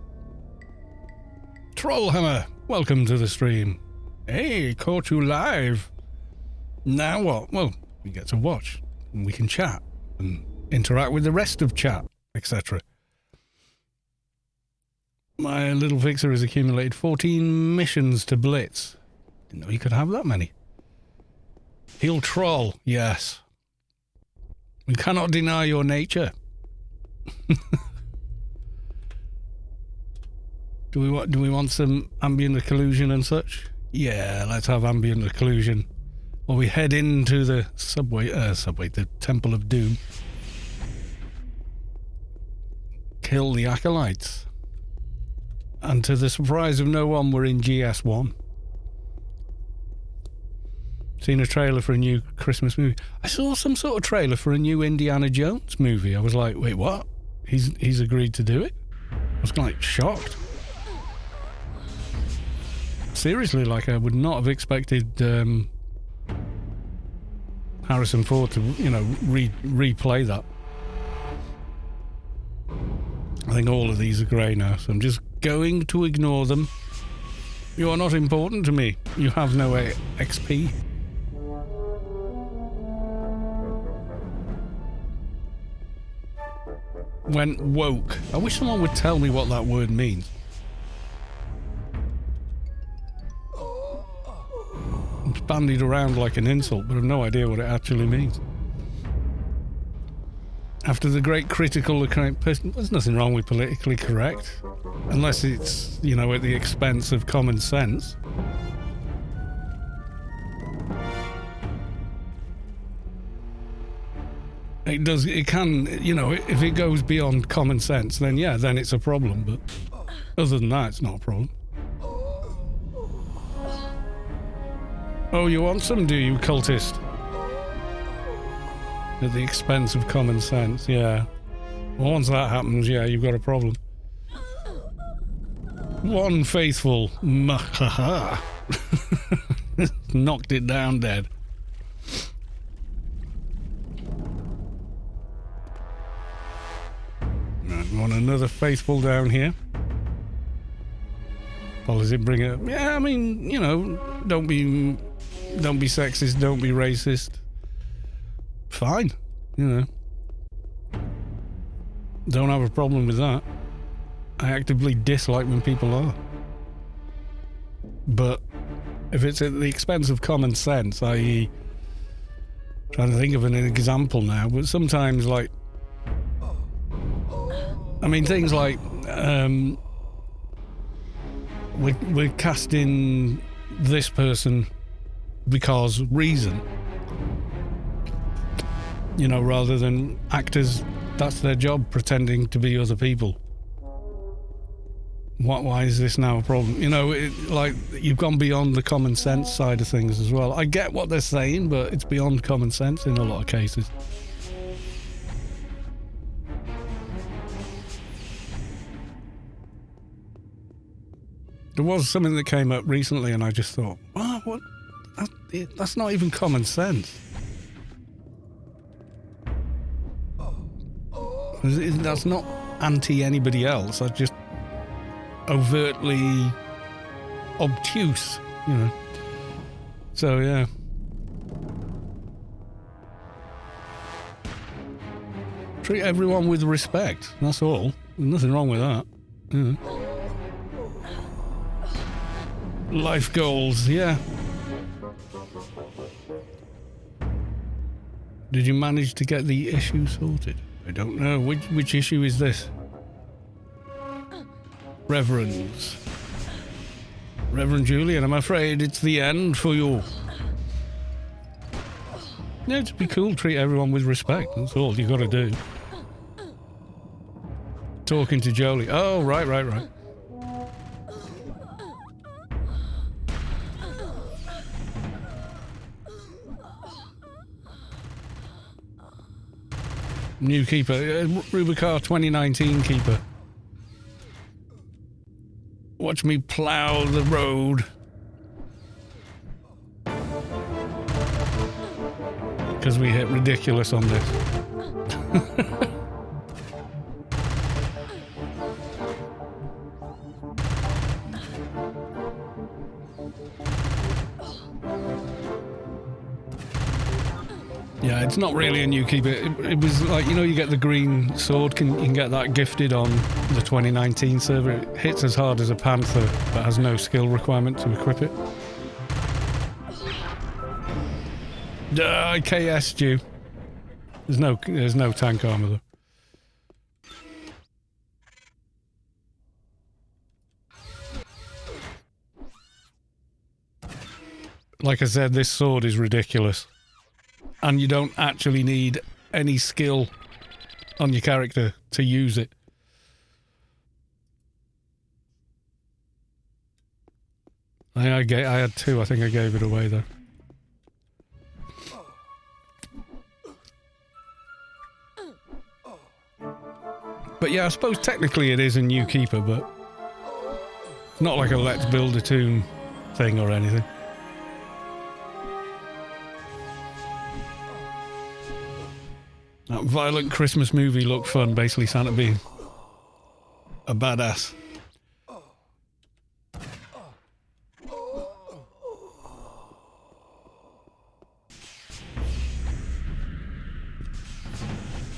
Trollhammer, welcome to the stream. Hey, caught you live. Now what? Well, we get to watch, and we can chat, and interact with the rest of chat, etc. My little fixer has accumulated 14 missions to blitz. Didn't know you could have that many. He'll troll, yes. We cannot deny your nature. Do we want some ambient occlusion and such? Yeah, let's have ambient occlusion. Or we head into the the Temple of Doom. Kill the acolytes. And to the surprise of no one, we're in GS1. Seen a trailer for a new Christmas movie. I saw some sort of trailer for a new Indiana Jones movie. I was like, wait, what? He's agreed to do it? I was like shocked. Seriously, like I would not have expected Harrison Ford to, replay that. I think all of these are grey now, so I'm just going to ignore them. You are not important to me. You have no XP. Went woke. I wish someone would tell me what that word means. It's bandied around like an insult, but I've no idea what it actually means. After the great critical person, there's nothing wrong with politically correct, unless it's, at the expense of common sense. It can, if it goes beyond common sense, then yeah, then it's a problem, but other than that, it's not a problem. Oh, you want some, do you, cultist? At the expense of common sense, yeah. Well, once that happens, yeah, you've got a problem. One faithful mahaha knocked it down dead. Right, we want another faithful down here. Policy bring it up. Yeah, I mean, don't be sexist, don't be racist. Fine, Don't have a problem with that. I actively dislike when people are. But if it's at the expense of common sense, i.e. trying to think of an example now, but sometimes things like we're casting this person because reason. Rather than actors, that's their job, pretending to be other people. Why is this now a problem? You've gone beyond the common sense side of things as well. I get what they're saying, but it's beyond common sense in a lot of cases. There was something that came up recently and I just thought, what? That's not even common sense. That's not anti-anybody else. That's just overtly obtuse, So, yeah. Treat everyone with respect. That's all. There's nothing wrong with that. Life goals, yeah. Did you manage to get the issue sorted? I don't know. Which issue is this? Reverends. Reverend Julian, I'm afraid it's the end for you. Yeah, it'd be cool. Treat everyone with respect. That's all you gotta do. Talking to Jolie. Oh, right. New keeper. RK-2019 keeper. Watch me plow the road. Because we hit ridiculous on this. Yeah, it's not really a new keeper. It was like, you know, you get the green sword, you can get that gifted on the 2019 server. It hits as hard as a panther, but has no skill requirement to equip it. I KS'd you. There's no tank armor though. Like I said, this sword is ridiculous. And you don't actually need any skill on your character to use it. I had two. I think I gave it away though. But yeah, I suppose technically it is a new keeper, but it's not like a let's build a tune thing or anything. That violent Christmas movie looked fun, basically Santa being a badass.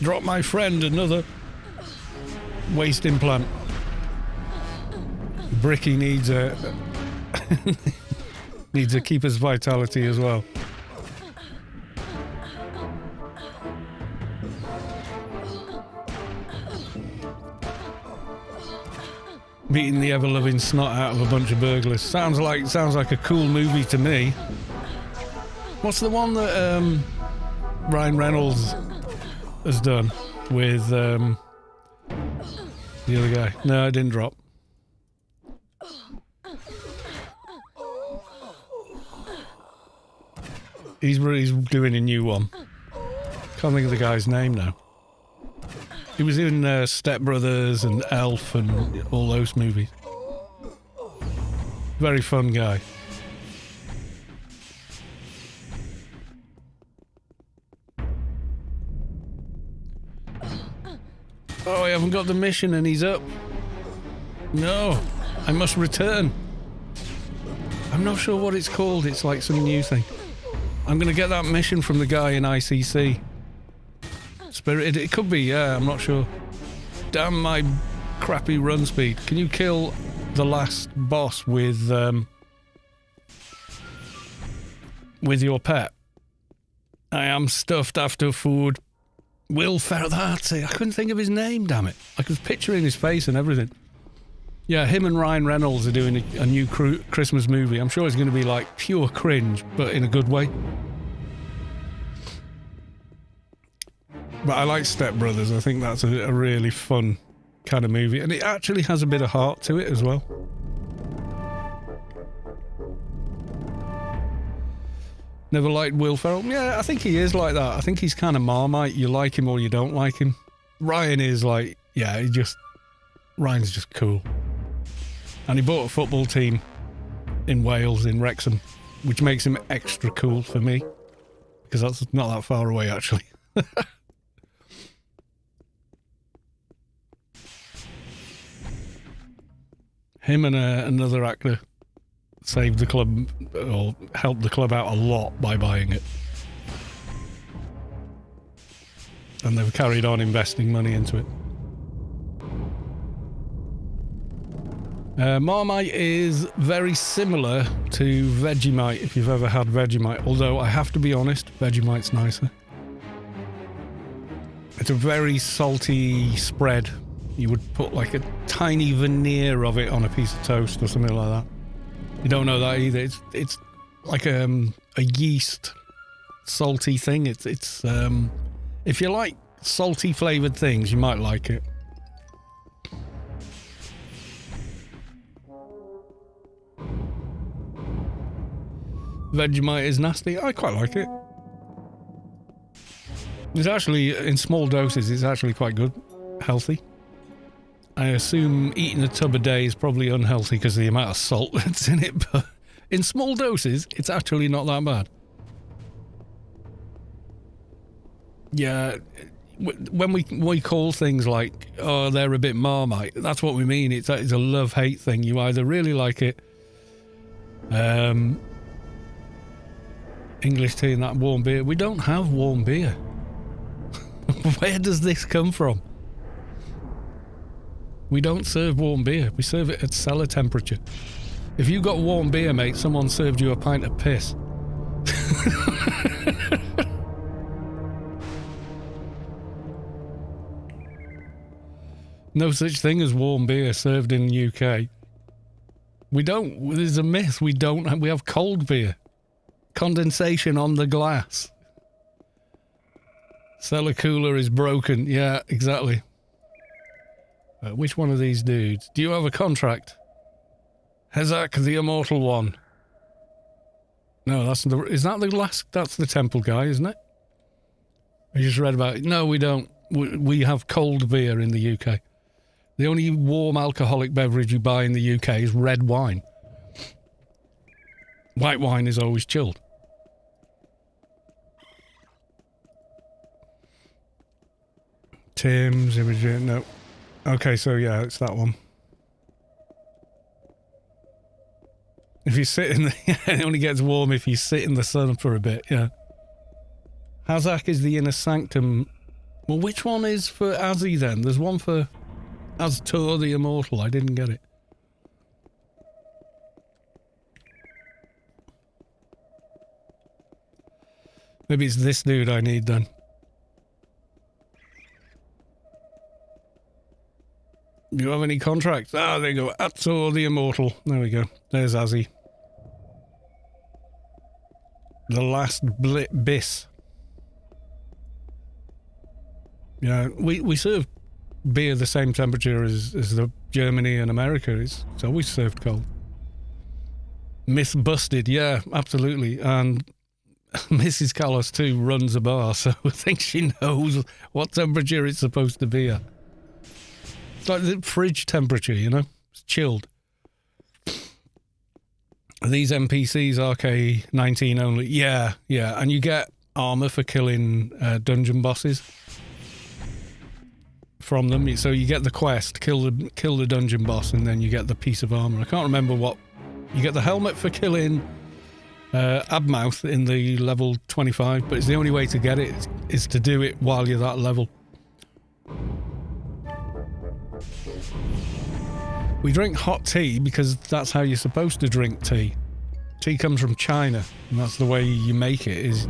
Drop my friend another waste implant. Bricky needs a needs a keeper's vitality as well. Beating the ever-loving snot out of a bunch of burglars. Sounds like a cool movie to me. What's the one that Ryan Reynolds has done with the other guy? No, I didn't drop. He's doing a new one. Can't think of the guy's name now. He was in Step Brothers and Elf and all those movies. Very fun guy. Oh, I haven't got the mission and he's up. No, I must return. I'm not sure what it's called. It's like some new thing. I'm going to get that mission from the guy in ICC. Spirited, it could be, yeah, I'm not sure. Damn my crappy run speed. Can you kill the last boss with your pet? I am stuffed after food. Will Ferrell, that's it. I couldn't think of his name, damn it. I was picturing his face and everything. Yeah, him and Ryan Reynolds are doing a new Christmas movie. I'm sure it's going to be like pure cringe, but in a good way. But I like Step Brothers. I think that's a really fun kind of movie. And it actually has a bit of heart to it as well. Never liked Will Ferrell? Yeah, I think he is like that. I think he's kind of Marmite. You like him or you don't like him. Ryan is like, yeah, Ryan's just cool. And he bought a football team in Wales, in Wrexham, which makes him extra cool for me. Because that's not that far away, actually. Him and another actor saved the club, or helped the club out a lot by buying it. And they've carried on investing money into it. Marmite is very similar to Vegemite, if you've ever had Vegemite. Although, I have to be honest, Vegemite's nicer. It's a very salty spread. You would put like a tiny veneer of it on a piece of toast or something like that. You don't know that either. It's like a yeast salty thing. It's if you like salty flavored things, you might like it. Vegemite is nasty. I quite like it. It's actually, in small doses, it's actually quite good. Healthy. I assume eating a tub a day is probably unhealthy because of the amount of salt that's in it, but in small doses, it's actually not that bad. Yeah, when we call things like, oh, they're a bit Marmite, that's what we mean. It's a love-hate thing. You either really like it, English tea and that warm beer. We don't have warm beer. Where does this come from? We don't serve warm beer. We serve it at cellar temperature. If you got warm beer, mate, someone served you a pint of piss. No such thing as warm beer served in the UK. We don't. There's a myth. We don't. We have cold beer. Condensation on the glass. Cellar cooler is broken. Yeah, exactly. Which one of these dudes? Do you have a contract? Hezak, the immortal one. No, that's the... Is that the last... That's the temple guy, isn't it? I just read about it. No, we don't. We have cold beer in the UK. The only warm alcoholic beverage you buy in the UK is red wine. White wine is always chilled. Tim's imaging. No. Okay, so yeah, it's that one. If you sit in the... it only gets warm if you sit in the sun for a bit, yeah. Hazak is the inner sanctum. Well, which one is for Azzy then? There's one for Aztor the Immortal. I didn't get it. Maybe it's this dude I need then. Do you have any contracts? Ah, there you go. Aztor the Immortal. There we go. There's Azzy. The last bis. Yeah, we serve beer the same temperature as the Germany and America is. It's always served cold. Myth busted, yeah, absolutely. And Mrs. Callas too runs a bar, so I think she knows what temperature it's supposed to be at. It's like the fridge temperature, you know? It's chilled. These NPCs, RK-19 only. Yeah, yeah. And you get armor for killing dungeon bosses from them. So you get the quest, kill the dungeon boss, and then you get the piece of armor. I can't remember what... You get the helmet for killing Abmouth in the level 25, but it's the only way to get it is to do it while you're that level. We drink hot tea because that's how you're supposed to drink tea. Tea comes from China, and that's the way you make it. It's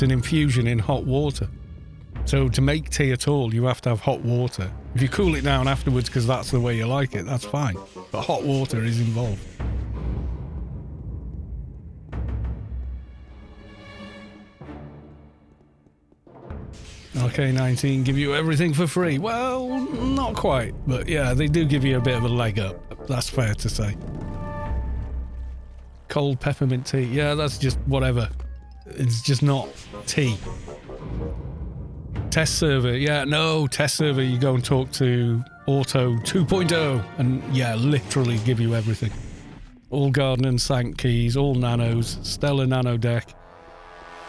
an infusion in hot water. So to make tea at all, you have to have hot water. If you cool it down afterwards because that's the way you like it, that's fine. But hot water is involved. RK-19 give you everything for free. Well, not quite, but yeah, they do give you a bit of a leg up. That's fair to say. Cold peppermint tea. Yeah, that's just whatever. It's just not tea. Test server. Yeah, no, test server. You go and talk to Auto 2.0 and yeah, literally give you everything. All Garden and Sank keys, all nanos, Stellar nano deck.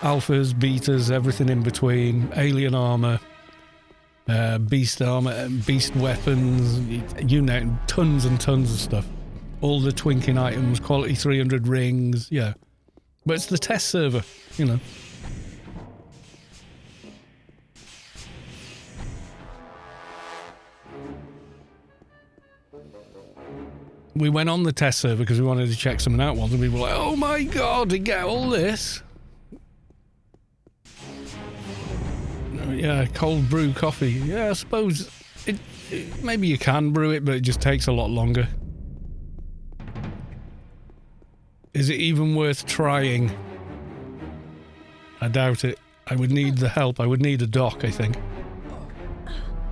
Alphas, betas, everything in between, alien armor, beast armor, beast weapons, you name it, tons and tons of stuff. All the twinking items, quality 300 rings, yeah. But it's the test server, you know. We went on the test server because we wanted to check something out once, and we were like, oh my god, to get all this. There we Yeah, cold brew coffee. Yeah, I suppose maybe you can brew it, but it just takes a lot longer. Is it even worth trying? I doubt it. I would need the help. I would need a dock, I think.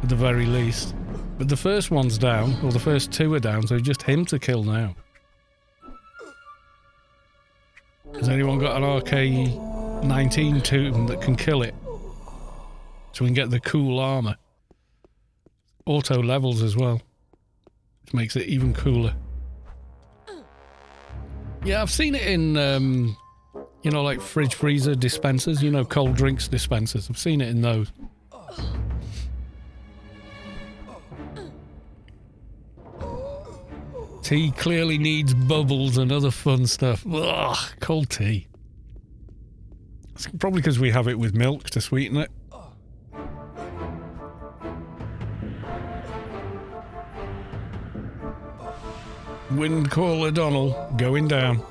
At the very least. But the first one's down, or the first two are down, so just him to kill now. Has anyone got an RK-19 tomb that can kill it? So we can get the cool armor. Auto levels as well. Which makes it even cooler. Yeah, I've seen it in, you know, like fridge freezer dispensers, you know, cold drinks dispensers. I've seen it in those. Tea clearly needs bubbles and other fun stuff. Ugh, cold tea. It's probably because we have it with milk to sweeten it. Windcaller Donald going down.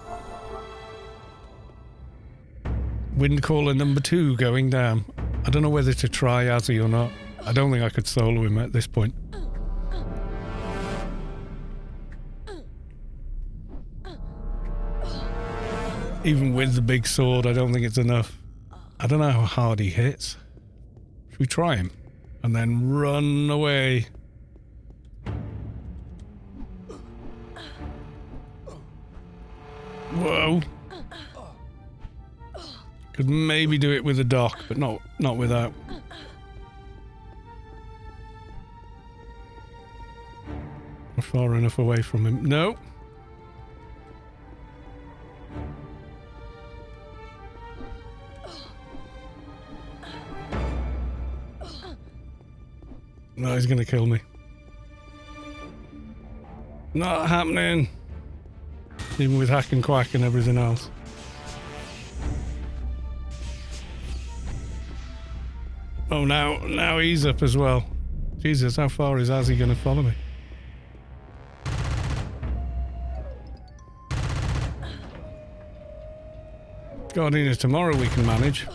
Windcaller number 2 going down. I don't know whether to try Azzy or not. I don't think I could solo him at this point. Even with the big sword, I don't think it's enough. I don't know how hard he hits. Should we try him? And then run away. Whoa. Could maybe do it with a dock, but not without. We're far enough away from him. No. No, he's gonna kill me. Not happening. Even with hack and quack and everything else. Oh, now he's up as well. Jesus, how far is Azzy gonna follow me? Guardian tomorrow we can manage.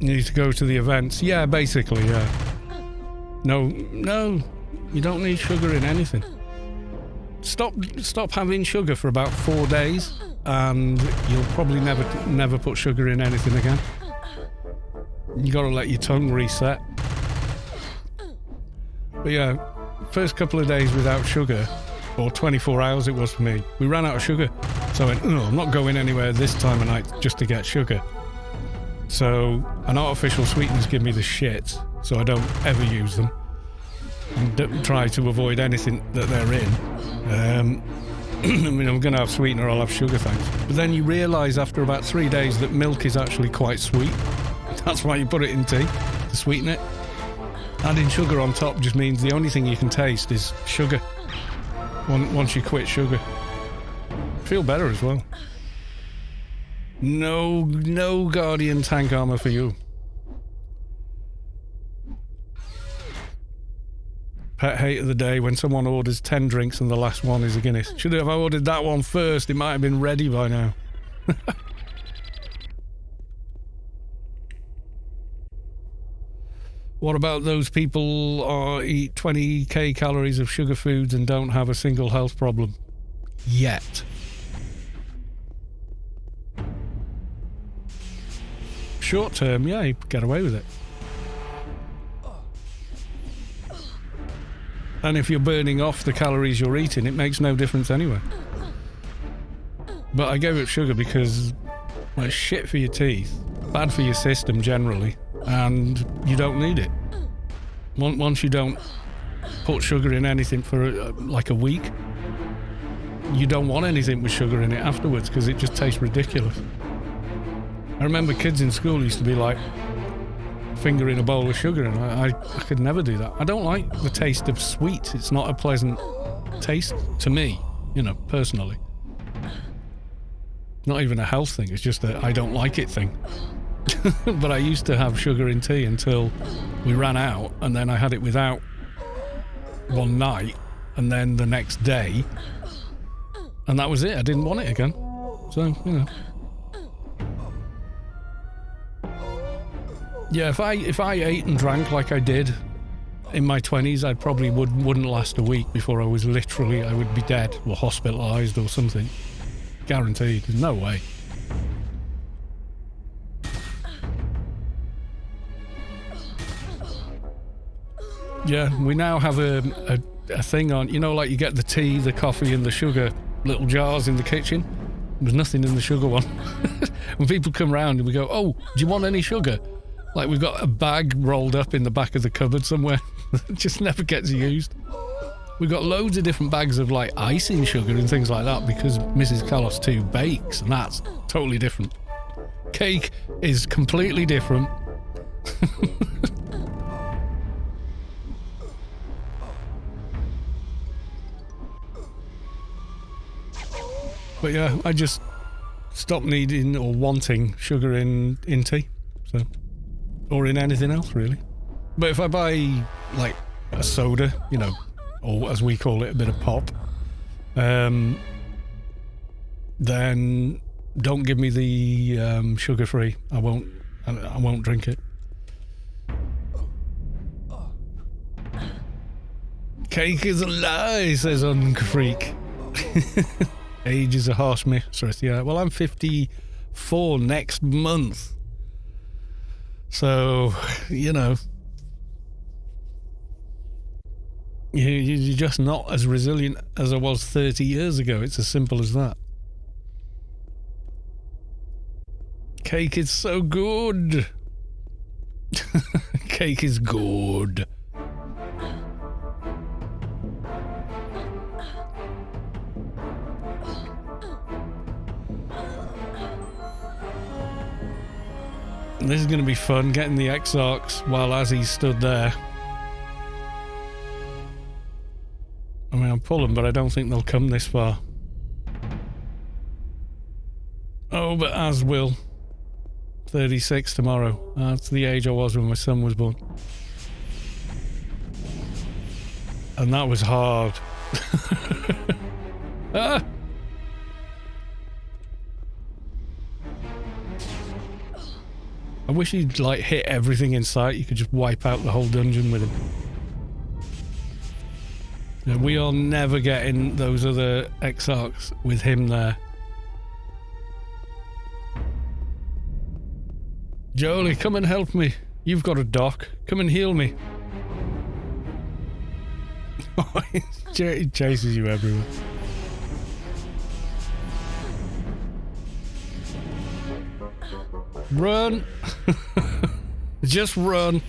You need to go to the events. Yeah, basically, yeah. No, you don't need sugar in anything. Stop having sugar for about 4 days, and you'll probably never put sugar in anything again. You gotta let your tongue reset. But yeah, first couple of days without sugar, or 24 hours it was for me, we ran out of sugar. So I went, no, I'm not going anywhere this time of night just to get sugar. So, and artificial sweeteners give me the shit, so I don't ever use them. And try to avoid anything that they're in. I mean, I'm going to have sweetener, I'll have sugar, thanks. But then you realise after about 3 days that milk is actually quite sweet. That's why you put it in tea, to sweeten it. Adding sugar on top just means the only thing you can taste is sugar. Once you quit sugar. Feel better as well. No Guardian tank armor for you. Pet hate of the day when someone orders 10 drinks and the last one is a Guinness. Should have ordered that one first, it might have been ready by now. What about those people who eat 20k calories of sugar foods and don't have a single health problem? Yet. Short term, yeah, you get away with it. And if you're burning off the calories you're eating, it makes no difference anyway. But I gave up sugar because, well, it's shit for your teeth, bad for your system generally, and you don't need it. Once you don't put sugar in anything for like a week, you don't want anything with sugar in it afterwards because it just tastes ridiculous. I remember kids in school used to be like fingering a bowl of sugar, and I could never do that. I don't like the taste of sweets. It's not a pleasant taste to me, you know, personally. Not even a health thing, it's just a I don't like it thing. But I used to have sugar in tea until we ran out, and then I had it without one night, and then the next day And that was it. I didn't want it again. So, you know. Yeah, if I ate and drank like I did in my 20s, I probably wouldn't last a week before I would be dead or hospitalized or something. Guaranteed. There's no way. Yeah, we now have a thing on, you know, like you get the tea, the coffee and the sugar, little jars in the kitchen. There's nothing in the sugar one. When people come round and we go, oh, do you want any sugar? Like we've got a bag rolled up in the back of the cupboard somewhere. It just never gets used. We've got loads of different bags of like icing sugar and things like that because Mrs. Carlos 2 bakes, and that's totally different. Cake is completely different. But yeah, I just stopped needing or wanting sugar in tea, so, or in anything else really. But if I buy like a soda, you know, or as we call it, a bit of pop, then don't give me the sugar-free. I won't drink it. Cake is a lie, says Uncreek. Age is a harsh mistress. Yeah, well, I'm 54 next month. So, you know, you're just not as resilient as I was 30 years ago. It's as simple as that. Cake is so good. Cake is good. This is going to be fun, getting the X-Arcs while Azzy stood there. I mean, I'm pulling, but I don't think they'll come this far. Oh, but Az will. 36 tomorrow. That's the age I was when my son was born. And that was hard. Ah! I wish he'd like hit everything in sight. You could just wipe out the whole dungeon with him. Yeah, we are never getting those other X-Arcs with him there. Jolie, come and help me. You've got a doc. Come and heal me. He chases you everywhere. Run! Just run!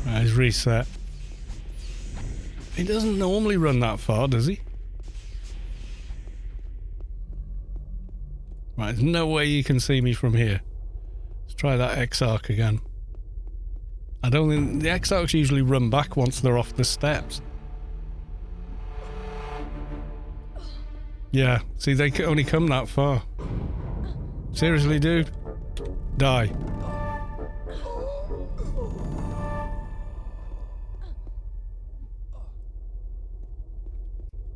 He's reset. He doesn't normally run that far, does he? Right, there's no way you can see me from here. Try that X-Arc again. I don't think the X-Arcs usually run back once they're off the steps. Yeah, see, they can only come that far. Seriously, dude? Die.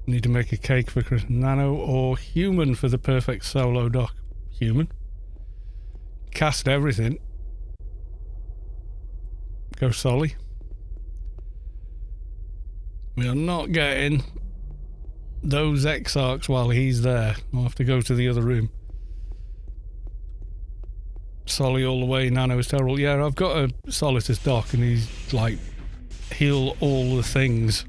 Need to make a cake for Chris. Nano or human for the perfect solo doc. Human? Cast everything. Go Solly. We are not getting those X-Arcs while he's there. I'll have to go to the other room. Solly all the way. Nano is terrible. Yeah, I've got a Solitus doc and he's like heal all the things.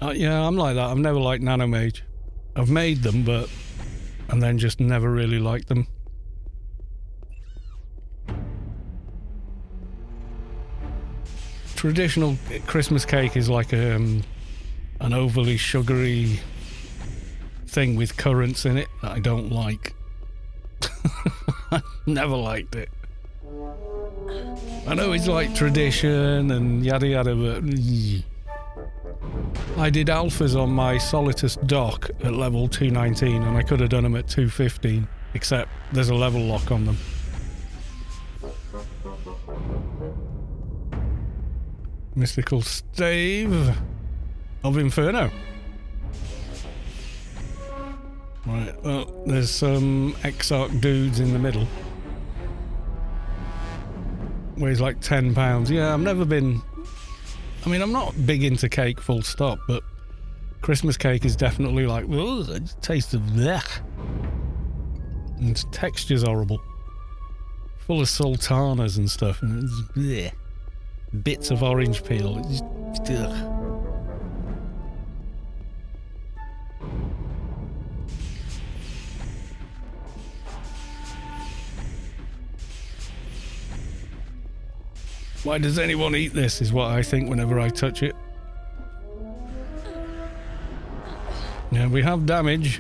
Yeah, I'm like that. I've never liked Nano Mage. I've made them, but and then just never really liked them. Traditional Christmas cake is like an overly sugary thing with currants in it that I don't like. I never liked it. I know it's like tradition and yada yada, but I did alphas on my Solitus dock at level 219 and I could have done them at 215, except there's a level lock on them. Mystical Stave of Inferno. Right, well, there's some Exarch dudes in the middle. Weighs like 10 pounds. Yeah, I've never been... I mean, I'm not big into cake, full stop, but Christmas cake is definitely like, oh, the taste of blech. And its texture's horrible. Full of sultanas and stuff, and it's blech. Bits of orange peel. It's just, ugh. Why does anyone eat this, is what I think whenever I touch it. Yeah, we have damage.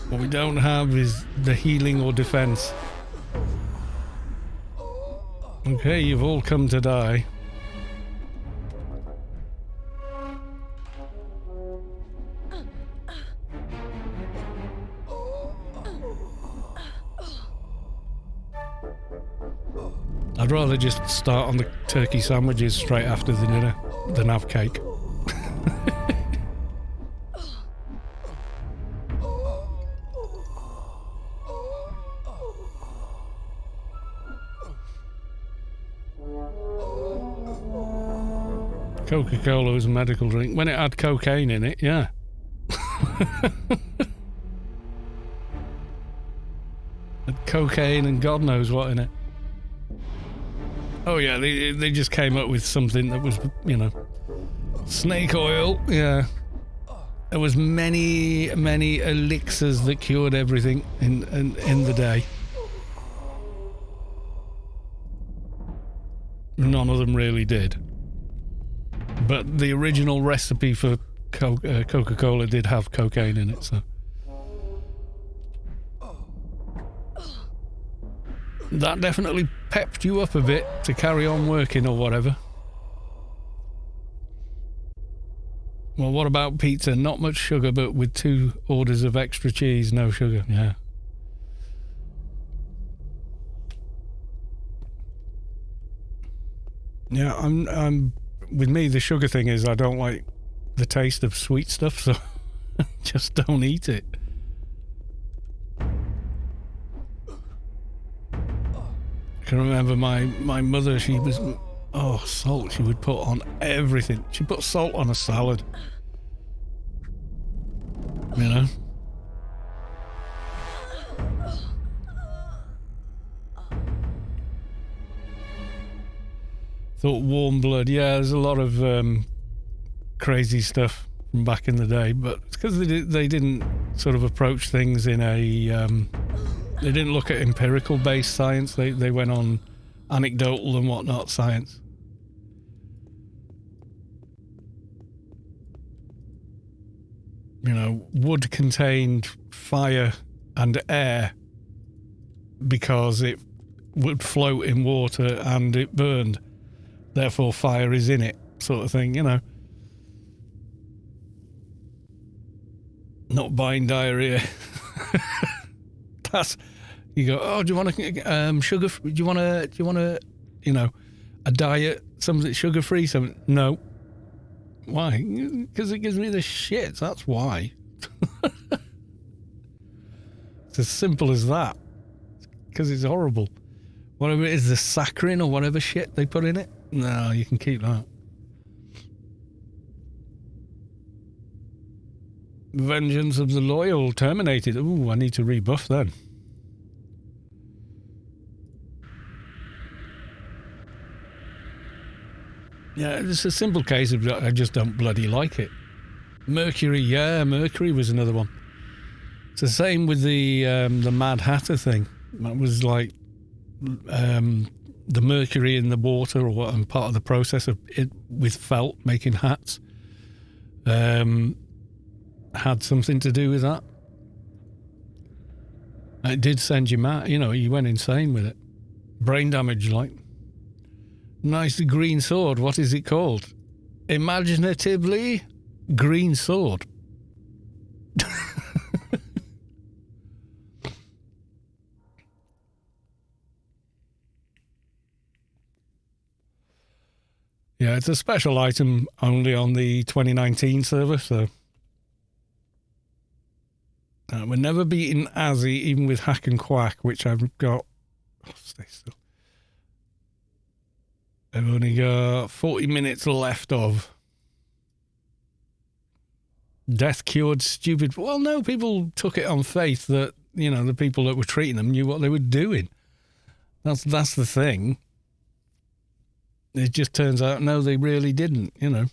What we don't have is the healing or defense. Okay, you've all come to die. I'd rather just start on the turkey sandwiches straight after the dinner than have cake. Coca-Cola was a medical drink. When it had cocaine in it, yeah. Had cocaine and God knows what in it. Oh yeah, they just came up with something that was, you know, snake oil. Yeah, there was many elixirs that cured everything in the day. None of them really did. But the original recipe for Coca-Cola did have cocaine in it, so. That definitely pepped you up a bit to carry on working or whatever. Well, what about pizza? Not much sugar, but with 2 orders of extra cheese, no sugar. Yeah. Yeah, I'm with me, the sugar thing is I don't like the taste of sweet stuff, so just don't eat it. I can remember my mother, she was, oh, salt, she would put on everything. She put salt on a salad. You know? Thought warm blood, yeah, there's a lot of crazy stuff from back in the day, but it's because they didn't sort of approach things in a... they didn't look at empirical based science, they went on anecdotal and whatnot science. You know, wood contained fire and air because it would float in water and it burned. Therefore fire is in it, sort of thing, you know. Not buying diarrhea. That's, you go, oh, do you want to sugar? Do you want to, you know, a diet, something sugar free? Something? No. Why? Because it gives me the shits. That's why. It's as simple as that. Because it's horrible. Whatever it is, the saccharin or whatever shit they put in it. No, you can keep that. Vengeance of the Loyal terminated. Ooh, I need to rebuff then. Yeah, it's a simple case of I just don't bloody like it. Mercury, yeah, Mercury was another one. It's the same with the Mad Hatter thing. That was like the mercury in the water, or what, and part of the process of it with felt making hats had something to do with that. It did send you mad, you know, you went insane with it. Brain damage, like. Nice green sword, what is it called? Imaginatively? green sword. Yeah, it's a special item only on the 2019 server, so we're never beating Azzy, even with Hack and Quack, which I've got. Oh, stay still. I've only got 40 minutes left of. Death cured stupid. Well, no, people took it on faith that, you know, the people that were treating them knew what they were doing. That's the thing. It just turns out, no, they really didn't, you know.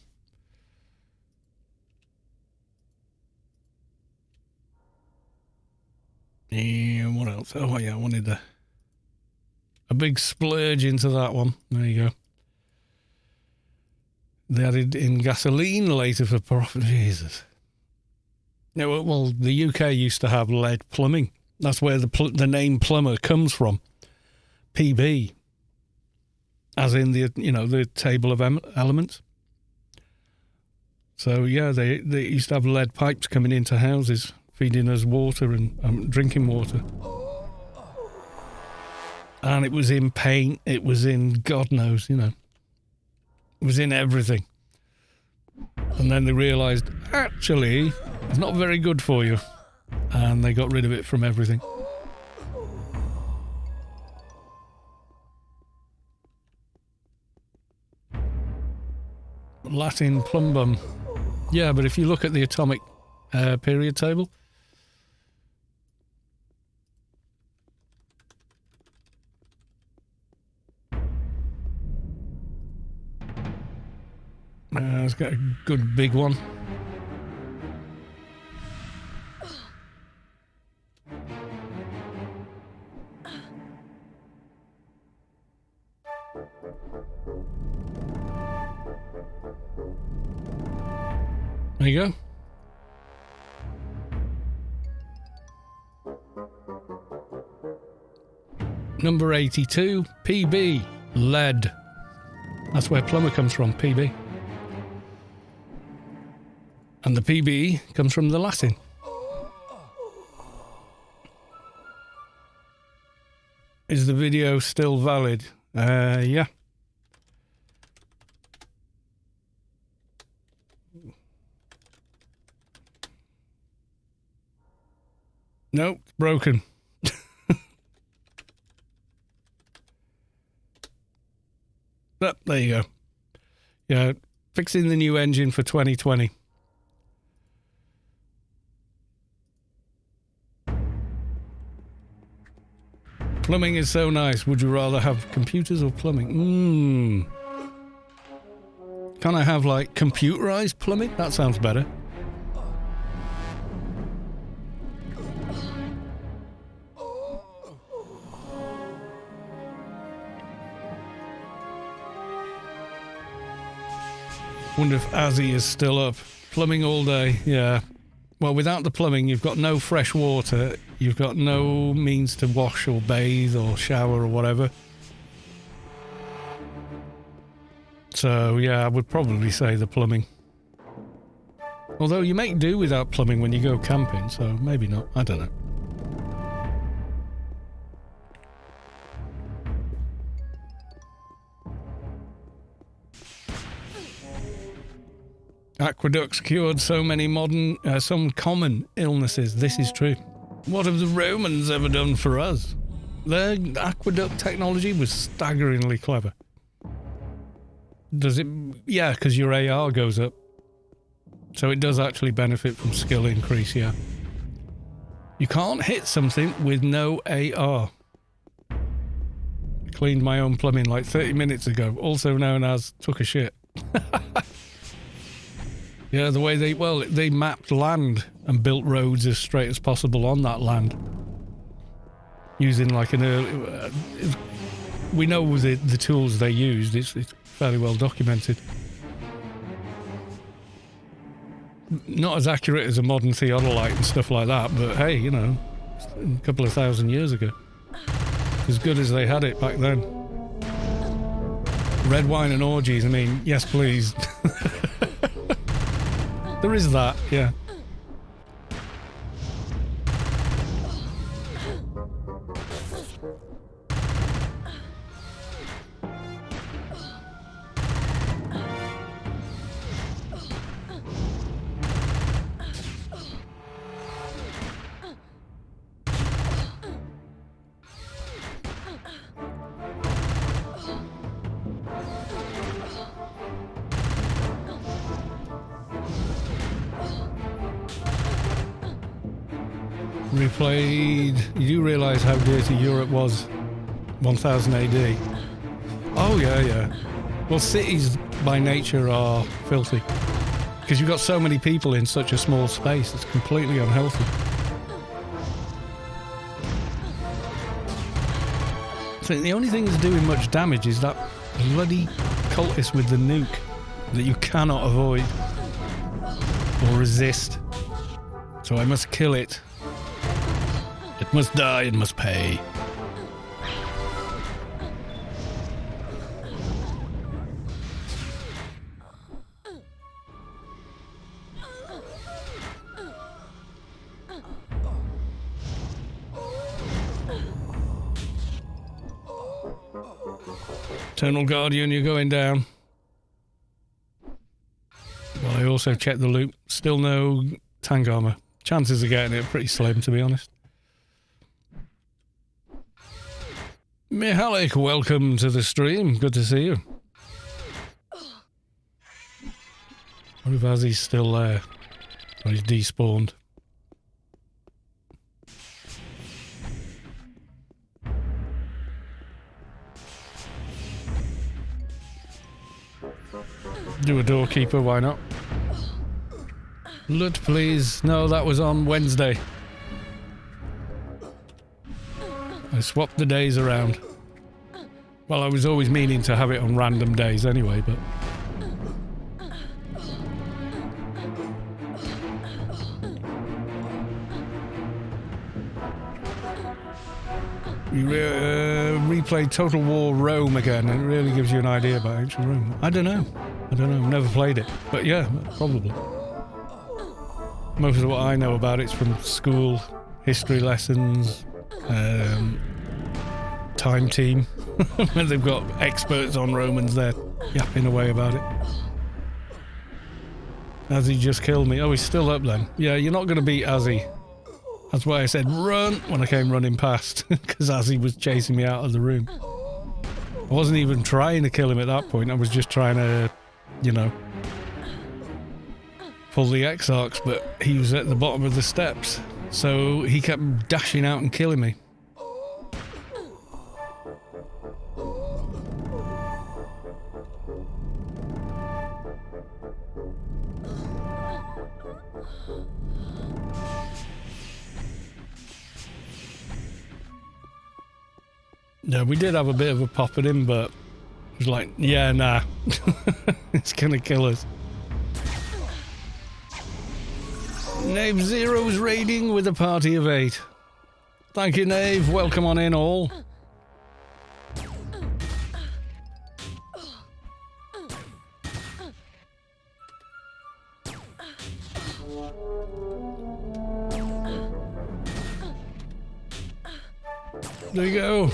Yeah, what else? Oh, yeah, I wanted a big splurge into that one. There you go. They added in gasoline later for profit. Jesus. Yeah, well, the UK used to have lead plumbing. That's where the name plumber comes from. PB. As in the table of elements. So yeah, they used to have lead pipes coming into houses, feeding us water and drinking water. And it was in paint. It was in God knows, you know. It was in everything. And then they realised, actually, it's not very good for you. And they got rid of it from everything. Latin plumbum. Yeah, but if you look at the atomic period table, it's got a good big one. There you go. Number 82, PB, lead. That's where plumber comes from, PB. And the PB comes from the Latin. Is the video still valid? Yeah. Nope, broken. But there you go. Yeah, fixing the new engine for 2020. Plumbing is so nice. Would you rather have computers or plumbing? Can I have, like, computerized plumbing? That sounds better. Wonder if Azzy is still up. Plumbing all day, yeah. Well, without the plumbing, you've got no fresh water. You've got no means to wash or bathe or shower or whatever. So, yeah, I would probably say the plumbing. Although you make do without plumbing when you go camping, so maybe not. I don't know. Aqueducts cured so many some common illnesses. This is true. What have the Romans ever done for us? Their aqueduct technology was staggeringly clever. Does it? Yeah, because your AR goes up. So it does actually benefit from skill increase, yeah. You can't hit something with no AR. I cleaned my own plumbing like 30 minutes ago, also known as took a shit. Yeah, the way they mapped land and built roads as straight as possible on that land. Using like an early... we know the tools they used, it's fairly well documented. Not as accurate as a modern theodolite and stuff like that, but hey, you know, a couple of thousand years ago. As good as they had it back then. Red wine and orgies, I mean, yes please. There is that, yeah. Replayed. You do realise how dirty Europe was 1000 AD? Oh yeah, yeah. Well, cities by nature are filthy because you've got so many people in such a small space. It's completely unhealthy. I think the only thing that's doing much damage is that bloody cultist with the nuke that you cannot avoid or resist. So I must kill it. It must die, it must pay. Eternal Guardian, you're going down. Well, I also checked the loot. Still no tank armor. Chances of getting it are pretty slim, to be honest. Mihalik, welcome to the stream. Good to see you. What if Azzy's still there? Or he's despawned? Do a doorkeeper, why not? Loot, please. No, that was on Wednesday. I swapped the days around. Well, I was always meaning to have it on random days anyway, but... You replay Total War Rome again, and it really gives you an idea about ancient Rome. I don't know. I've never played it. But yeah, probably. Most of what I know about it's from school, history lessons, Time Team, when they've got experts on Romans there yapping away about it. Azzy just killed me. Oh, he's still up then. Yeah, you're not going to beat Azzy. That's why I said run when I came running past, because Azzy was chasing me out of the room. I wasn't even trying to kill him at that point. I was just trying to, you know, pull the X-Arcs, but he was at the bottom of the steps. So he kept dashing out and killing me. Yeah, we did have a bit of a pop at him, but it was like, yeah, nah. It's gonna kill us. Nave Zero's raiding with a party of 8. Thank you, Nave. Welcome on in, all. There you go.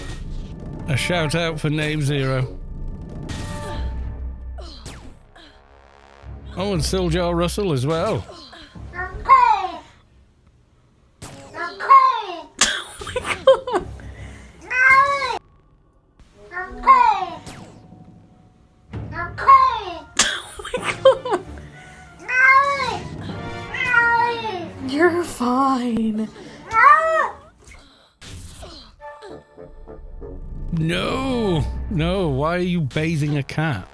A shout out for Nave Zero. Oh, and Siljar Russell as well. You're fine. No, no, why are you bathing a cat?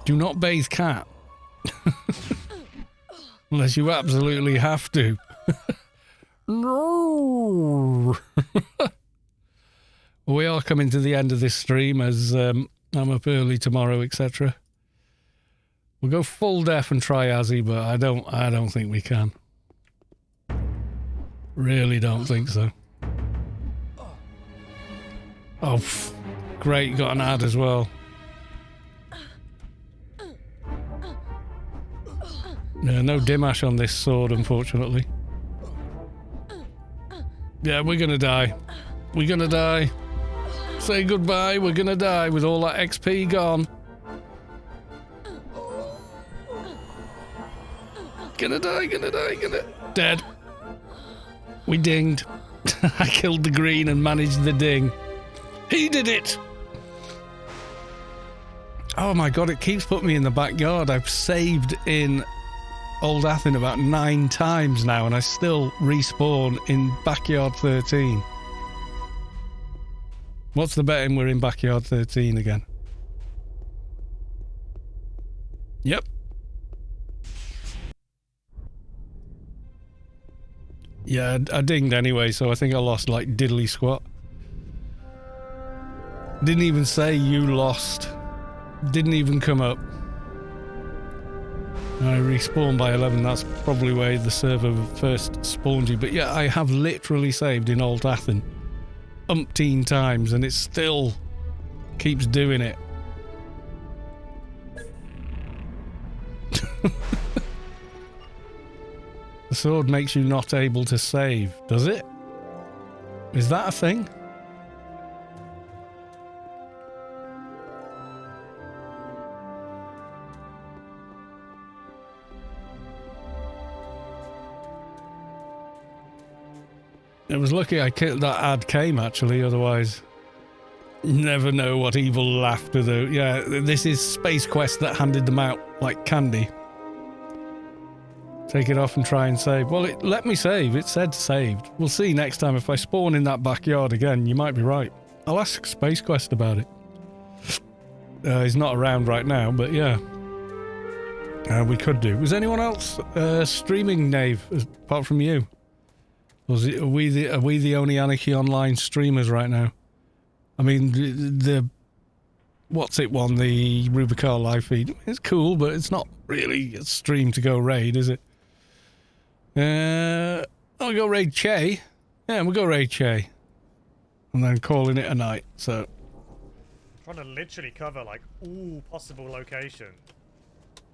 Do not bathe cat. Unless you absolutely have to. No. We are coming to the end of this stream as I'm up early tomorrow, etc. We'll go full def and try Azzy, but I don't think we can. Really don't think so. Oh, great, got an ad as well. Yeah, no Dimash on this sword, unfortunately. Yeah, we're gonna die. We're gonna die. Say goodbye, we're gonna die with all that XP gone. Gonna die, gonna die, gonna... Dead. We dinged. I killed the green and managed the ding. He did it! Oh my god, it keeps putting me in the backyard. I've saved in Old Athen about 9 times now and I still respawn in backyard 13. What's the betting we're in backyard 13 again? Yep. Yeah, I dinged anyway, so I think I lost like diddly squat. Didn't even say you lost. Didn't even come up. I respawned by 11, that's probably where the server first spawned you. But yeah, I have literally saved in Old Athen umpteen times and it still keeps doing it. The sword makes you not able to save, does it? Is that a thing? It was lucky that ad came, actually, otherwise... Never know what evil laughter, though. Yeah, this is Space Quest that handed them out like candy. Take it off and try and save. Well, it let me save. It said saved. We'll see next time. If I spawn in that backyard again, you might be right. I'll ask Space Quest about it. He's not around right now, but yeah. We could do. Was anyone else streaming, Nave, apart from you? Are we the only Anarchy Online streamers right now? I mean, the what's it one? The Rubicar live feed. It's cool, but it's not really a stream to go raid, is it? I'll go raid Che. Yeah, we'll go raid Che. And then calling it a night, so. Trying to literally cover, like, all possible locations.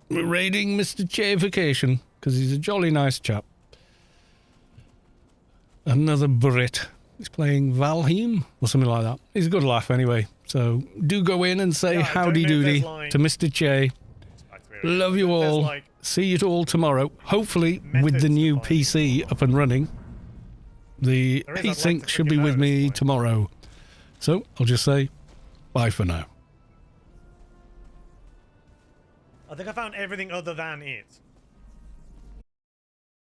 We're raiding Mr. Che-ification, because he's a jolly nice chap. Another Brit. He's playing Valheim, or something like that. He's a good laugh anyway. So, do go in and say howdy doody to Mr. Che. Love you all. See you all tomorrow. Hopefully, with the new PC up and running. The heatsink should be with me tomorrow. So, I'll just say, bye for now. I think I found everything other than it.